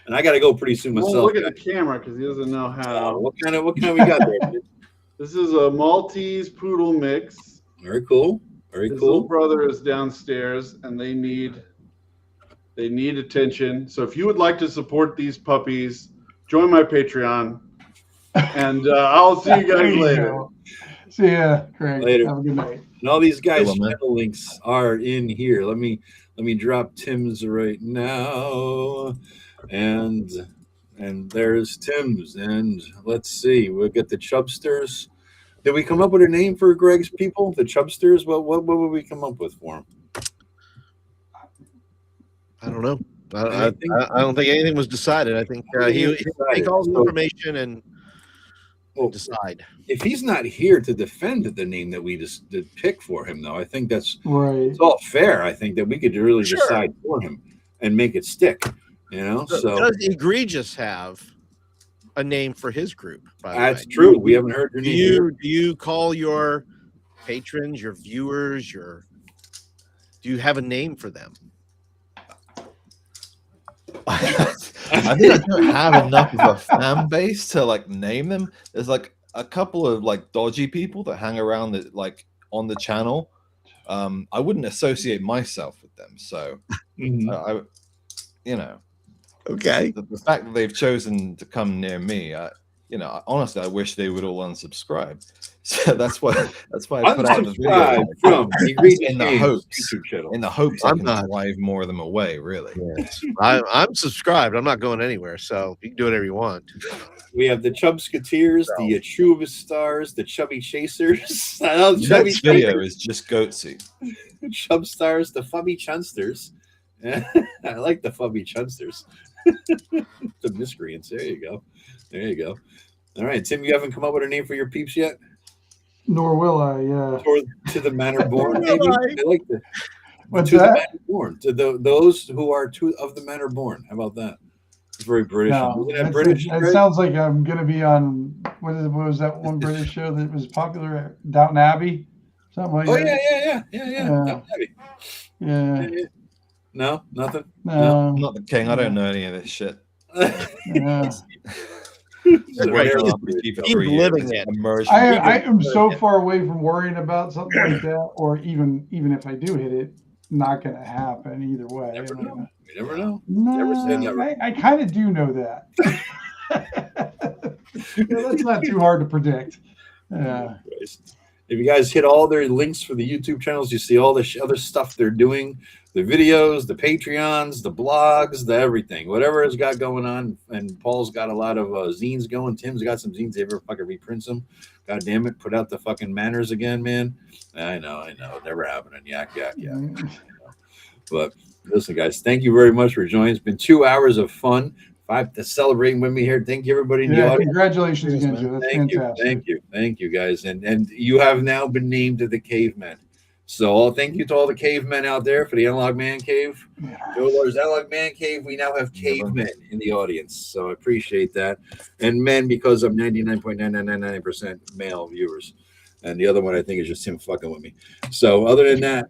And I got to go pretty soon myself. Look at the camera because he doesn't know how. What kind we got there? This is a Maltese poodle mix. Very cool. Very His cool. little brother is downstairs, and they need attention. So if you would like to support these puppies, join my Patreon, and I'll see you guys later. See ya, Craig. Later. Have a good night. And all these guys' channel links are in here. Let me drop Tim's right now, and there's Tim's, and let's see. We'll get the Chubsters. Did we come up with a name for Greg's people? The Chubsters. What would we come up with for them? I don't know. I don't think anything was decided. I think he'll take all the information and decide. If he's not here to defend the name that we just did pick for him, though, I think that's right. It's all fair. I think that we could really decide for him and make it stick. So does Egregious have a name for his group? That's true. We haven't heard your name. Do you call your patrons, your viewers, do you have a name for them? I think I don't have enough of a fan base to like name them. There's like a couple of like dodgy people that hang around on the channel. I wouldn't associate myself with them. So Okay. The fact that they've chosen to come near me, honestly, I wish they would all unsubscribe. So that's why I put out the video from in the hopes I can drive more of them away. Really, yes. I'm subscribed. I'm not going anywhere, so you can do whatever you want. We have the Chubsketeers, the Achuba Stars, the Chubby Chasers. Next video is just Goatsy. Chub Stars, the Fubby Chunsters. I like the Fubby Chunsters. The miscreants. There you go. All right, Tim, you haven't come up with a name for your peeps yet? Nor will I. Yeah. Or to the manor born. Maybe I like the. What's to that? The manor born. To those who are of the manor born. How about that? It's very British. No, it sounds like I'm going to be on what was that one British show that was popular, Downton Abbey, something like that. Yeah. Downton Abbey. Yeah. No, nothing. No, I'm not the king. I don't know any of this shit. Yeah. Keep living it. I am so far away from worrying about something like that, or even if I do hit it, not going to happen either way. Never know. You never know. No, Never say never. I kind of do know that. That's not too hard to predict. Yeah. If you guys hit all their links for the YouTube channels, you see all the other stuff they're doing, the videos, the Patreons, the blogs, the everything, whatever it's got going on. And Paul's got a lot of zines going. Tim's got some zines. They ever fucking reprints them. God damn it. Put out the fucking manners again, man. I know. Never happening. Yak. But listen, guys, thank you very much for joining. It's been 2 hours of fun. 5 to celebrating with me here. Thank you, everybody in the audience. Congratulations again, Joe. That's fantastic. Thank you, guys. And you have now been named to the Cavemen. So thank you to all the cavemen out there for the Analog Man Cave. Joe Lawler's Analog Man Cave. We now have cavemen in the audience. So I appreciate that. And men, because I'm 99.9999% male viewers. And the other one, I think, is just him fucking with me. So other than that,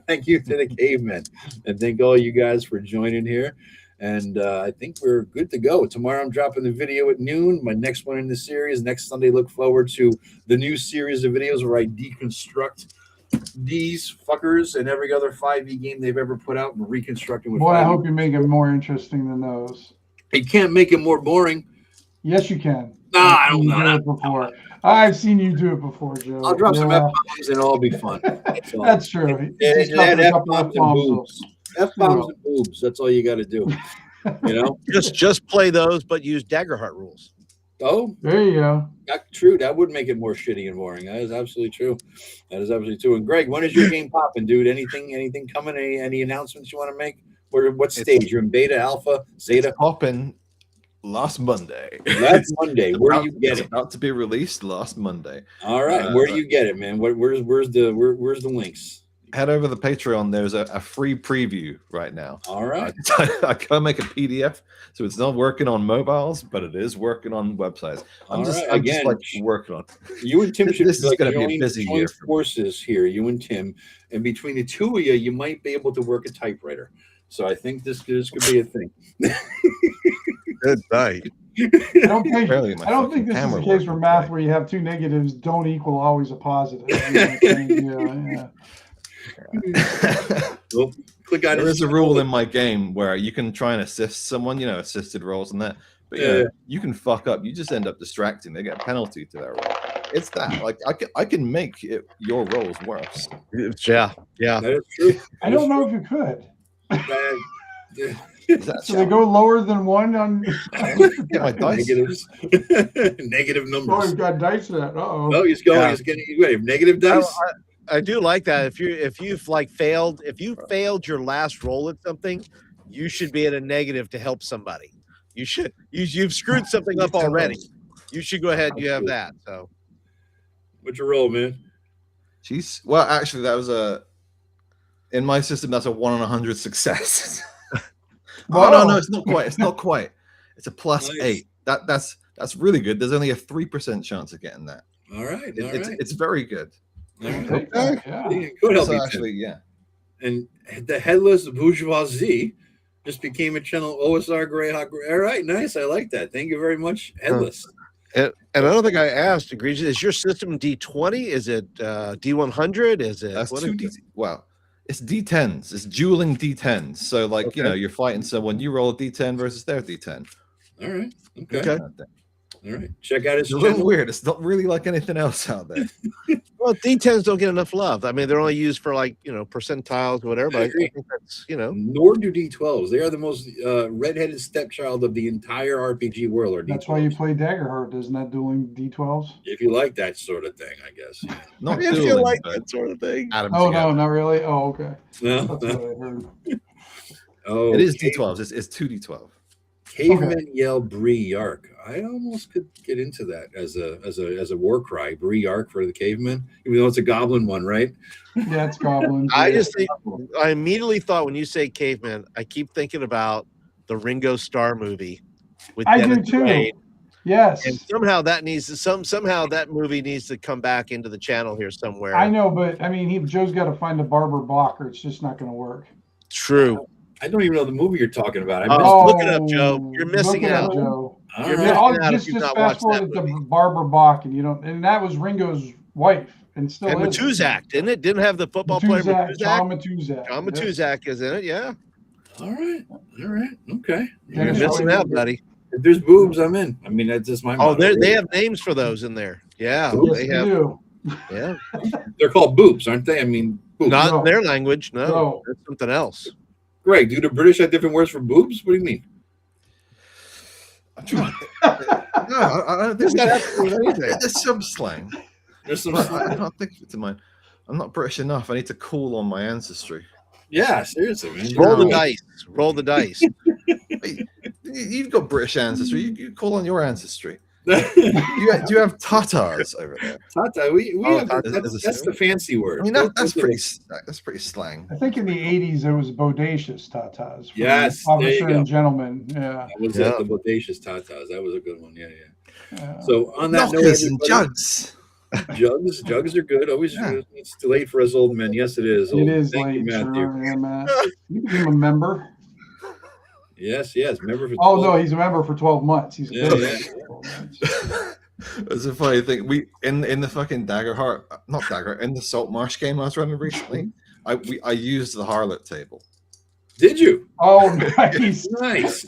thank you to the cavemen. And thank all you guys for joining here. And I think we're good to go. Tomorrow I'm dropping the video at noon. My next one in the series. Next Sunday, look forward to the new series of videos where I deconstruct these fuckers and every other 5e game they've ever put out and reconstructing with. Boy, I hope you make it more interesting than those. You can't make it more boring. Yes, you can. No, I don't know. Before. I've seen you do it before, Joe. I'll drop some F-bombs and it'll be fun. That's true. F-bombs and boobs. F-bombs and boobs. That's all you got to do. Just play those, but use Daggerheart rules. Oh, there you go. True. That would make it more shitty and boring. That is absolutely true. That is absolutely true. And Greg, when is your game popping, dude? Anything coming? Any announcements you want to make? What stage? You're in beta, alpha, zeta? It's popping last Monday. Last Monday. Where do you get it? About to be released last Monday. All right. Where do you get it, man? Where's the links? Head over to the Patreon. There's a free preview right now. All right. I can't make a PDF, so it's not working on mobiles, but it is working on websites. I'm just like working on. You and Tim should this is going to be a busy year. Forces here, you and Tim, and between the two of you, you might be able to work a typewriter. So I think this could be a thing. Good night. I don't think this is the case for math where you have two negatives don't equal always a positive. Yeah. Well, there is a rule in my game where you can try and assist someone, assisted rolls and that, but you can fuck up. You just end up distracting. They get a penalty to their roll. It's that. Like I can make your rolls worse. Yeah. That is true. I don't know if you could. So they Challenge? go lower than one on Get my dice. Negatives. Negative Oh, numbers. he's got dice set. Uh-oh. Oh, he's going. He's getting negative dice. I do like that. If you've failed your last roll at something, you should be at a negative to help somebody. You've screwed something up already. You should go ahead and you have that. So What's your roll, man? Jeez. Well, actually, that was in my system. That's a 1 in 100 success. Oh no, it's not quite. It's not quite. It's a +8. That's really good. There's only a 3% chance of getting that. All right. It's very good. Okay. Yeah. Good help So you, actually, yeah. And the headless bourgeoisie just became a channel OSR Greyhawk. All right, nice. I like that. Thank you very much, headless. and I don't think I asked, egregious. Is your system D20? Is it D100? Is it? That's what two is D. it? Well, it's D10s. It's dueling D10s. So like you're fighting someone. You roll a D10 versus their D10. All right. Okay. All All right. Check out his It's a little channel. weird. It's not really like anything else out there. Well, D10s don't get enough love. I mean, they're only used for percentiles or whatever. But I think that's Nor do D12s. They are the most redheaded stepchild of the entire RPG world. Or That's D12s. why you play Daggerheart, isn't that dueling D12s? If you like that sort of thing, I guess. Yeah. Not if you dueling, like but that sort of thing. add 'em Oh, together. no, not really. Oh, okay. No. That's what I heard. Oh, It is D12s. It's 2D12. Cavemen yell Bree Yark. I almost could get into that as a war cry. Bree Yark for the cavemen, even though it's a goblin one, right? Yeah, it's goblins. I yeah. just think I immediately thought when you say caveman, I keep thinking about the Ringo Starr movie with I do Dennis too. Quaid. Yes. And somehow that movie needs to come back into the channel here somewhere. I know, but I mean, Joe's got to find a Barber Bach, or it's just not going to work. True. I don't even know the movie you're talking about. Look it up, Joe. You're missing look it up, out. Joe. All You're right. missing I'll out if just you've not fast watched that forward to movie. Barber Bach, and that was Ringo's wife, and still And is. Matuzak, didn't it? Didn't have the football player Matuzak, John Matuzak? Matuzak. John Yes. Matuzak is in it, yeah. All right. Okay. You're Dennis missing Quaid. out, buddy. If there's boobs, I'm in. I mean, that's just my. Oh, motto. they have names for those in there. Yeah, Yes, they they have. do. Yeah, They're called boobs, aren't they? I mean, boobs. not No. in their language. No, No. that's something else. Greg, do the British have different words for boobs? What do you mean? I'm trying. No, I don't think It's not absolutely anything. there's some slang. There's some. I can't think of it in mind. I'm not British enough. I need to call on my ancestry. Yeah, seriously, man. Roll the No. dice. Roll the dice. Wait, you've got British ancestry. You call on your ancestry. Tata, Do you have Tatars over there? we Oh, have Tata that's, is a that's the fancy word. I mean, that's pretty slang. I think in the 80s it was bodacious tatas. from Yes, there you Officer go. and Gentleman. Yeah. That was Yeah. the bodacious tatas. That was a good one. Yeah. Yeah. So on that note, Knockers and everybody, jugs. jugs are good. Always, Yeah. it's too late for us old men. Yes, it is. It Old. is Thank you, late, Matthew. sure. Yeah, Matt. You became a member. Yes. Remember for Oh, no, he's a member for 12 months. He's a Yeah, member yeah. for 12 months. It's a funny thing. We in the fucking in the Salt Marsh game I was running recently. I used the harlot table. Did you? Oh, nice. Nice.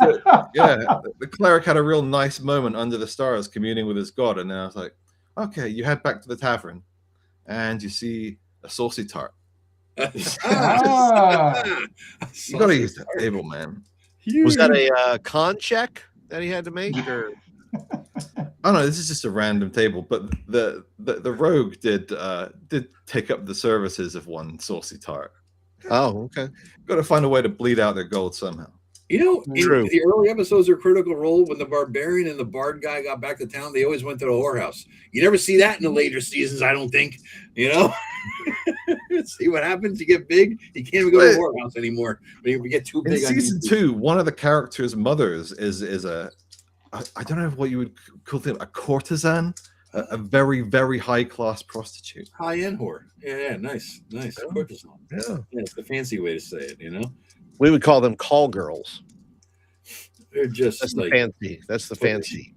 Yeah, the cleric had a real nice moment under the stars, communing with his god, and then I was like, okay, you head back to the tavern, and you see a saucy tart. Ah. You gotta use that table, man. Was that a con check that he had to make? Or I don't know. This is just a random table, but the rogue did take up the services of one saucy tart. Oh, okay. Got to find a way to bleed out their gold somehow. You know, True. in the early episodes of Critical Role, when the barbarian and the bard guy got back to town, they always went to the whorehouse. You never see that in the later seasons, I don't think. You know, see what happens. You get big, you can't even go to the whorehouse anymore. When you get too big. In season 2, one of the characters' mothers is a, I don't know what you would call them, a courtesan, a very, very high class prostitute. High end whore. Yeah, nice. Yeah. Courtesan. Yeah, it's the fancy way to say it. You know. We would call them call girls. They're just That's like the fancy. That's the hookers. fancy.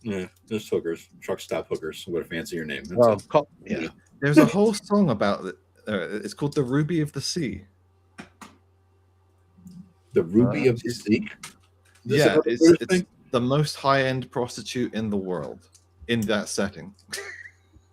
Yeah, just hookers, truck stop hookers. What a fancier name. That's Well, all. yeah. there's a whole song about it. It's called "The Ruby of the Sea." The Ruby of the Sea. Yeah, it's the most high-end prostitute in the world in that setting.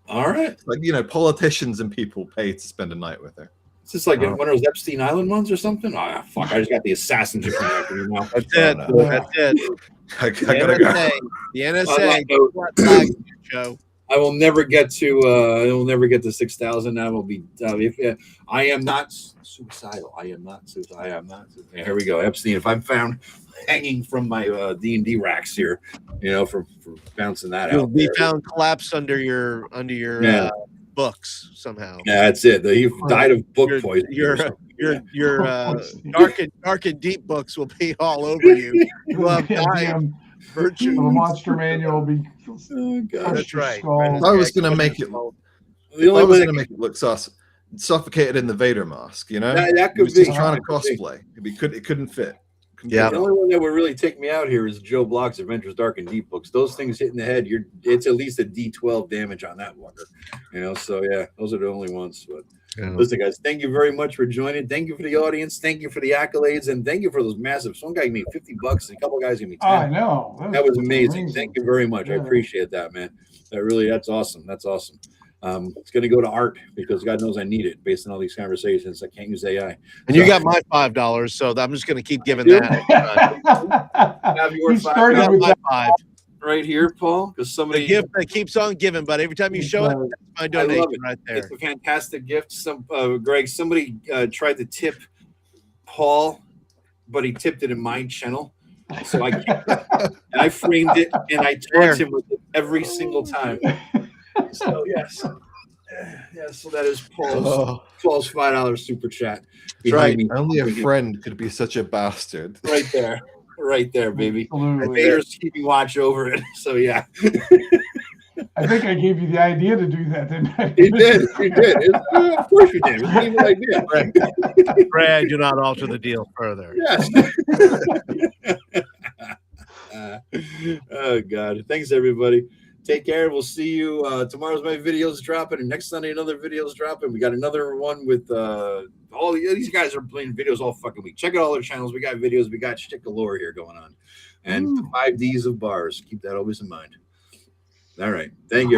All right. Like, you know, politicians and people pay to spend a night with her. Is this like one of those Epstein Island ones or something? Oh, fuck. I just got the assassins in front of me now. That's it. That's it. I The gotta go. NSA. The On that NSA. note, Joe. I will never get to 6,000. I will be. I am not suicidal. I am not suicidal. I am not. Here we go, Epstein. If I'm found hanging from my D&D racks here, you know, for bouncing that You'll out, be there. found collapsed under your Yeah. books somehow. Yeah, that's it. He died of book poisoning. Your dark and deep books will be all over you. You will have died. The monster manual will be. Oh, God. That's right. I was gonna make it. The only I was way gonna make it look suffocated in the Vader mask. You know, that he could was be just trying to cosplay. It couldn't fit. Yeah. The only one that would really take me out here is Joe Block's Adventures Dark and Deep books. Those things hit in the head, it's at least a D12 damage on that one. You know, so yeah, those are the only ones. But listen, guys, thank you very much for joining. Thank you for the audience. Thank you for the accolades, and thank you for those massive. Some guy gave me $50, and a couple of guys gave me 10. I know. That was amazing. Thank you very much. Yeah. I appreciate that, man. That's awesome. That's awesome. It's going to go to Art because God knows I need it based on all these conversations. I can't use AI. And you got my $5, so I'm just going to keep giving that. Have your You started $5 with my $5. right here, Paul, because The somebody gift that keeps on giving, but every time you show it, that's my donation right there. It's a fantastic gift. Greg, somebody tried to tip Paul, but he tipped it in my channel. So I kept it, and I framed it, and I taunt him with it every single time. So yes, so that is Paul's $5 super chat. Right. Me. Only a friend could be such a bastard. Right there, baby. Absolutely. Vader's keeping watch over it. So yeah. I think I gave you the idea to do that, didn't I? He did. Of course you did. It was even idea. Brad, do not alter the deal further. Yes. Oh God. Thanks everybody. Take care. We'll see you. Tomorrow's my videos dropping, and next Sunday another video's dropping. We got another one with all these guys are playing videos all fucking week. Check out all their channels. We got videos. We got shit galore here going on. And 5 Ds of bars. Keep that always in mind. All right. Thank you.